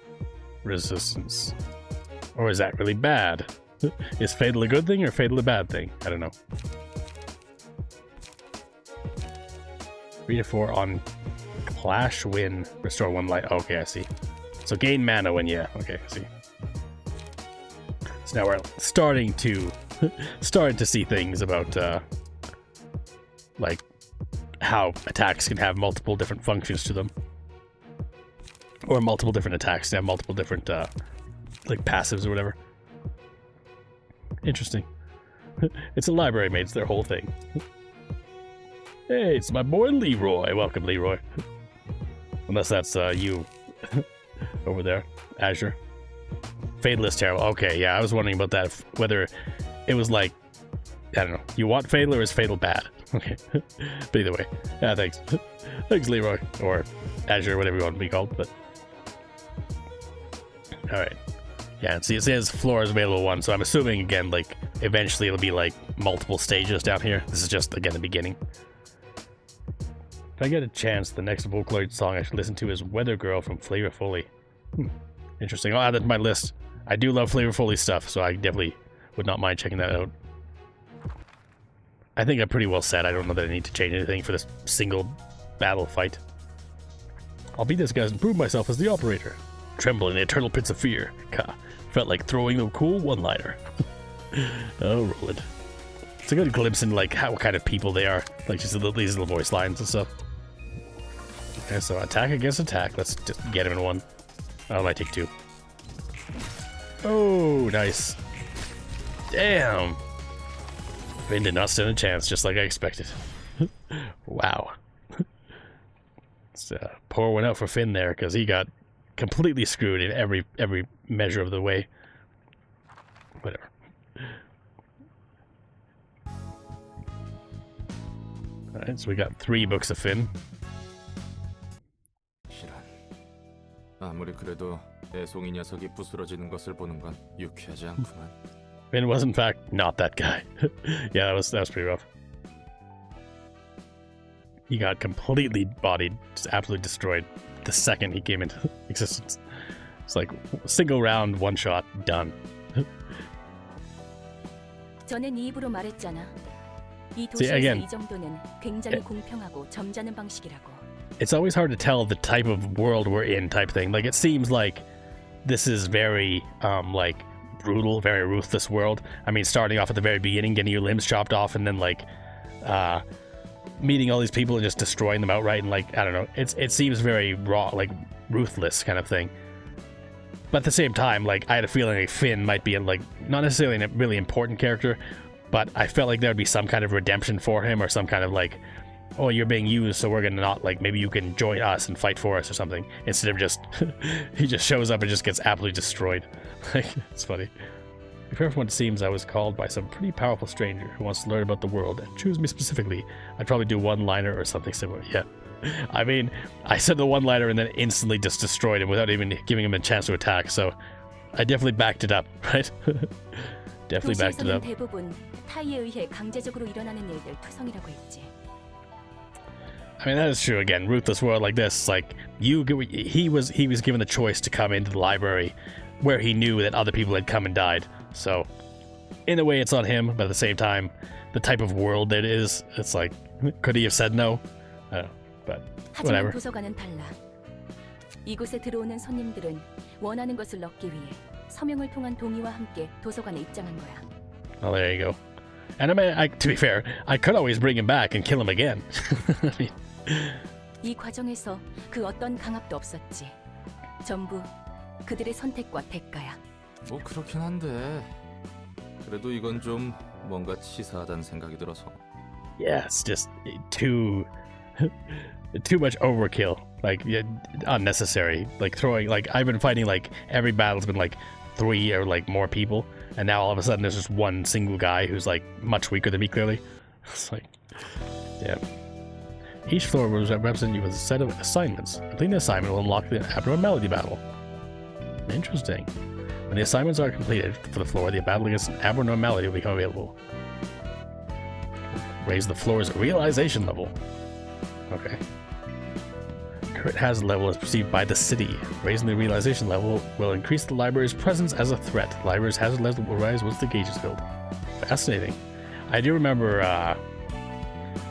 resistance. Or is that really bad? Is fatal a good thing or fatal a bad thing? I don't know. 3 to 4 on Clash Win. Restore 1 life. Okay, I see. So gain mana when okay, I see. So now we're starting to see things about like how attacks can have multiple different functions to them. Or multiple different attacks to have multiple different like passives or whatever. Interesting. It's a library mate, it's their whole thing. Hey, it's my boy Leroy. Welcome, Leroy. Unless that's you over there, Azure. Fatal is terrible. Okay, yeah, I was wondering about that. Whether it was like, I don't know, you want Fatal or is Fatal bad? Okay, but either way, yeah, thanks. Thanks, Leroy. Or Azure, whatever you want to be called, but. Alright. Yeah, see, it says floor is available 1, so I'm assuming, again, like, eventually it'll be, like, multiple stages down here. This is just, again, the beginning. If I get a chance, the next Vocaloid song I should listen to is Weather Girl from Flavor Fully. Interesting. I'll add that to my list. I do love Flavor Fully stuff, so I definitely would not mind checking that out. I think I'm pretty well set. I don't know that I need to change anything for this single battle fight. I'll beat this guy and prove myself as the operator. Tremble in the eternal pits of fear. Felt like throwing a cool one-liner. Oh, roll it. It's a good glimpse in like what kind of people they are. Like just these little voice lines and stuff. Okay, so attack against attack. Let's just get him in 1. Oh, I might take 2. Oh, nice. Damn. Finn did not stand a chance, just like I expected. Wow. Let's pour one out for Finn there, because he got completely screwed in every measure of the way. Whatever. Alright, so we got 3 books of Finn. 실한. 아무리 그래도 애송이 녀석이 부스러지는 것을 보는 건 유쾌하지 않구만. Finn was in fact not that guy. Yeah, that was pretty rough. He got completely bodied, just absolutely destroyed the second he came into existence. It's like single round, 1 shot, done. 전에 네 입으로 말했잖아. 이 See, 도시에서 again, 이 정도는 굉장히 공평하고 점잖은 방식이라고. It's always hard to tell the type of world we're in type thing. Like, it seems like this is very, like, brutal, very ruthless world. I mean, starting off at the very beginning, getting your limbs chopped off, and then, like, meeting all these people and just destroying them outright, and like, I don't know, it seems very raw, like ruthless kind of thing. But at the same time, like, I had a feeling like Finn might be like not necessarily a really important character, but I felt like there would be some kind of redemption for him, or some kind of like, oh, you're being used, so we're gonna not, like, maybe you can join us and fight for us or something, instead of just he just shows up and just gets absolutely destroyed. Like, it's funny. If everyone seems I was called by some pretty powerful stranger who wants to learn about the world and choose me specifically, I'd probably do one-liner or something similar. Yeah. I mean, I said the one-liner and then instantly just destroyed him without even giving him a chance to attack, so I definitely backed it up, right? Definitely backed it up. 대부분 타이에 의해 강제적으로 일어나는 일들 투성이라고 했지. I mean, that is true. Again, ruthless world like this, like, he was given the choice to come into the library where he knew that other people had come and died. So, in a way, it's on him, but at the same time, the type of world that it is, it's like, could he have said no? I don't know, but whatever. 하지만 도서관은 달라. 이곳에 들어오는 손님들은 원하는 것을 얻기 위해 서명을 통한 동의와 함께 도서관에 입장한 거야. Oh, there you go. And I mean, to be fair, I could always bring him back and kill him again. I mean, 이 과정에서 그 어떤 강압도 없었지. 전부 그들의 선택과 대가야. 뭐 그렇긴 한데 그래도 이건 좀 뭔가 치사하다는 생각이 들어서. yeah, it's just too much overkill. Like, yeah, unnecessary. Like throwing, like, I've been fighting, like, every battle's been like 3 or like more people, and now all of a sudden there's just one single guy who's like much weaker than me, clearly. It's like, yeah. Each floor will represent you with a set of assignments. Completing the assignment will unlock the abnormality battle. Interesting. When the assignments are completed for the floor, the battle against an abnormality will become available. Raise the floor's realization level. Okay. Current hazard level is perceived by the city. Raising the realization level will increase the library's presence as a threat. The library's hazard level will rise once the gauge is filled. Fascinating. I do remember,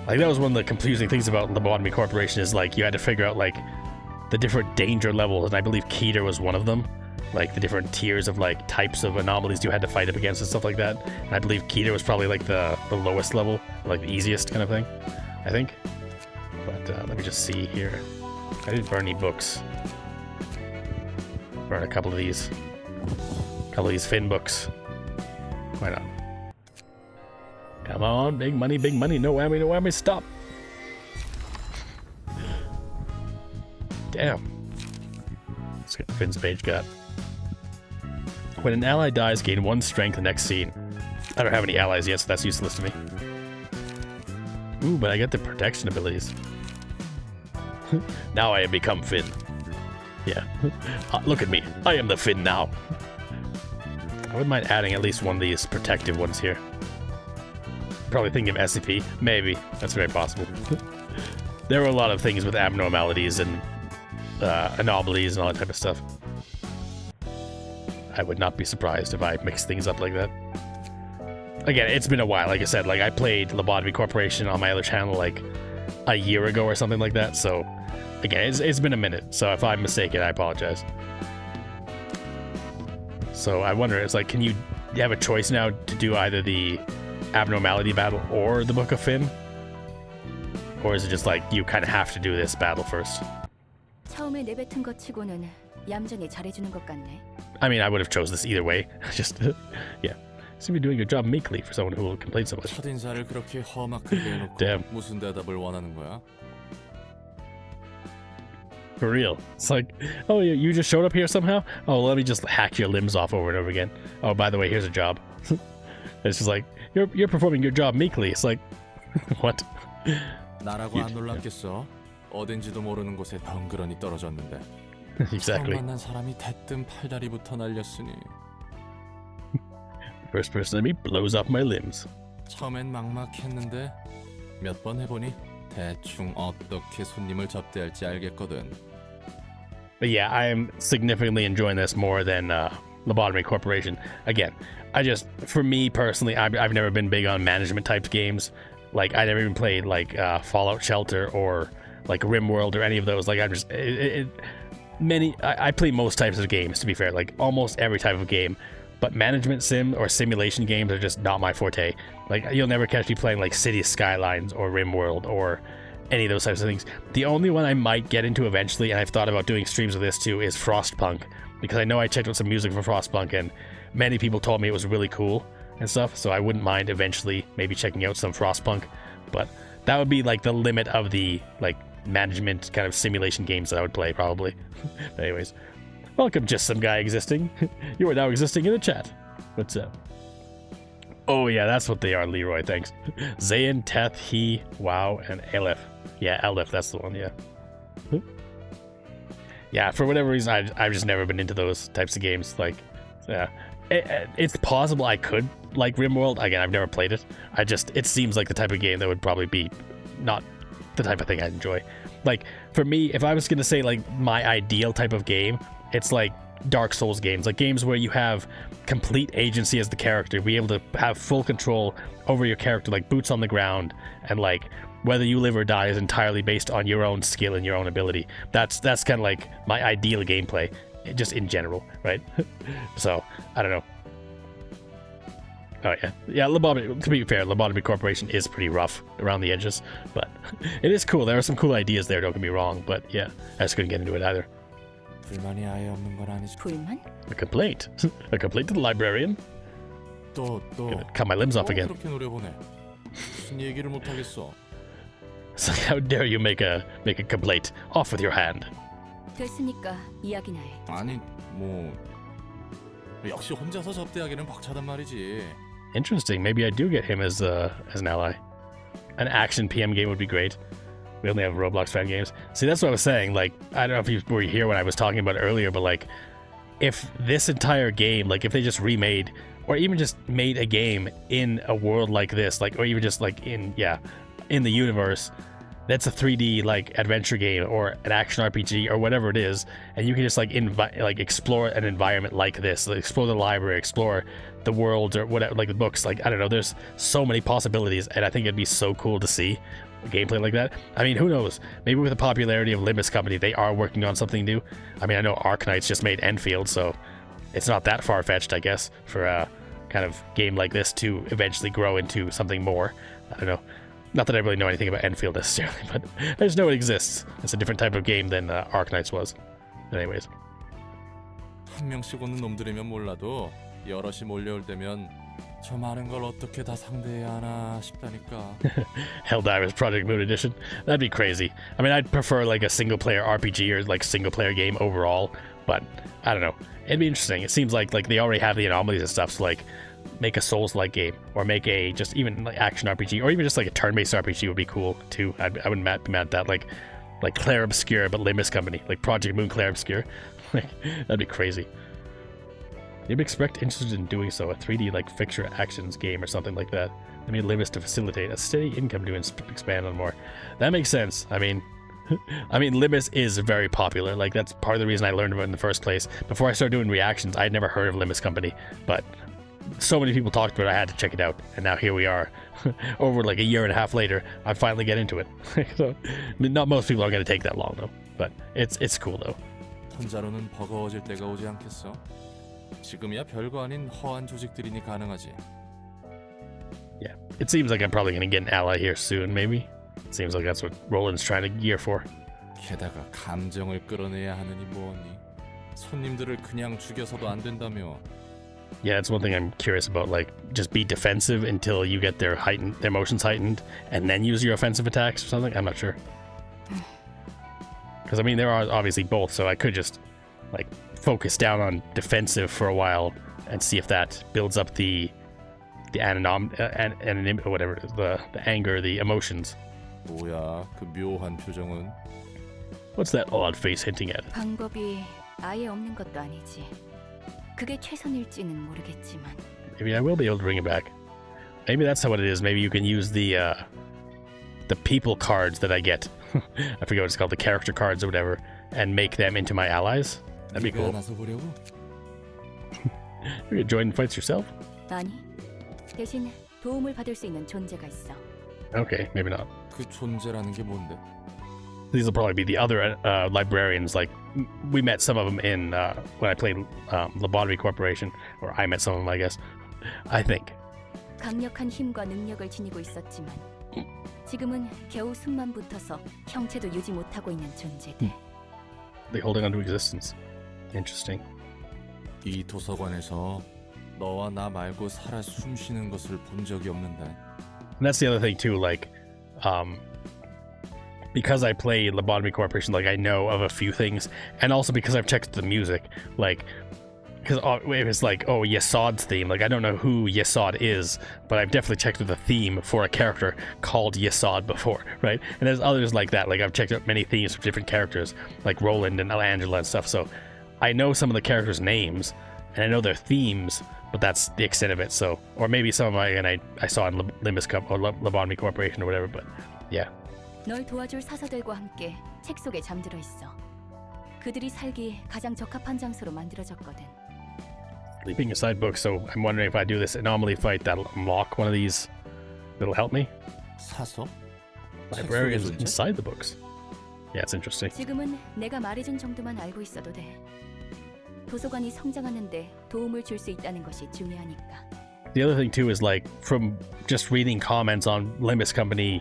like, that was one of the confusing things about Lobotomy Corporation, is like you had to figure out like the different danger levels, and I believe Keter was one of them. Like the different tiers of like types of anomalies you had to fight up against and stuff like that. And I believe Keter was probably like the lowest level, like the easiest kind of thing, I think. But let me just see here. I didn't burn any books. Burn a couple of these. Finn books. Why not? Come on, big money, no whammy, stop! Damn. Let's get Finn's page got. When an ally dies, gain 1 strength the next scene. I don't have any allies yet, so that's useless to me. Ooh, but I get the protection abilities. Now I have become Finn. Yeah. Look at me. I am the Finn now. I wouldn't mind adding at least one of these protective ones here. Probably thinking of SCP. Maybe. That's very possible. There were a lot of things with abnormalities and anomalies and all that type of stuff. I would not be surprised if I mix things up like that. Again, it's been a while. Like I said, like I played Lobotomy Corporation on my other channel like a year ago or something like that. So again, it's been a minute. So if I'm mistaken, I apologize. So I wonder, it's like, can you have a choice now to do either the abnormality battle or the Book of Finn? Or is it just like you kind of have to do this battle first? 처음에 내뱉은 것 치고는 얌전히 잘해주는 것 같네. I mean, I would have chose this either way. Just, yeah. Seem to be doing your job meekly for someone who will complain so much. 첫인사를 그렇게 험악하게 해놓고 Damn. 무슨 대답을 원하는 거야? For real. It's like, oh, you just showed up here somehow? Oh, let me just hack your limbs off over and over again. Oh, by the way, here's a job. It's just like, you're performing your job meekly. It's like, what? 나라고 안 놀랐겠어? 어딘지도 모르는 곳에 덩그러니 떨어졌는데. Exactly. 처음 만난 사람이 대뜸 팔다리부터 날렸으니. First person enemy blows off my limbs. 처음엔 막막했는데 몇 번 해보니 대충 어떻게 손님을 접대할지 알겠거든. But yeah, I am significantly enjoying this more than Lobotomy Corporation. Again, for me personally, I've never been big on management type games. Like, I never even played like Fallout Shelter or like RimWorld or any of those. Like, I'm just I play most types of games, to be fair, like almost every type of game. but management sim or simulation games are just not my forte. Like, you'll never catch me playing like City Skylines or RimWorld or any of those types of things. The only one I might get into eventually, and I've thought about doing streams of this too, is Frostpunk, because I know I checked out some music for Frostpunk and many people told me it was really cool and stuff, so I wouldn't mind eventually maybe checking out some Frostpunk, but that would be like the limit of the like management kind of simulation games that I would play probably. But anyways, welcome Just Some Guy Existing. You are now existing in the chat. What's up? Oh yeah, that's what they are, Leroy, thanks. Zayn, Teth, He, Wow, and Aleph. Yeah, Aleph, that's the one, yeah. Yeah, for whatever reason, I've just never been into those types of games. Like, yeah. It's possible I could like RimWorld. Again, I've never played it. It seems like the type of game that would probably be not the type of thing I'd enjoy. Like, for me, if I was going to say like my ideal type of game, it's like Dark Souls games, like games where you have complete agency as the character, be able to have full control over your character, like boots on the ground, and like whether you live or die is entirely based on your own skill and your own ability. That's kind of like my ideal gameplay, just in general, right? So I don't know. Oh yeah, Lobotomy, to be fair, Lobotomy Corporation is pretty rough around the edges, but it is cool. There are some cool ideas there, don't get me wrong, but yeah, I just couldn't get into it either. 불만이 아예 없는 건 아니지. 불만? A complaint? A complaint to the librarian? Gonna cut my limbs off again. 그렇게 노려보네. 무슨 얘기를 못 하겠어. So how dare you make a complaint? Off with your hand. 됐으니까 이야기나 해. 아니 뭐 역시 혼자서 접대하기는 벅차단 말이지. Interesting. Maybe I do get him as an ally. An action PM game would be great. We only have Roblox fan games. See, that's what I was saying. Like, I don't know if you were here when I was talking about it earlier, but like, if this entire game, like, if they just remade, or even just made a game in a world like this, like, or even just like in the universe, that's a 3D like adventure game or an action RPG or whatever it is, and you can just like explore an environment like this, like, explore the library, explore the world or whatever, like the books, like I don't know. There's so many possibilities, and I think it'd be so cool to see gameplay like that. I mean, who knows? Maybe with the popularity of Limbus Company, they are working on something new. I mean, I know Arknights just made Enfield, so it's not that far-fetched, I guess, for a kind of game like this to eventually grow into something more. I don't know. Not that I really know anything about Enfield necessarily, but I just know it exists. It's a different type of game than Arknights was. Anyways. 한 명씩 오는 놈들이면 몰라도 여럿이 몰려올 때면 저 많은 걸 어떻게 다 상대해야 하나 싶다니까. Helldivers Project Moon Edition. That'd be crazy. I mean, I'd prefer like a single-player RPG or like single-player game overall, but I don't know. It'd be interesting. It seems like they already have the anomalies and stuff, so like make a Souls-like game or make a just even like action RPG or even just like a turn-based RPG would be cool too. I wouldn't be mad at that. Like Claire Obscure, but Limbus Company, like Project Moon Claire Obscure. Like that'd be crazy. You'd expect interested in doing so, a 3D like fixture actions game or something like that. They made Limbus to facilitate a steady income to expand on more. That makes sense. I mean, Limbus is very popular. Like that's part of the reason I learned about it in the first place. Before I started doing reactions, I'd never heard of Limbus Company, but so many people talked about it, I had to check it out, and now here we are. Over like a year and a half later, I finally get into it. So, I mean, not most people are going to take that long though, but it's cool though. 혼자로는 버거워질 때가 오지 않겠어? 지금이야 별거 아닌 허한 조직들이니 가능하지. Yeah, it seems like I'm probably going to get an ally here soon, maybe. It seems like that's what Roland's trying to gear for. 게다가 감정을 끌어내야 하느니 뭐니? 손님들을 그냥 죽여서도 안 된다며. Yeah, that's one thing I'm curious about. Like, just be defensive until you get their emotions heightened, and then use your offensive attacks or something. I'm not sure. Because I mean, there are obviously both, so I could just like focus down on defensive for a while and see if that builds up the whatever it is, the anger, the emotions. 뭐야, 그 묘한 표정은? What's that odd face hinting at? 방법이 아예 없는 것도 아니지. 그게 최선일지는 모르겠지만. Maybe I will be able to bring it back. Maybe that's how it is. Maybe you can use the people cards that I get. I forget what it's called, the character cards or whatever, and make them into my allies. That'd be cool. You could join fights yourself? 아니, 대신 도움을 받을 수 있는 존재가 있어. Okay, maybe not. 그 존재라는 게 뭔데? these will probably be the other librarians. Like, we met some of them in when I played Lobotomy Corporation, or I met some of them, I guess. I think. 강력한 힘과 능력을 지니고 있었지만 지금은 겨우 숨만 붙어서 형체도 유지 못하고 있는 존재들. They holding on to existence. Interesting. 이 도서관에서 너와 나 말고 살아 숨쉬는 것을 본 적이 없는데. And that's the other thing too, like, because I play Lobotomy Corporation, like, I know of a few things, and also because I've checked the music, like, because it was like, oh, Yesod's theme, like, I don't know who Yesod is, but I've definitely checked the theme for a character called Yesod before, right? And there's others like that, like, I've checked out many themes for different characters, like Roland and Angela and stuff, so I know some of the characters' names, and I know their themes, but that's the extent of it, so, or maybe some of my, and I saw in Limbus Cup, or Lobotomy Corporation, or whatever, but, yeah. 널 도와줄 사서들과 함께 책 속에 잠들어 있어. 그들이 살기 가장 적합한 장소로 만들어졌거든. Sleeping inside books, so I'm wondering if I do this anomaly fight, that'll unlock one of these. That'll help me. 사서? Librarians inside the books. Yeah, it's interesting. 지금은 내가 말해준 정도만 알고 있어도 돼. 도서관이 성장하는데 도움을 줄 수 있다는 것이 중요하니까. The other thing too is, like, from just reading comments on Limbus Company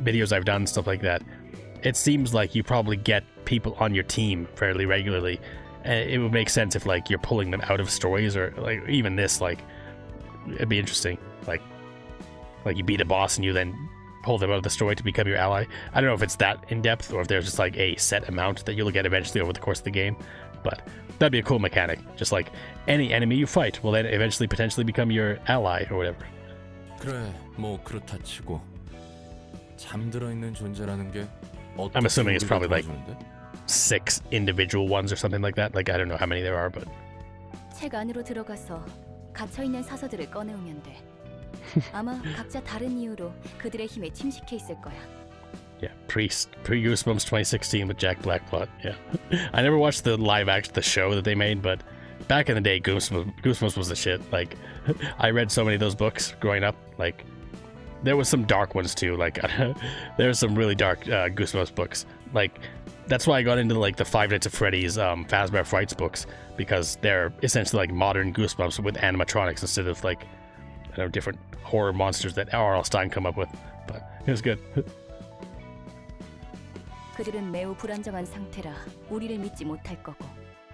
videos I've done, stuff like that, it seems like you probably get people on your team fairly regularly. And it would make sense if, like, you're pulling them out of stories, or, like, even this, like, it'd be interesting. Like you beat a boss and you then pull them out of the story to become your ally. I don't know if it's that in-depth, or if there's just, like, a set amount that you'll get eventually over the course of the game, but that'd be a cool mechanic. Just like any enemy you fight will then eventually potentially become your ally or whatever. 그래, 뭐 그렇다 치고 잠들어 있는 존재라는 게 I'm assuming it's probably like 도와주는데? 6 individual ones or something like that. Like, I don't know how many there are, but 책 안으로 들어가서 갇혀 있는 사서들을 꺼내오면 돼. 아마 각자 다른 이유로 그들의 힘에 침식해 있을 거야. yeah, pre-Goosebumps 2016 with Jack Blackplot. Yeah, I never watched the live action, the show that they made, but back in the day, Goosebumps was the shit. Like, I read so many of those books growing up. Like, there was some dark ones too. Like, there was some really dark Goosebumps books. Like, that's why I got into, like, the Five Nights at Freddy's Fazbear Frights books, because they're essentially like modern Goosebumps with animatronics instead of, like, I don't know, different horror monsters that R.L. Stein come up with. But it was good. 그들은 매우 불안정한 상태라 우리를 믿지 못할 거고.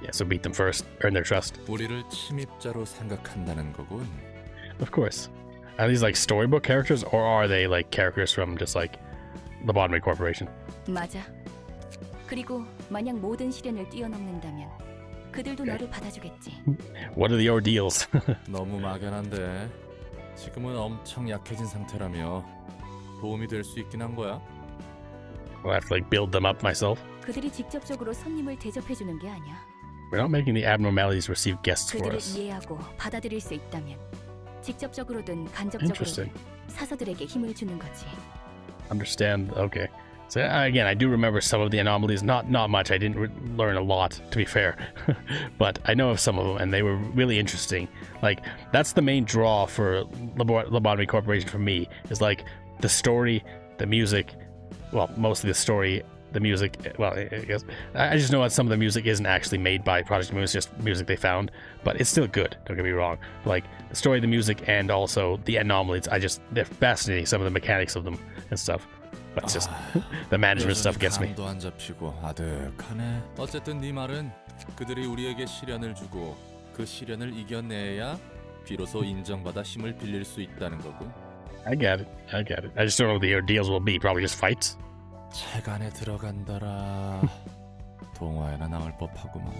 Yeah, so beat them first, earn their trust. 우리를 침입자로 생각한다는 거군. Of course. Are these, like, storybook characters, or are they, like, characters from just, like, Lobotomy Corporation? 맞아. 그리고 만약 모든 시련을 뛰어넘는다면 그들도 너를 받아주겠지. What are the ordeals? 너무 막연한데 지금은 엄청 약해진 상태라며 도움이 될 수 있긴 한 거야? I'll have to, like, build them up myself. 그들이 직접적으로 손님을 대접해주는 게 아니야. We're not making the abnormalities receive guests for 그들을 us. 이해하고 받아들일 수 있다면 직접적으로든 간접적으로든 Interesting. 사서들에게 힘을 주는 거지. Understand. Okay. So again, I do remember some of the anomalies. Not much. I didn't learn a lot, to be fair, but I know of some of them, and they were really interesting. Like, that's the main draw for Lobotomy Corporation for me. Is, like, the story, the music. Well, mostly the story, the music. Well, I guess I just know that some of the music isn't actually made by Project Moon. It's just music they found, but it's still good. Don't get me wrong. Like, the story, the music, and also the anomalies. They're fascinating. Some of the mechanics of them and stuff. But it's just the management stuff gets me. 감도 안 잡히고 아득하네. 어쨌든 네 말은 그들이 우리에게 시련을 주고 그 시련을 이겨내야 비로소 인정받아 힘을 빌릴 수 있다는 거고. I get it. I just don't know what the ordeals will be. Probably just fights. 책 안에 들어간다라. 동화에나 나올 법하구만.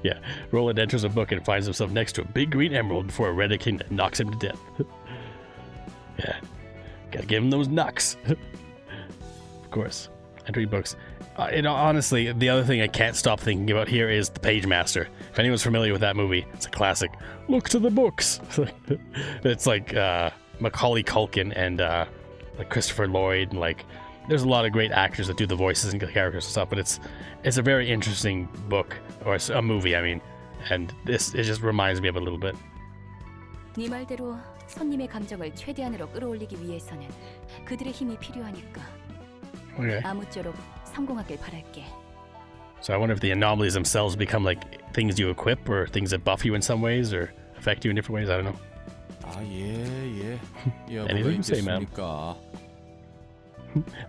Yeah, Roland enters a book and finds himself next to a big green emerald before a red king knocks him to death. Yeah, gotta give him those knocks. Of course, entering books. Honestly, the other thing I can't stop thinking about here is the Page Master. If anyone's familiar with that movie, it's a classic. Look to the books. It's like Macaulay Culkin and like Christopher Lloyd, and, like, there's a lot of great actors that do the voices and the characters and stuff. But it's a very interesting book, or a movie, I mean, and it just reminds me of it a little bit. 네 말대로 손님의 감정을 최대한으로 끌어올리기 위해서는 그들의 힘이 필요하니까. Okay. 아무쪼록 성공하길 바랄게. So I wonder if the anomalies themselves become like things you equip or things that buff you in some ways or affect you in different ways. I don't know. 아, 예. 여부가 Anything to say, ma'am. 있겠습니까?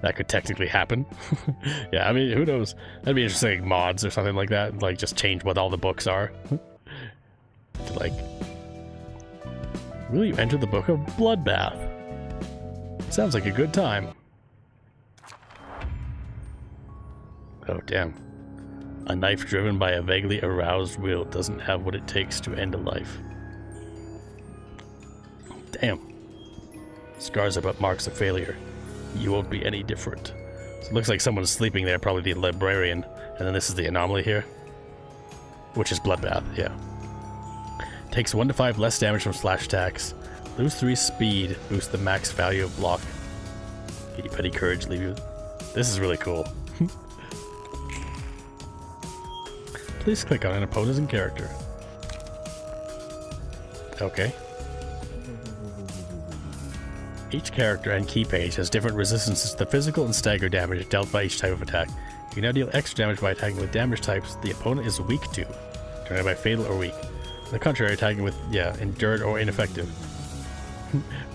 That could technically happen. Yeah, I mean, who knows? That'd be interesting, like, mods or something like that. Like, just change what all the books are. To, like, will you enter the book of Bloodbath? Sounds like a good time. Oh, damn. A knife driven by a vaguely aroused will doesn't have what it takes to end a life. Damn. Scars are but marks of failure. You won't be any different. So it looks like someone's sleeping there, probably the librarian. And then this is the anomaly here. Which is Bloodbath, yeah. Takes 1 to 5 less damage from slash attacks. Lose 3 speed, boost the max value of block. Itty petty courage, leave you. This is really cool. Please click on an opposing character. Okay. Each character and key page has different resistances to the physical and stagger damage dealt by each type of attack. You can now deal extra damage by attacking with damage types the opponent is weak to, determined by fatal or weak. On the contrary, attacking with, endured or ineffective.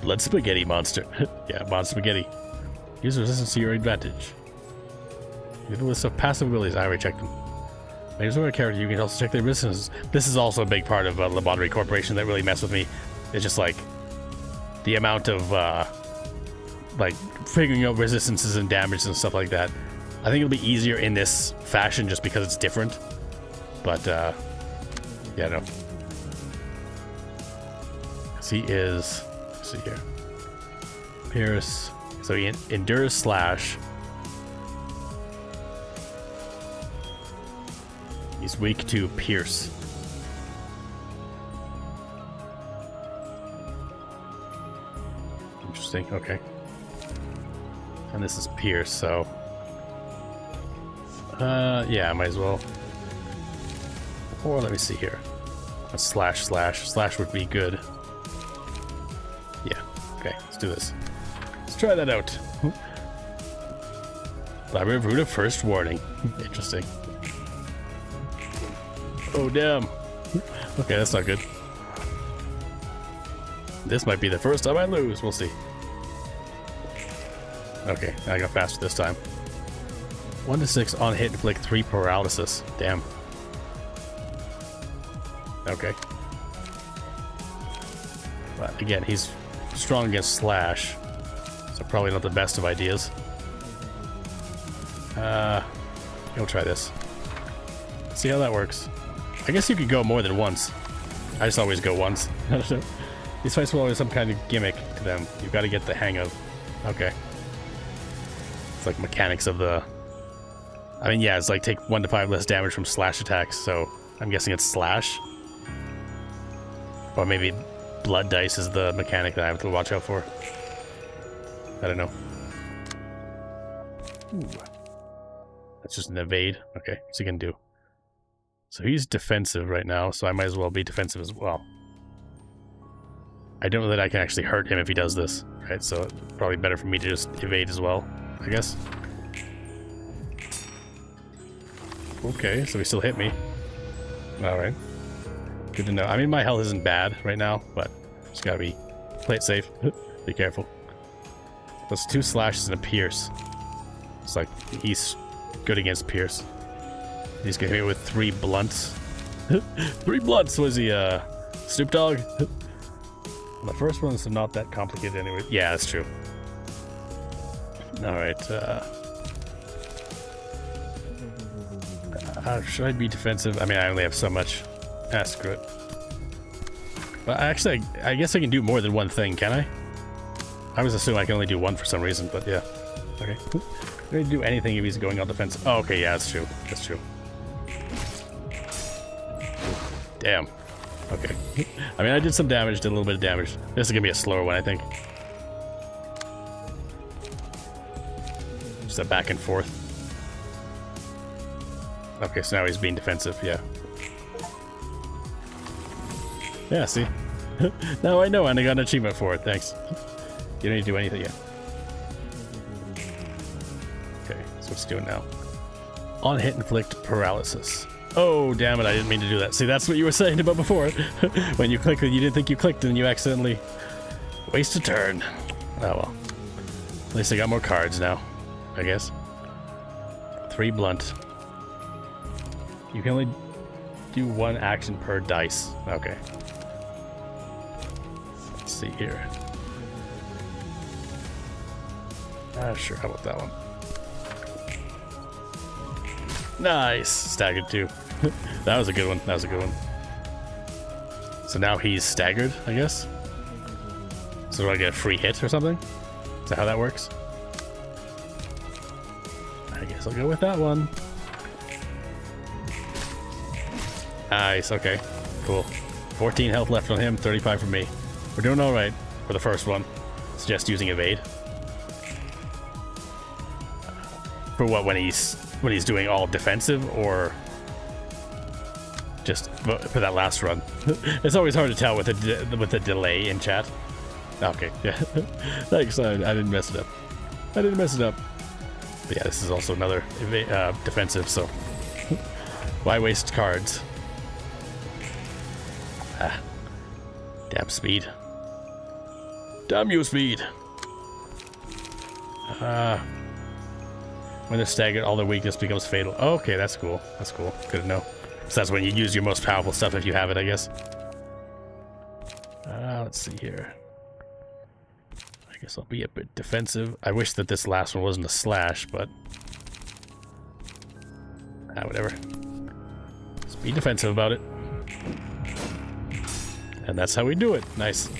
Blood spaghetti monster. Yeah, mod spaghetti. Use resistance to your advantage. You have a list of passive abilities. I already checked them. When you a character, you can also check their resistances. This is also a big part of Laboratory Corporation that really messed with me. It's just like the amount of like figuring out resistances and damage and stuff like that. I think it'll be easier in this fashion just because it's different. But yeah, no. He is, let's see here, Pierce. So he endures slash. He's weak to pierce. Interesting, okay. And this is pierce, so yeah, I might as well. Or let me see here. A slash would be good. Yeah, okay, let's do this. Let's try that out. Library of Ruina, first warning. Interesting. Oh, damn. Okay, that's not good. This might be the first time I lose. We'll see. Okay, I got faster this time. 1 to 6 on hit, inflict 3 paralysis. Damn. Okay. But again, he's strong against slash, so probably not the best of ideas. We'll try this. See how that works. I guess you could go more than once. I just always go once. These fights will always have some kind of gimmick to them. You've got to get the hang of. Okay. It's like mechanics of the... I mean, yeah, it's like take 1 to 5 less damage from slash attacks, so I'm guessing it's slash. Or maybe blood dice is the mechanic that I have to watch out for. I don't know. Ooh. That's just an evade. Okay, what's he gonna do? So he's defensive right now, so I might as well be defensive as well. I don't know that I can actually hurt him if he does this, right? So it's probably better for me to just evade as well, I guess. Okay, so he still hit me. Alright. Good to know. I mean, my health isn't bad right now, but just gotta play it safe. Be careful. That's 2 slashes and a pierce. It's like, he's good against pierce. He's gonna hit me with 3 blunts. 3 blunts! Was he, Snoop Dogg? The first one's not that complicated anyway. Yeah, that's true. Alright, should I be defensive? I mean, I only have so much. Ah, screw it. But actually, I guess I can do more than one thing, can I? I was assuming I can only do one for some reason, but yeah. Okay. I can do anything if he's going on defense. Oh, okay, yeah, that's true. That's true. Damn. Okay. I mean, I did some damage, did a little bit of damage. This is gonna be a slower one, I think. Just a back and forth. Okay, so now he's being defensive, yeah. Yeah, see? Now I know, and I got an achievement for it. Thanks. You don't need to do anything yet. Okay, so what's it doing now? On hit inflict paralysis. Oh, damn it, I didn't mean to do that. See, that's what you were saying about before. When you click, you didn't think you clicked, and you accidentally waste a turn. Oh well. At least I got more cards now, I guess. 3 blunt. You can only do 1 action per dice. Okay. Let's see here. Sure, how about that one? Nice! Staggered too. That was a good one. That was a good one. So now he's staggered, I guess? So do I get a free hit or something? Is that how that works? I guess I'll go with that one. Nice, okay. Cool. 14 health left on him, 35 for me. We're doing alright for the first one. Suggest using evade. For what, when he's doing all defensive, or just for that last run? It's always hard to tell with the delay in chat. Okay, yeah. Thanks, I didn't mess it up. I didn't mess it up. But yeah, this is also another defensive, so why waste cards? Ah, damn speed. Damn you, speed. When they're staggered, all their weakness becomes fatal. Oh, okay, that's cool. That's cool. Good to know. So that's when you use your most powerful stuff if you have it, I guess. Let's see here. I guess I'll be a bit defensive. I wish that this last one wasn't a slash, but whatever. Just be defensive about it. And that's how we do it. Nice.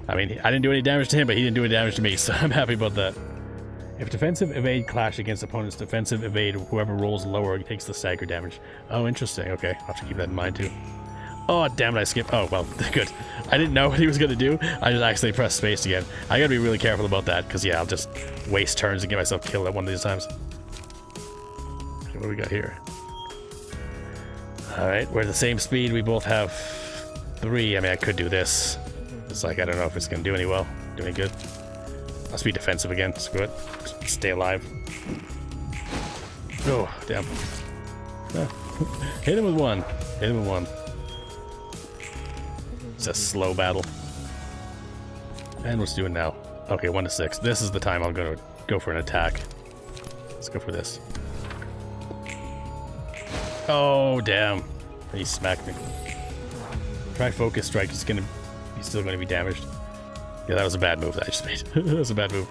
I mean, I didn't do any damage to him, but he didn't do any damage to me, so I'm happy about that. If defensive evade clash against opponent's defensive evade, whoever rolls lower takes the stagger damage. Oh, interesting. Okay, I'll have to keep that in mind too. Oh, damn it, I skipped. Oh, well, good. I didn't know what he was going to do. I just accidentally pressed space again. I gotta be really careful about that, because, yeah, I'll just waste turns and get myself killed at one of these times. Okay, what do we got here? Alright, we're the same speed. We both have 3. I mean, I could do this. It's like, I don't know if it's going to do any well. Do any good. Let's be defensive again. Screw it. Just stay alive. Oh, damn. Hit him with 1. Hit him with 1. It's a slow battle. And what's doing now? Okay, 1 to 6. This is the time I'm gonna go for an attack. Let's go for this. Oh, damn. He smacked me. Try focus strike. He's still gonna be damaged. Yeah, that was a bad move that I just made. That was a bad move.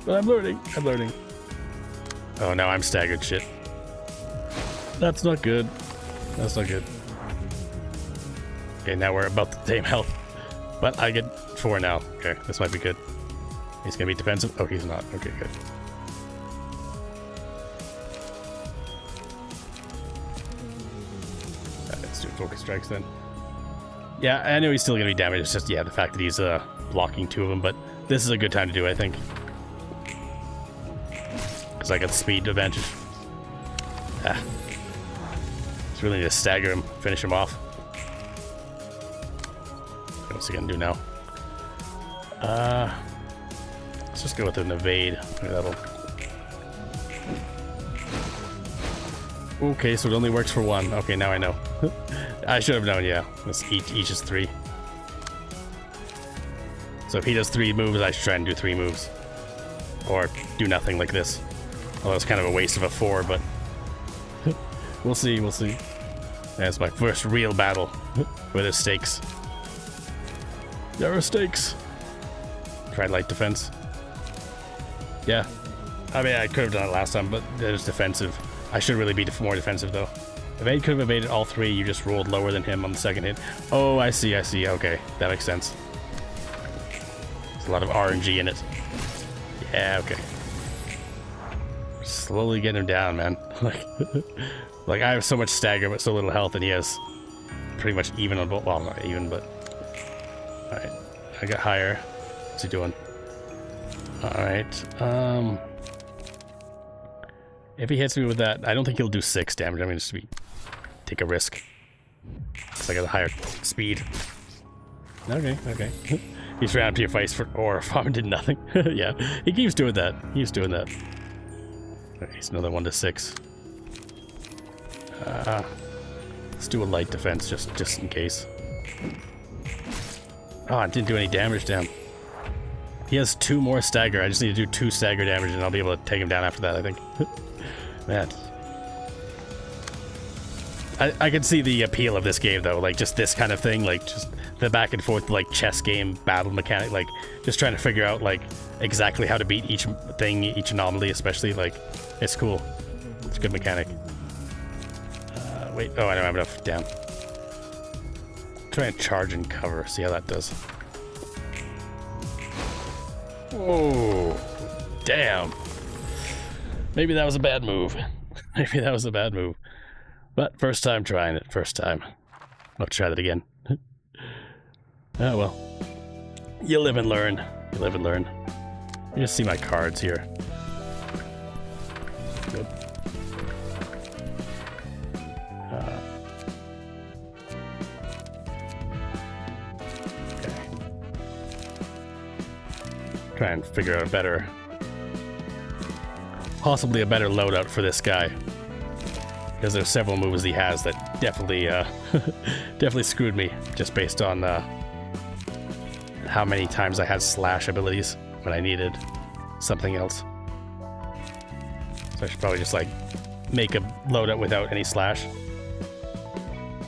But I'm learning. I'm learning. Oh, now I'm staggered. Shit. That's not good. That's not good. Okay, now we're about the same health. But I get 4 now. Okay, this might be good. He's gonna be defensive. Oh, he's not. Okay, good. Let's do focus strikes then. Yeah, I know he's still gonna be damaged. It's just, yeah, the fact that he's blocking 2 of them. But this is a good time to do it, I think. Because I got the speed advantage. Just really need to stagger him, finish him off. What's he gonna do now? Let's just go with an evade. Maybe that'll... Okay, so it only works for 1. Okay, now I know. I should have known, yeah. Each is 3. So if he does 3 moves, I should try and do 3 moves. Or do nothing like this. Although it's kind of a waste of a 4, but... we'll see, we'll see. That's my first real battle where there's stakes. There are stakes. Try light defense. Yeah. I mean, I could have done it last time, but there's defensive. I should really be more defensive, though. Evade could have evaded all 3. You just rolled lower than him on the second hit. Oh, I see, I see. Okay, that makes sense. There's a lot of RNG in it. Yeah, okay. Slowly getting him down, man. like I have so much stagger, but so little health, and he has pretty much even on both. Well, not even, but... Alright, I got higher. What's he doing? Alright, if he hits me with that, I don't think he'll do 6 damage. I'm gonna just take a risk. Because I got a higher speed. Okay. He's ran up to your face or farm and did nothing. Yeah, he keeps doing that. Okay, it's another 1 to 6. Let's do a light defense just in case. Oh, it didn't do any damage to him. He has 2 more stagger. I just need to do 2 stagger damage and I'll be able to take him down after that, I think. Man. I can see the appeal of this game though, like just this kind of thing, like just the back and forth like chess game battle mechanic, like just trying to figure out like exactly how to beat each thing, each anomaly especially, like it's cool. It's a good mechanic. Wait, oh I don't have enough, damn. Try and charge and cover, see how that does. Oh, damn. Maybe that was a bad move. But first time trying it, first time. I'll try that again. Oh well. You live and learn. You just see my cards here. Good. Okay. Try and figure out possibly a better loadout for this guy. Because there's several moves he has that definitely definitely screwed me just based on how many times I had slash abilities when I needed something else. So I should probably just like make a loadout without any slash.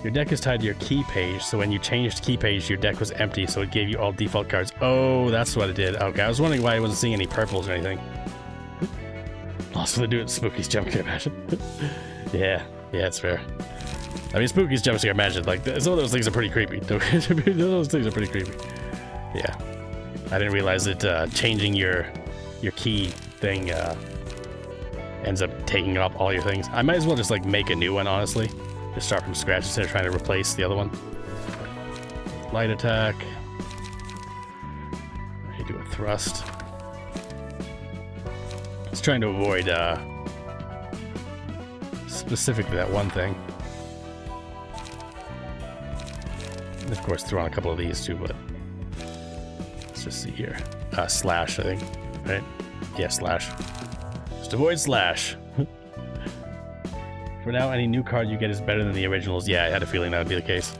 Your deck is tied to your key page, so when you changed key page, your deck was empty, so it gave you all default cards. Oh, that's what it did. Okay, I was wondering why I wasn't seeing any purples or anything. Also, to do it Spooky's jump scare, imagine. Yeah, it's fair. I mean, Spooky's jump scare, imagine. Like, some of those things are pretty creepy. Those things are pretty creepy. Yeah. I didn't realize that changing your key thing ends up taking up all your things. I might as well just, like, make a new one, honestly. Just start from scratch instead of trying to replace the other one. Light attack. I do a thrust. Just trying to avoid specifically that one thing. And of course, throw on a couple of these too, but let's just see here. Slash, I think, right? Yeah, slash. Just avoid slash. For now, any new card you get is better than the originals. Yeah, I had a feeling that would be the case.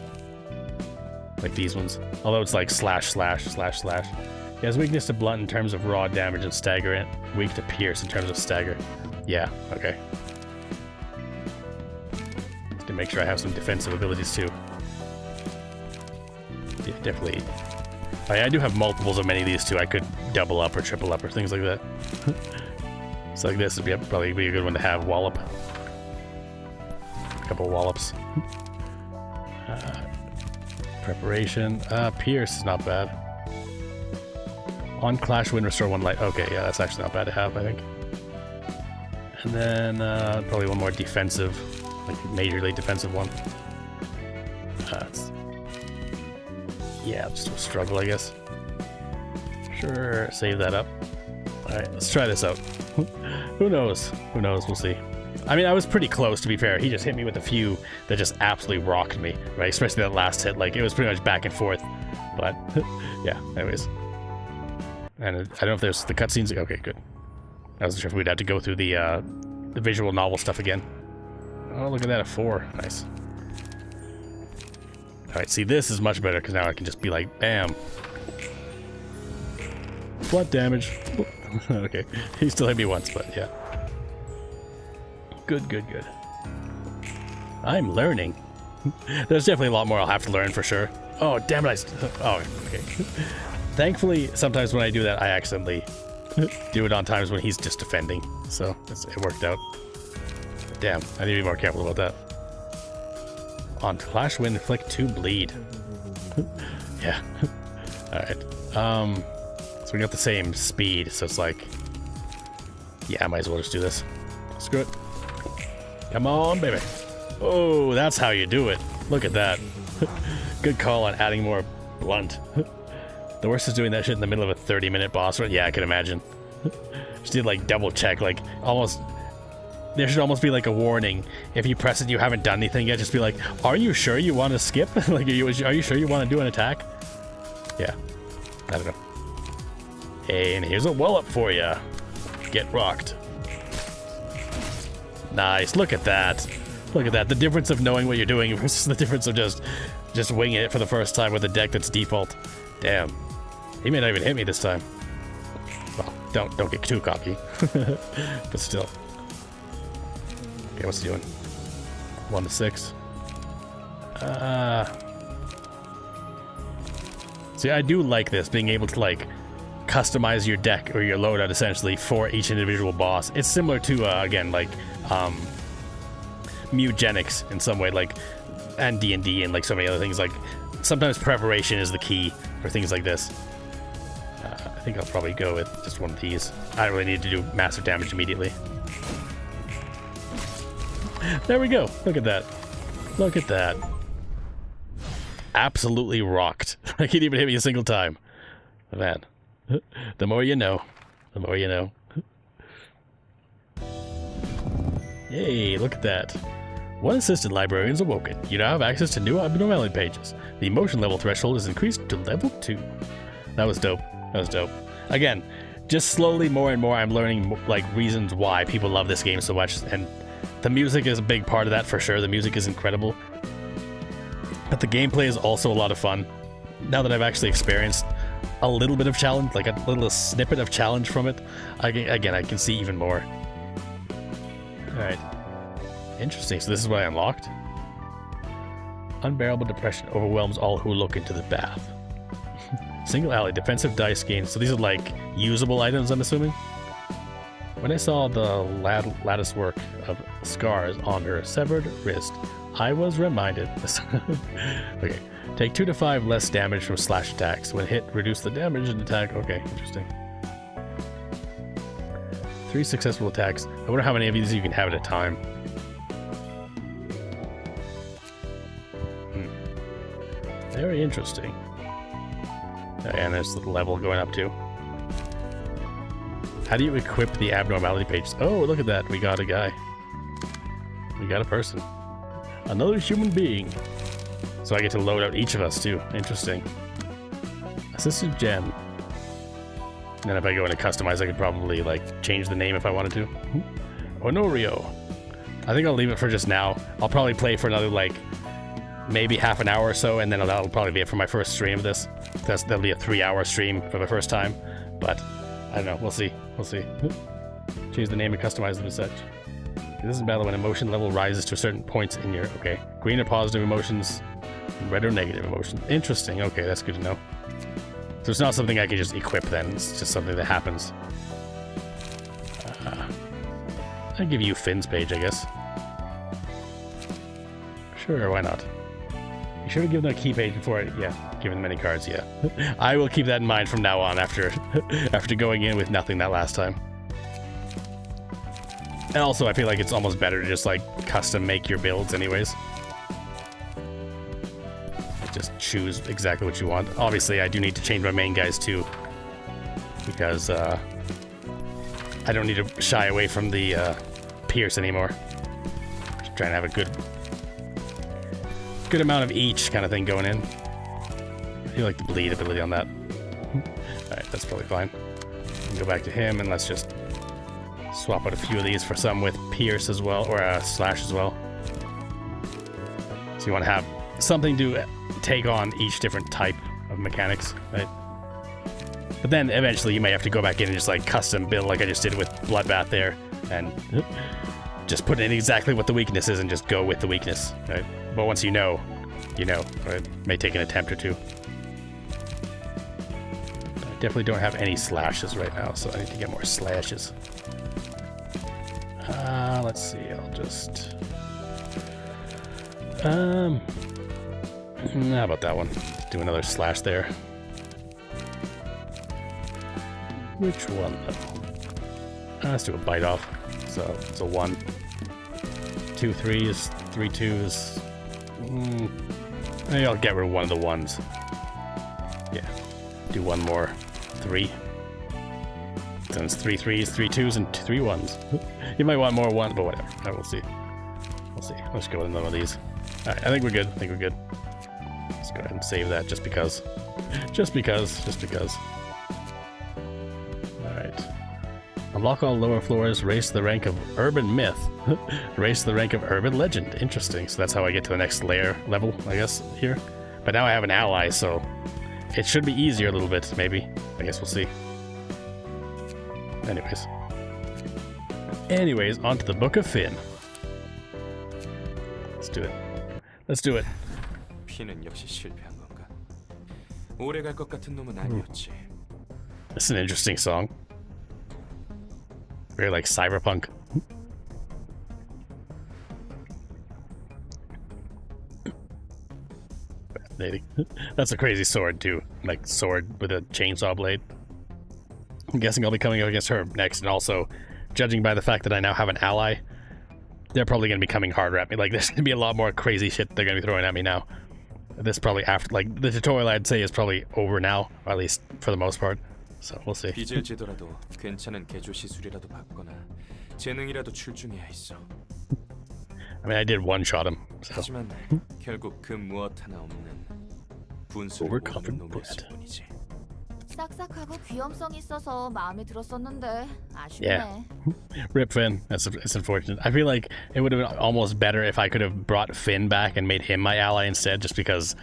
Like these ones. Although it's like slash, slash, slash, slash. He has weakness to blunt in terms of raw damage and stagger, and weak to pierce in terms of stagger. Yeah, okay. Just to make sure I have some defensive abilities too. Yeah, definitely. I do have multiples of many of these too. I could double up or triple up or things like that. So like this would probably be a good one to have. Wallop. A couple wallops. Preparation. Pierce is not bad. On Clash Win, restore 1 light. Okay, yeah, that's actually not bad to have, I think. And then probably one more defensive, like majorly defensive one. Yeah, just a struggle, I guess. Sure, save that up. Alright, let's try this out. Who knows? We'll see. I mean, I was pretty close, to be fair. He just hit me with a few that just absolutely rocked me, right? Especially that last hit. Like, it was pretty much back and forth. But, yeah, anyways. And I don't know if there's the cutscenes. Okay, good. I wasn't sure if we'd have to go through the visual novel stuff again. Oh, look at that, a 4. Nice. Alright, see, this is much better, because now I can just be like, bam. Blunt damage. Okay, he still hit me once, but yeah. Good. I'm learning. There's definitely a lot more I'll have to learn for sure. Oh, damn it, oh, okay. Thankfully, sometimes when I do that, I accidentally do it on times when he's just defending. So, it worked out. Damn, I need to be more careful about that. On Clash Win, inflict 2 bleed. Yeah. Alright. So we got the same speed, so it's like... Yeah, I might as well just do this. Screw it. Come on, baby. Oh, that's how you do it. Look at that. Good call on adding more blunt. The worst is doing that shit in the middle of a 30-minute boss run. Yeah, I can imagine. Just need like double check, like almost. There should almost be like a warning if you press it and you haven't done anything yet. Just be like, "Are you sure you want to skip? Like, are you sure you want to do an attack?" Yeah. I don't know. And here's a wallop for you. Get rocked. Nice. Look at that. Look at that. The difference of knowing what you're doing versus the difference of just winging it for the first time with a deck that's default. Damn. He may not even hit me this time. Well, don't get too cocky. But still. Okay, what's he doing? 1 to 6. See, I do like this, being able to like customize your deck or your loadout essentially for each individual boss. It's similar to again like mutagenics in some way, like, and D&D and like so many other things. Like sometimes preparation is the key for things like this. I think I'll probably go with just one of these. I don't really need to do massive damage immediately. There we go. Look at that. Look at that. Absolutely rocked. I can't even hit me a single time. Man, the more you know. The more you know. Yay, look at that. One assistant librarian is awoken. You now have access to new abnormality pages. The emotion level threshold is increased to level 2. That was dope. That was dope. Again, just slowly more and more I'm learning like reasons why people love this game so much, and the music is a big part of that for sure. The music is incredible. But the gameplay is also a lot of fun. Now that I've actually experienced a little bit of challenge, like a little snippet of challenge from it, I can see even more. Alright. Interesting. So this is what I unlocked. Unbearable depression overwhelms all who look into the bath. Single alley, defensive dice gain. So these are like usable items, I'm assuming. When I saw the lattice work of scars on her severed wrist, I was reminded. Okay. Take 2 to 5 less damage from slash attacks. When hit, reduce the damage and attack. Okay, interesting. 3 successful attacks. I wonder how many of these you can have at a time. Very interesting. And there's the level going up too. How do you equip the abnormality pages? Oh, look at that. We got a guy. We got a person. Another human being. So I get to load out each of us too. Interesting. Assistant gem. And then if I go into customize, I could probably like change the name if I wanted to. Honorio. I think I'll leave it for just now. I'll probably play for another like maybe half an hour or so, and then that'll probably be it for my first stream of this. That'll be a 3-hour stream for the first time. But I don't know. We'll see. We'll see. Change the name and customize them as such. This is a battle when emotion level rises to certain points in your... Okay. Green are positive emotions. Red are negative emotions. Interesting. Okay, that's good to know. So it's not something I can just equip then. It's just something that happens. I'll give you Finn's page, I guess. Sure, why not? You should have given them a key page before it. Yeah, given them many cards, yeah. I will keep that in mind from now on after going in with nothing that last time. And also, I feel like it's almost better to just, like, custom make your builds anyways. Just choose exactly what you want. Obviously, I do need to change my main guys, too. Because, I don't need to shy away from the, Pierce anymore. Just trying to have a good amount of each kind of thing going in. I feel like the bleed ability on that. Alright, that's probably fine. Go back to him, and let's just swap out a few of these for some with Pierce as well, or Slash as well. So you want to have something to take on each different type of mechanics, right? But then eventually you may have to go back in and just like custom build like I just did with Bloodbath there, and just put in exactly what the weakness is and just go with the weakness, right? But once you know, right? It may take an attempt or two. I definitely don't have any slashes right now, so I need to get more slashes. Let's see, I'll just... how about that one? Do another slash there. Which one, though? Let's do a bite off. So, it's a 1. 2 3s, 3 2s. Maybe I'll get rid of one of the 1s. Yeah. Do one more. 3. Then it's 3 3s, 3 2s, and 3 1s. You might want more 1s, but whatever. Right, we'll see. We'll see. Let's go with another of these. Alright, I think we're good. Let's go ahead and save that just because. Just because. Just because. Alright. Unlock all lower floors, raise to the rank of urban myth. Raise to the rank of urban legend. Interesting. So that's how I get to the next layer level, I guess, here. But now I have an ally, so it should be easier a little bit, maybe. I guess we'll see. Anyways, on to the Book of Finn. Let's do it. Let's do it. 피는 역시 실패한 건가? 오래 갈 것 같은 놈은 아니었지. This is an interesting song. Very like cyberpunk. Fascinating. That's a crazy sword too. Like sword with a chainsaw blade. I'm guessing I'll be coming up against her next, and also, judging by the fact that I now have an ally, they're probably going to be coming harder at me. Like, there's going to be a lot more crazy shit they're going to be throwing at me now. This probably after, like, the tutorial I'd say is probably over now, or at least for the most part. So, we'll see. 빚을 지더라도 괜찮은 개조 시술이라도 받거나 재능이라도 출중해야 했어. I mean, I did one-shot him, so. 하지만 결국 그 무엇 하나 없는 분수를 모르는 놈이었을 뿐이지. 싹싹하고 귀염성 있어서 마음에 들었었는데 아쉽네. Yeah. Rip Finn. It's unfortunate. I feel like it would have been almost better if I could have brought Finn back and made him my ally instead, just because,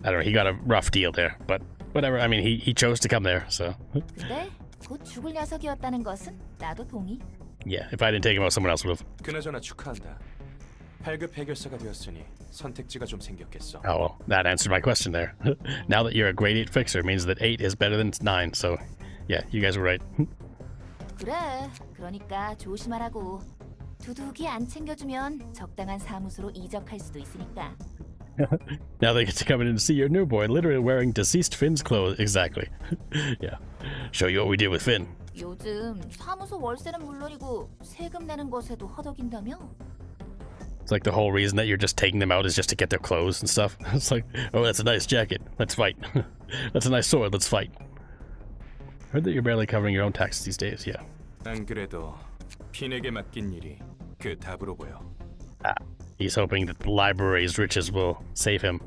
I don't know, he got a rough deal there. But whatever, I mean, he chose to come there, so. 근데 곧 죽을 녀석이었다는 것은 나도 동의. Yeah, if I didn't take him out, someone else would have. 그나저나 축하한다. 8급 해결사가 되었으니 선택지가 좀 생겼겠어. Oh, well, that answered my question there. Now that you're a grade 8 fixer means that 8 is better than 9, so yeah, you guys were right. 그래, 그러니까 조심하라고. 두둑이 안 챙겨주면 적당한 사무소로 이적할 수도 있으니까. Now they get to come in and see your new boy, literally wearing deceased Finn's clothes. Exactly. Yeah. Show you what we did with Finn. 요즘 사무소 월세는 물론이고 세금 내는 것에도 허덕인다며? It's like the whole reason that you're just taking them out is just to get their clothes and stuff. It's like, oh, that's a nice jacket. Let's fight. That's a nice sword. Let's fight. Heard that you're barely covering your own taxes these days. Yeah. 안 그래도 핀에게 맡긴 일이 그 답으로 보여. Ah, he's hoping that the library's riches will save him,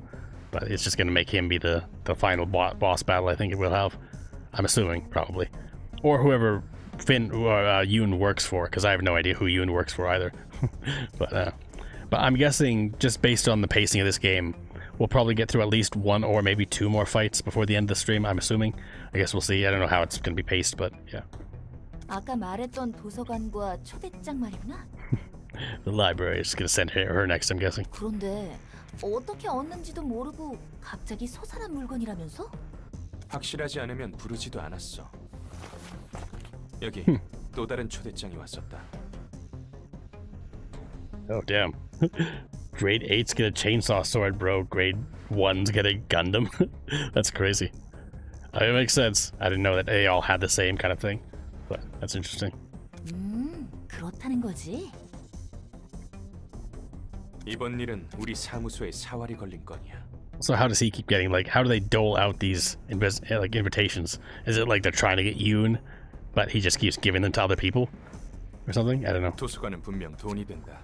but it's just going to make him be the final boss battle. I think it will have. I'm assuming, probably, or whoever Finn or Yoon works for, because I have no idea who Yoon works for either. But I'm guessing, just based on the pacing of this game, we'll probably get through at least one or maybe two more fights before the end of the stream, I'm assuming. I guess we'll see. I don't know how it's going to be paced, but yeah. 아까 말했던 도서관과 초대장 말이구나. The library is going to send her next, I'm guessing. 그런데 어떻게 얻는지도 모르고 갑자기 소산한 물건이라면서? 확실하지 않으면 부르지도 않았어. 여기 또 다른 초대장이 왔었다. Oh, damn. Grade 8's get a chainsaw sword, bro. Grade 1's get a Gundam. That's crazy. It makes sense. I didn't know that they all had the same kind of thing. But that's interesting. 그렇다는 거지. 이번 일은 우리 사무소에 사활이 걸린 건이야. So how does he keep getting, like, how do they dole out these invitations? Is it like they're trying to get Yoon, but he just keeps giving them to other people? Or something? I don't know. 도서관은 분명 돈이 된다.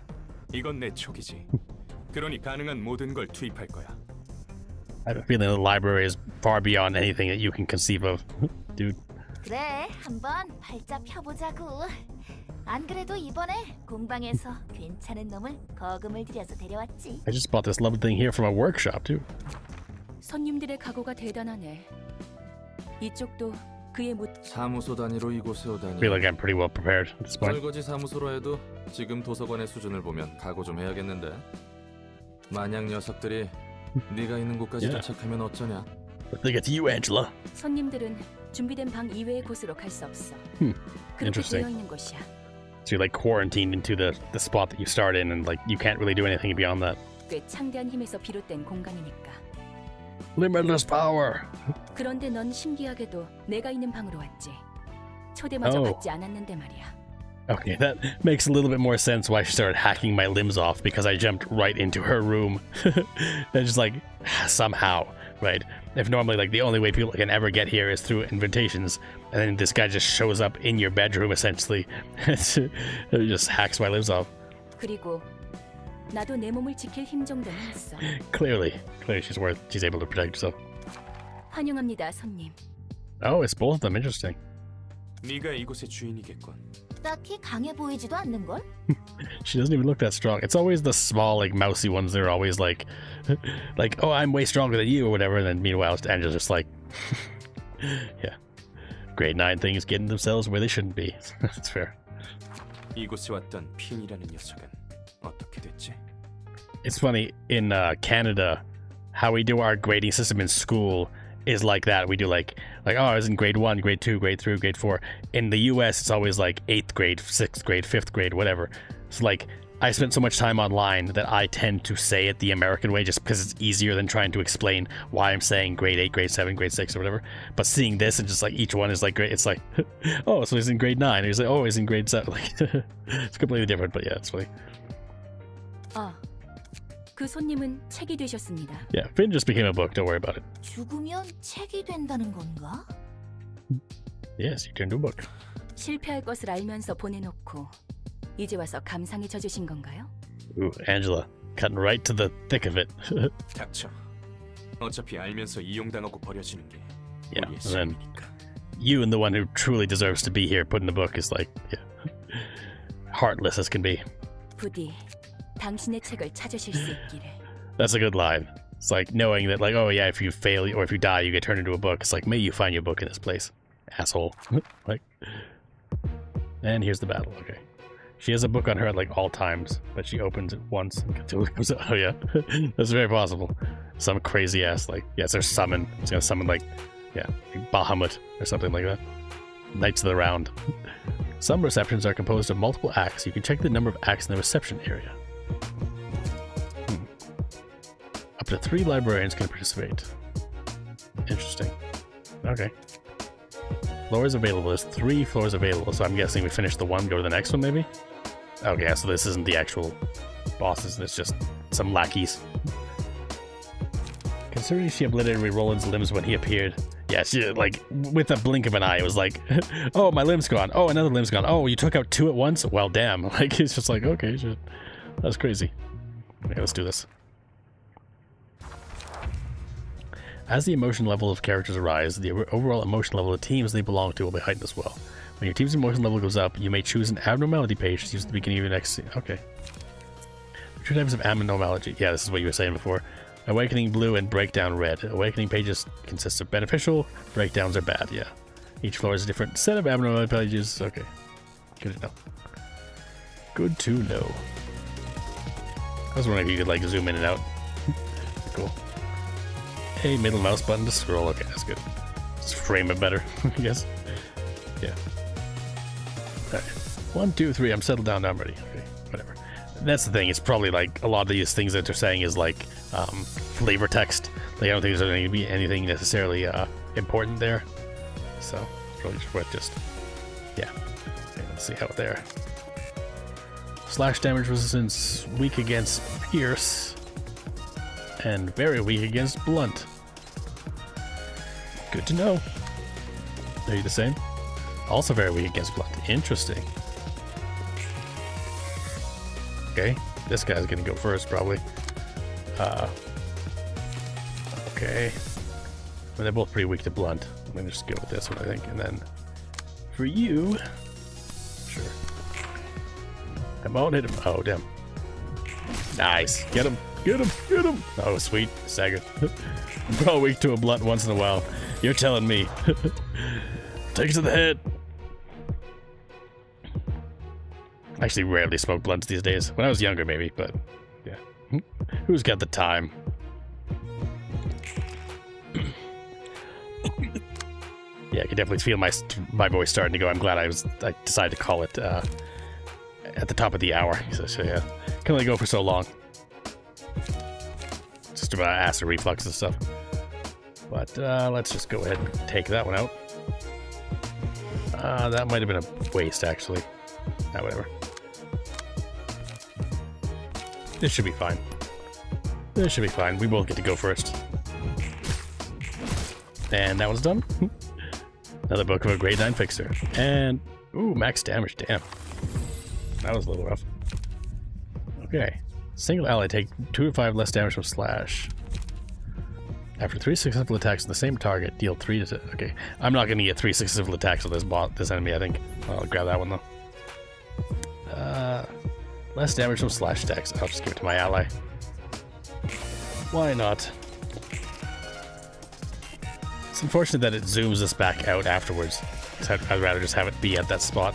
이건 내 촉이지. 그러니 가능한 모든 걸 투입할 거야. I have a feeling the library is far beyond anything that you can conceive of, dude. 그래, 한번 발작 펴보자고. 안 그래도 이번에 공방에서 괜찮은 놈을 거금을 들여서 데려왔지. I just bought this lovely thing here from a workshop, too. 손님들의 각오가 대단하네. 이쪽도 그의 못. 사무소 단위로 이곳에 오다니. I feel like I'm pretty well prepared at this point. 설거지 사무소로 해도 지금 도서관의 수준을 보면 각오 좀 해야겠는데. 만약 녀석들이 네가 있는 곳까지 도착하면 어쩌냐? I think it's you, Angela. 손님들은 준비된 방 이외의 곳으로 갈 수 없어. 그렇게 Interesting. 되어 있는 곳이야. So you're like quarantined into the spot that you start in, and like you can't really do anything beyond that. 꽤 창대한 힘에서 비롯된 공간이니까. Limitless power. 그런데 넌 신기하게도 내가 있는 방으로 왔지. 초대마저 Oh. 받지 않았는데 말이야. Okay, that makes a little bit more sense why she started hacking my limbs off, because I jumped right into her room. And just like, somehow, right? If normally like the only way people can ever get here is through invitations, and then this guy just shows up in your bedroom essentially. It just hacks my limbs off. 그리고 나도 내 몸을 지킬 힘 정도는 있어. Clearly she's able to protect herself. 환영합니다, 손님. Oh, it's both of them. Interesting. 네가 이곳의 주인이겠군. 딱히 강해 보이지도 않는 걸? She doesn't even look that strong. It's always the small, like, mousy ones. They're always like, oh, I'm way stronger than you or whatever. And then meanwhile, Angela's just like, yeah. Grade 9 things getting themselves where they shouldn't be. That's fair. 이곳에 왔던 핀이라는 녀석은 어떻게 됐지? It's funny, in Canada, how we do our grading system in school is like that. We do like oh, I was in grade 1, grade 2, grade 3, grade 4. In the US, it's always like 8th grade, 6th grade, 5th grade, whatever. So like, I spent so much time online that I tend to say it the American way just because it's easier than trying to explain why I'm saying grade 8, grade 7, grade 6, or whatever. But seeing this and just like each one is like great, it's like, oh, so he's in grade 9. Or he's like, oh, he's in grade 7. Like, it's completely different, but yeah, it's funny. 아, 그 손님은 책이 되셨습니다. Yeah, Finn just became a book. Don't worry about it. 죽으면 책이 된다는 건가? Yes, you turned to a book. 실패할 것을 알면서 보내놓고 이제 와서 감상에 젖으신 건가요? Ooh, Angela, cutting right to the thick of it. 닥쳐. 어차피 알면서 이용당하고 버려지는 게 Yeah, 우리의 and then 삶이니까. you and the one who truly deserves to be here put in the book is like, yeah, heartless as can be. 부디 당신의 책을 찾으실 수 있기를. That's a good line. It's like knowing that, like, oh yeah, if you fail or if you die, you get turned into a book. It's like, may you find your book in this place, asshole. Like, and here's the battle. Okay, she has a book on her at like all times, but she opens it once and continually comes out. Oh yeah, that's very possible. Some crazy ass, like, yes, there's summon. It's gonna summon like, yeah, like Bahamut or something like that. Knights of the Round. Some receptions are composed of multiple acts. You can check the number of acts in the reception area. Up to 3 librarians can participate. Interesting. Okay. Floors available. There's 3 floors available, so I'm guessing we finish the one, go to the next one, maybe? Okay, so this isn't the actual bosses, it's just some lackeys. Considering she obliterated Roland's limbs when he appeared. Yeah, she, like, with a blink of an eye, it was like, oh, my limb's gone. Oh, another limb's gone. Oh, you took out 2 at once? Well, damn. Like, it's just like, okay, shit. That's crazy. Okay, let's do this. As the emotion level of characters rise, the overall emotion level of the teams they belong to will be heightened as well. When your team's emotion level goes up, you may choose an abnormality page to use at the beginning of your next scene. Okay. 2 types of abnormality. Yeah, this is what you were saying before. Awakening blue and breakdown red. Awakening pages consist of beneficial, breakdowns are bad, yeah. Each floor is a different set of abnormality pages. Okay. Good to know. Good to know. I was wondering if you could like zoom in and out. Cool. Hey, middle mouse button to scroll. Okay, that's good. Just frame it better, I guess. Yeah. Alright. 1, 2, 3. I'm settled down. Now I'm ready. Okay, whatever. That's the thing. It's probably like a lot of these things that they're saying is like flavor text. Like I don't think there's going to be anything necessarily important there. So probably just yeah. Okay, let's see how there. Slash damage resistance weak against pierce and very weak against blunt. Good to know. Are you the same? Also very weak against blunt. Interesting. Okay, this guy's gonna go first probably. Okay. Well, they're both pretty weak to blunt. I'm gonna just go with this one, I think, and then for you, sure. Come on, hit him. Oh, damn. Nice. Get him. Get him. Get him. Oh, sweet. Stagger. I'm probably weak to a blunt once in a while. You're telling me. Take it to the head. I actually rarely smoke blunts these days. When I was younger, maybe, but yeah. Who's got the time? Yeah, I can definitely feel my voice starting to go. I'm glad I decided to call it at the top of the hour. So yeah, can only go for so long. Just about acid reflux and stuff. But let's just go ahead and take that one out. That might have been a waste, actually. Whatever. This should be fine. This should be fine. We both get to go first. And that one's done. Another book of a grade 9 fixer. And, ooh, max damage. Damn. That was a little rough. Okay. Single ally take 2 to 5 less damage from slash. After 3 successful attacks on the same target, deal 3 to... Okay, I'm not going to get 3 successful attacks on this enemy, I think. I'll grab that one, though. Less damage from slash attacks. I'll just give it to my ally. Why not? It's unfortunate that it zooms us back out afterwards. I'd rather just have it be at that spot.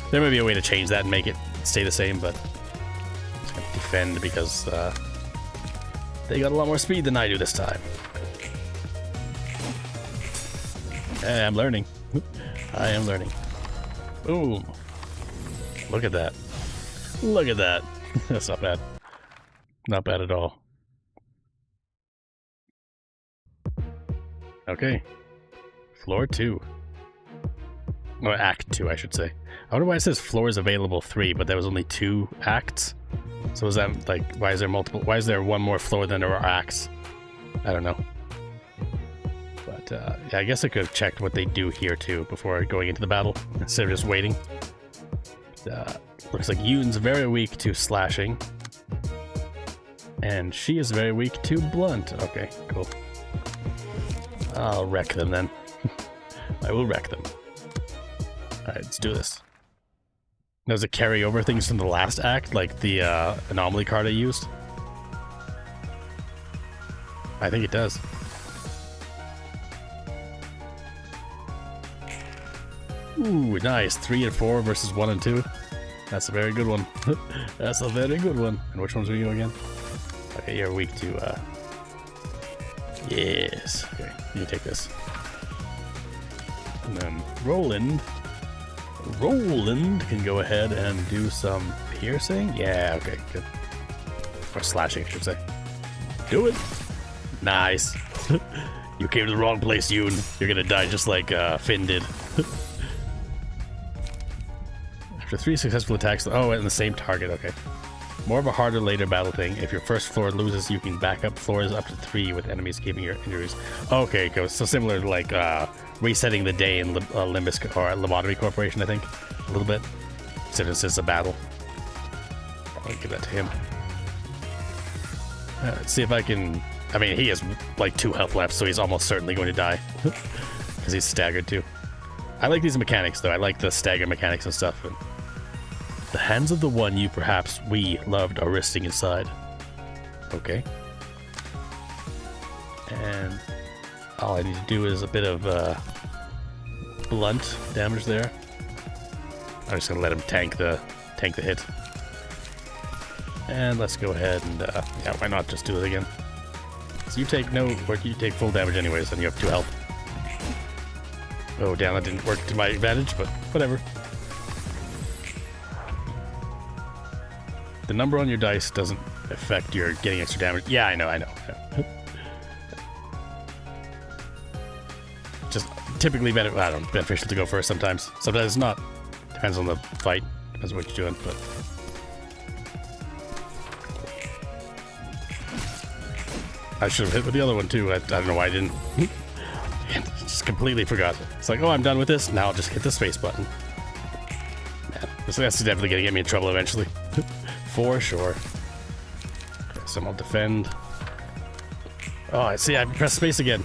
There may be a way to change that and make it stay the same, but... I'm just going to defend because they got a lot more speed than I do this time. Hey, I'm learning. I am learning. Boom. Look at that. Look at that. That's not bad. Not bad at all. Okay. Floor 2. Or Act 2, I should say. I wonder why it says floors available 3, but there was only 2 acts? So is that, like, why is there multiple... Why is there one more floor than there are acts? I don't know. But, yeah, I guess I could have checked what they do here, too, before going into the battle, instead of just waiting. Looks like Yoon's very weak to slashing. And she is very weak to blunt. Okay, cool. I'll wreck them then. I will wreck them. Alright, let's do this. Does it carry over things from the last act, like the anomaly card I used? I think it does. Ooh, nice. 3 and 4 versus 1 and 2. That's a very good one. That's a very good one. And which ones are you again? Okay, you're weak to, yes. Okay, you take this. And then Roland can go ahead and do some piercing. Yeah, okay, good. Or slashing, I should say. Do it! Nice. You came to the wrong place, Yoon. You're gonna die just like Finn did. After 3 successful attacks, oh, and the same target, okay. More of a harder later battle thing. If your first floor loses, you can back up floors up to 3 with enemies keeping your injuries. Okay, so similar to like resetting the day in Limbus or Lobotomy Corporation, I think, a little bit. Since it's a battle. I'll give that to him. Let's see if I can... I mean, he has like 2 health left, so he's almost certainly going to die. Because he's staggered too. I like these mechanics, though. I like the stagger mechanics and stuff. And the hands of the one you perhaps we loved are resting inside. Okay. And all I need to do is a bit of blunt damage there. I'm just gonna let him tank the hit. And let's go ahead and yeah, why not just do it again? So you take you take full damage anyways, and you have 2 health. Oh damn, that didn't work to my advantage, but whatever. The number on your dice doesn't affect your getting extra damage. Yeah, I know. Just typically beneficial to go first sometimes. Sometimes it's not. Depends on the fight. Depends on what you're doing, but... I should have hit with the other one too. I don't know why I didn't. Just completely forgot. It's like, oh, I'm done with this. Now I'll just hit the space button. Man, that's definitely gonna get me in trouble eventually. For sure. Okay, so I'll defend. Oh, I see, I pressed space again.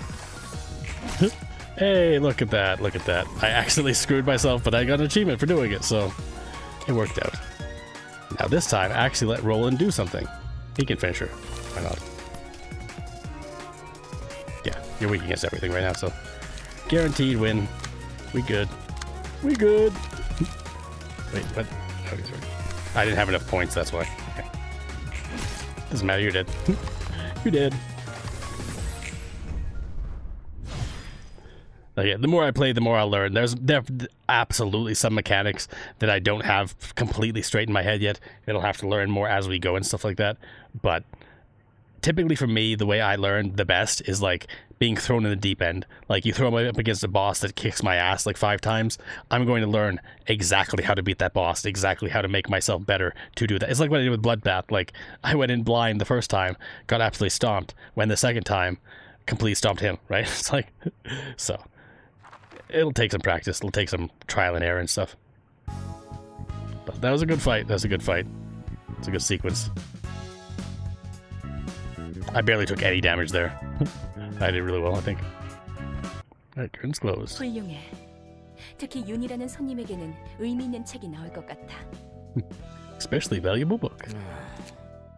Hey, look at that, look at that. I accidentally screwed myself, but I got an achievement for doing it, so it worked out. Now this time, I actually let Roland do something. He can finish her. Why not? Yeah, you're weak against everything right now, so guaranteed win. We good. We good. Wait, what? Okay, sorry. I didn't have enough points, that's why. Okay. Doesn't matter, you're dead. You're dead. Yeah, the more I play, the more I'll learn. There are absolutely some mechanics that I don't have completely straight in my head yet. It'll have to learn more as we go and stuff like that. But typically for me, the way I learn the best is like being thrown in the deep end. Like you throw me up against a boss that kicks my ass like 5 times. I'm going to learn exactly how to beat that boss, exactly how to make myself better to do that. It's like what I did with Bloodbath. Like I went in blind the first time, got absolutely stomped. When the second time, completely stomped him, right? It's like, so... It'll take some practice. It'll take some trial and error and stuff. But that was a good fight. That was a good fight. It's a good sequence. I barely took any damage there. I did really well, I think. Alright, curtains closed. 훌륭해. 특히 윤이라는 손님에게는 의미 있는 책이 나올 것 같아. Especially valuable book.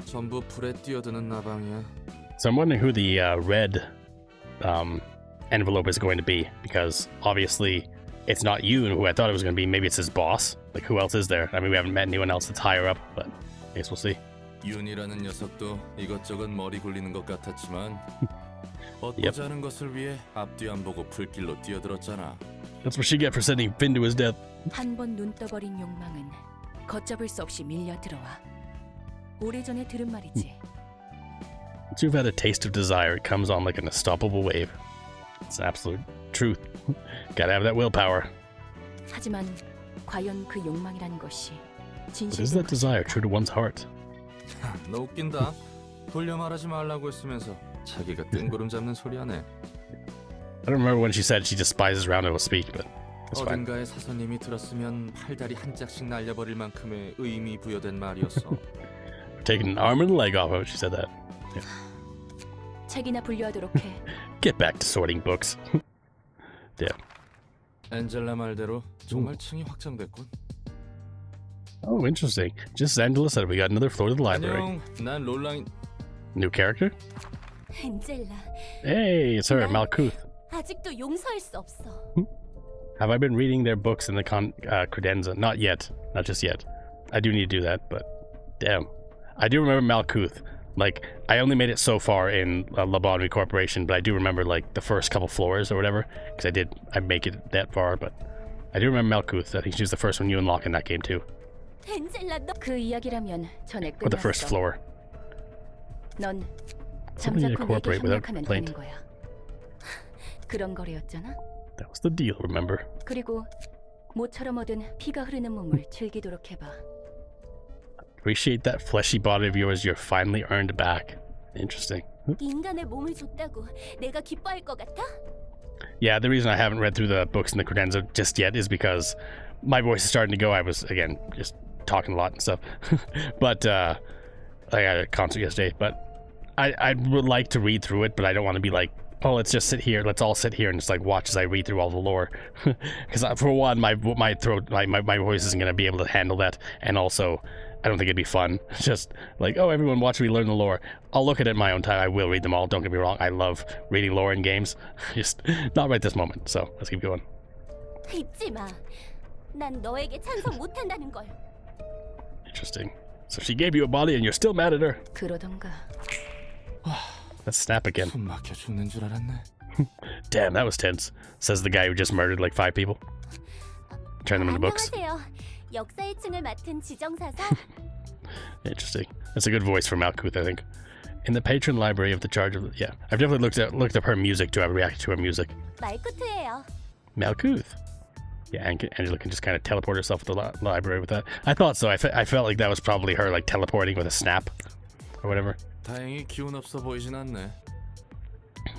전부 불에 뛰어드는 나방이야. So I'm wondering who the red envelope is going to be, because obviously it's not you who I thought it was going to be. Maybe it's his boss. Like, who else is there? I mean, we haven't met anyone else that's higher up, but I guess we'll see. 윤이라는 녀석도 이것저것 머리 굴리는 것 같았지만 얻고자 하는 것을 위해 앞뒤 안 보고 불길로 뛰어들었잖아. That's what she get for sending Finn to his death. 한 번 눈 떠버린 욕망은 걷잡을 수 없이 밀려 들어와. 오래전에 들은 말이지. Once you've had a taste of desire, it comes on like an unstoppable wave. It's absolute truth. Gotta have that willpower. 하지만 과연 그 욕망이라는 것이 What is that desire true to one's heart? 너 웃긴다. 돌려 말하지 말라고 했으면서 자기가 뜬구름 잡는 소리 하네. I don't remember when she said she despises roundable speech, but it's fine. 어딘가의 사서님이 들었으면 팔다리 한 짝씩 날려버릴 만큼의 의미 부여된 말이었어. Taking an arm and a leg off of it, she said that. 책이나 분류하도록 해. Get back to sorting books. Yeah. 엔젤라 말대로 정말 층이 확장됐군. Oh, interesting. Just as Angela said, we got another floor to the library. 안녕, 난 롤라인. New character? 엔젤라, Hey, it's her, Malkuth. 아직도 용서할 수 없어. Have I been reading their books in the credenza? Not yet. Not just yet. I do need to do that, but damn. I do remember Malkuth. Like, I only made it so far in Lobotomy Corporation, but I do remember, like, the first couple floors or whatever, because I make it that far, but I do remember Malkuth. I think she was the first one you unlock in that game, too. 엔젤라, 너 그 이야기라면 전에 Or the first 끝났어. floor. 넌 Something to 잠자코 내게 cooperate without 협력하면 complaint. 되는 거야. 그런 거래였잖아. That was the deal, remember? 그리고 모처럼 얻은 피가 흐르는 몸을 즐기도록 해봐. Appreciate that fleshy body of yours you're finally earned back. Interesting. 인간의 몸을 줬다고 내가 기뻐할 것 같아? Yeah, the reason I haven't read through the books in the credenza just yet is because my voice is starting to go. I was, again, just talking a lot and stuff. But, I got a concert yesterday, but I would like to read through it, but I don't want to be like, oh, let's just sit here. Let's all sit here and just like watch as I read through all the lore. Because for one, my throat, my voice isn't going to be able to handle that. And also, I don't think it'd be fun. Just like, oh, everyone watch me learn the lore. I'll look at it in my own time. I will read them all. Don't get me wrong. I love reading lore in games. Just not right this moment. So let's keep going. 잊지 마. 난 너에게 찬성 못한다는 걸. Interesting. So she gave you a body and you're still mad at her. 그러던가. Let's snap again. 숨 막혀 죽는 줄 알았네. Damn, that was tense. Says the guy who just murdered like 5 people. Turn them into books. 안녕하세요. 역사의 층을 맡은 지정사서. Interesting. That's a good voice for Malkuth, I think. In the patron library of the charge of... Yeah, I've definitely looked up her music to have reacted to her music. 말쿠트예요. Malkuth. Yeah, Angela can just kind of teleport herself to the library with that. I thought so. I felt like that was probably her like teleporting with a snap or whatever. 다행히 기운 없어 보이진 않네.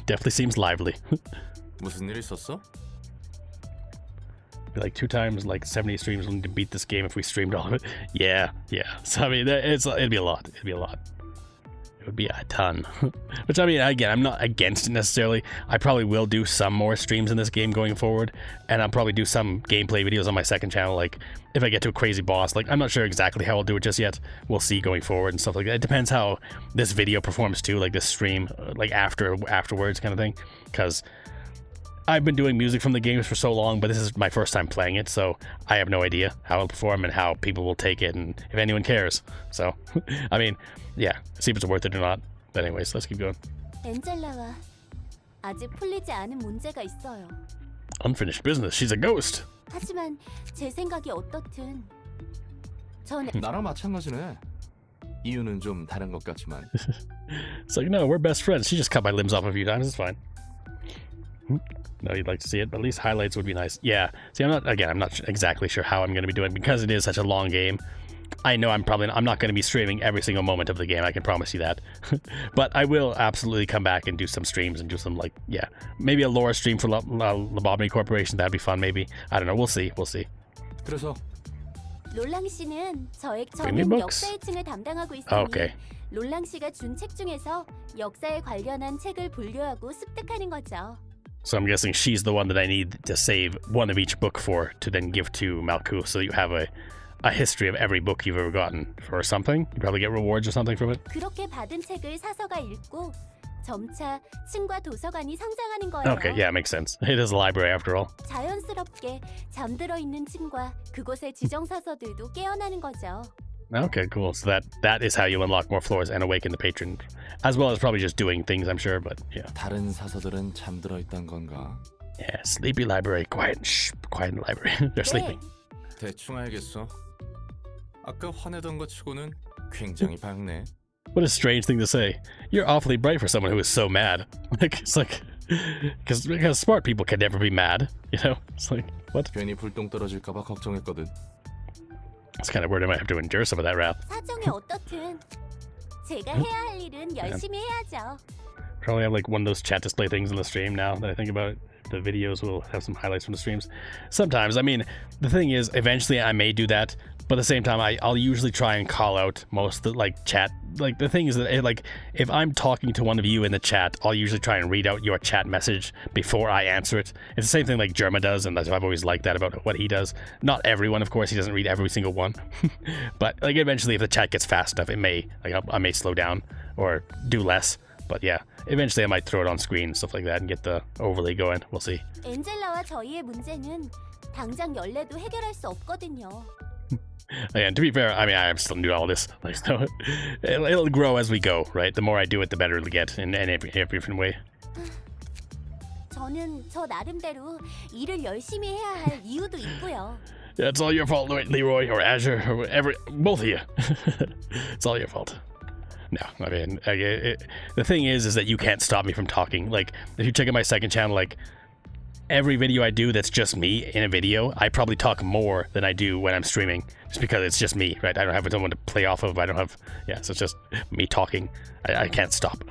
Definitely seems lively. 무슨 일 있었어? Like 2 times, like 70 streams. We'll need to beat this game if we streamed all of it. Yeah. So I mean, it'd be a lot. It would be a ton. Which I mean, again, I'm not against it necessarily. I probably will do some more streams in this game going forward, and I'll probably do some gameplay videos on my second channel. Like if I get to a crazy boss, like I'm not sure exactly how I'll do it just yet. We'll see going forward and stuff like that. It depends how this video performs too, like this stream, like afterwards kind of thing. Because I've been doing music from the games for so long, but this is my first time playing it, so I have no idea how it'll perform and how people will take it and if anyone cares. So, I mean, yeah, see if it's worth it or not. But anyways, let's keep going. 엔젤라와 아직 풀리지 않은 문제가 있어요. Unfinished business. She's a ghost. 하지만 제 생각이 어떻든 전 나랑 마찬가지네. 이유는 좀 다른 것 같지만. It's like, no, we're best friends. She just cut my limbs off a few times. It's fine. No, you'd like to see it, but at least highlights would be nice. Yeah. See, I'm not exactly sure how I'm going to be doing because it is such a long game. I know I'm not going to be streaming every single moment of the game. I can promise you that. But I will absolutely come back and do some streams and do some like, yeah, maybe a lore stream for Lobotomy Corporation. That'd be fun. Maybe, I don't know. We'll see. 그래서 롤랑 씨는 Premium 저는 books? 역사의 층을 담당하고 있으니 Oh, okay. 롤랑 씨가 준 책 중에서 역사에 관련한 책을 분류하고 습득하는 거죠. So I'm guessing she's the one that I need to save one of each book for to then give to Malku, so you have a history of every book you've ever gotten for something. You probably get rewards or something from it. 그렇게 받은 책을 사서가 읽고 점차 층과 도서관이 성장하는 거예요. Okay, yeah, makes sense. It is a library after all. 자연스럽게 잠들어 있는 층과 그곳의 지정사서들도 깨어나는 거죠. Okay, cool. So that is how you unlock more floors and awaken the patron, as well as probably just doing things, I'm sure. But yeah. 다른 사서들은 잠들어 있단 건가? Yeah, sleepy library, quiet, shh, quiet in the library. They're sleeping. 대충 알겠어. 아까 화내던 것 치고는 굉장히 밝네. What a strange thing to say. You're awfully bright for someone who is so mad. Like it's like, because smart people can never be mad. You know, it's like what? 괜히 불똥 떨어질까봐 걱정했거든. It's kind of weird. I might have to endure some of that wrath. 사정이 어떻든 제가 해야 할 일은 열심히 해야죠. Probably have like one of those chat display things on the stream now that I think about it. The videos will have some highlights from the streams. Sometimes, I mean, the thing is, eventually I may do that, but at the same time, I'll usually try and call out most of the, like, chat. Like, the thing is that, like, if I'm talking to one of you in the chat, I'll usually try and read out your chat message before I answer it. It's the same thing like Germa does, and I've always liked that about what he does. Not everyone, of course, he doesn't read every single one. But, like, eventually, if the chat gets fast enough, it may, like, I may slow down or do less. But yeah, eventually I might throw it on screen and stuff like that and get the overlay going. We'll see. 엔젤라와 저희의 문제는 당장 열래도 해결할 수 없거든요. And to be fair, I mean, I'm still new to all this. Like, so it'll grow as we go, right? The more I do it, the better it'll get in every different way. 저는 저 나름대로 일을 열심히 해야 할 이유도 있고요. Yeah, it's all your fault, Leroy or Azure or whatever. Both of you. It's all your fault. No, I mean, the thing is that you can't stop me from talking. Like, if you check out my second channel, like, every video I do that's just me in a video, I probably talk more than I do when I'm streaming, just because it's just me, right? I don't have someone to play off of. I don't have, yeah, so it's just me talking. I can't stop.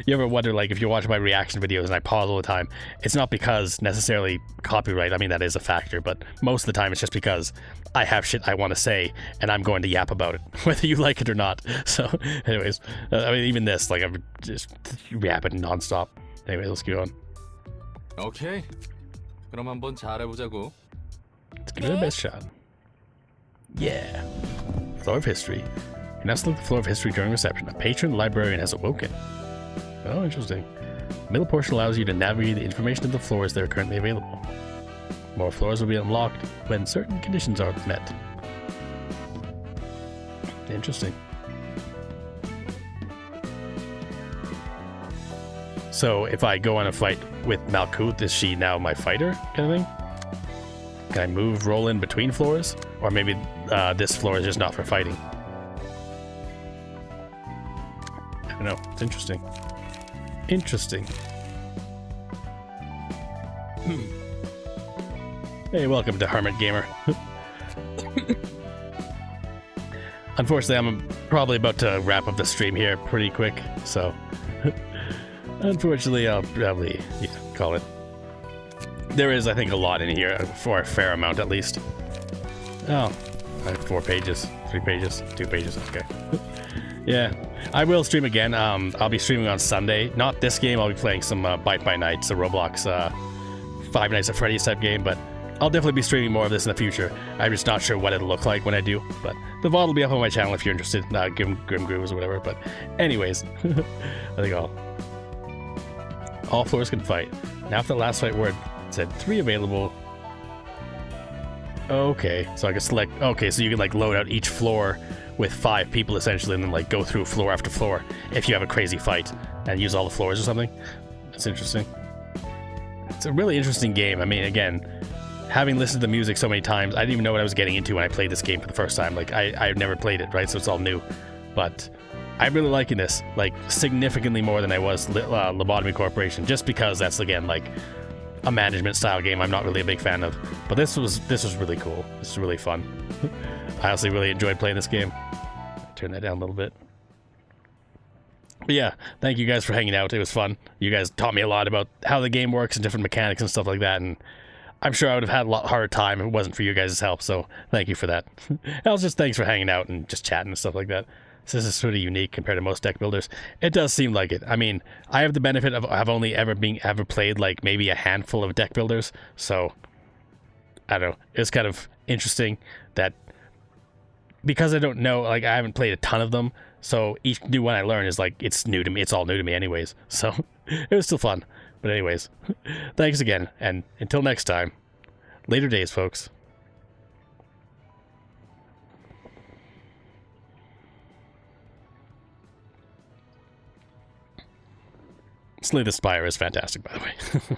You ever wonder, like, if you're watching my reaction videos and I pause all the time, it's not because necessarily copyright. I mean, that is a factor, but most of the time it's just because I have shit I want to say and I'm going to yap about it, whether you like it or not. So, anyways, I mean, even this, like, I'm just yapping nonstop. Anyway, let's go on. 오케이. 그럼 한번 잘해보자고. Let's give it a best shot. Yeah. Floor of History. You now select the Floor of History during reception. A patron librarian has awoken. Oh, interesting. The middle portion allows you to navigate the information of the floors that are currently available. More floors will be unlocked when certain conditions are met. Interesting. So if I go on a fight with Malkuth, is she now my fighter kind of thing? Can I move, roll in between floors? Or maybe this floor is just not for fighting. I don't know. It's interesting. Interesting. Hey, welcome to Hermit Gamer. Unfortunately, I'm probably about to wrap up the stream here pretty quick, so... Unfortunately, I'll probably call it. There is, I think, a lot in here, for a fair amount at least. Oh, I have 4 pages, 3 pages, 2 pages, okay. Yeah, I will stream again. I'll be streaming on Sunday. Not this game, I'll be playing some Bite by Nights, a Roblox Five Nights at Freddy's type game, but I'll definitely be streaming more of this in the future. I'm just not sure what it'll look like when I do, but the VOD will be up on my channel if you're interested. Grim Grooves or whatever, but anyways, I think all floors can fight. Now after the last fight where it said 3 available. Okay, so I can select, okay, so you can like load out each floor with 5 people essentially and then like go through floor after floor if you have a crazy fight and use all the floors or something. That's interesting. It's a really interesting game. I mean, again, having listened to the music so many times, I didn't even know what I was getting into when I played this game for the first time. Like, I've never played it, right? So it's all new. But I'm really liking this, like, significantly more than I was Lobotomy Corporation, just because that's, again, like, a management style game I'm not really a big fan of. But this was really cool. This is really fun. I honestly really enjoyed playing this game. Turn that down a little bit. But yeah, thank you guys for hanging out. It was fun. You guys taught me a lot about how the game works and different mechanics and stuff like that, and I'm sure I would have had a lot harder time if it wasn't for you guys' help, so thank you for that. And also just thanks for hanging out and just chatting and stuff like that. So this is pretty unique compared to most deck builders. It does seem like it. I mean, I have the benefit of I've only ever played like maybe a handful of deck builders, so I don't know. It's kind of interesting that because I don't know, like I haven't played a ton of them, so each new one I learn is like it's new to me. It's all new to me anyways. So it was still fun. But anyways, thanks again, and until next time, later days, folks. Slay the Spire is fantastic, by the way.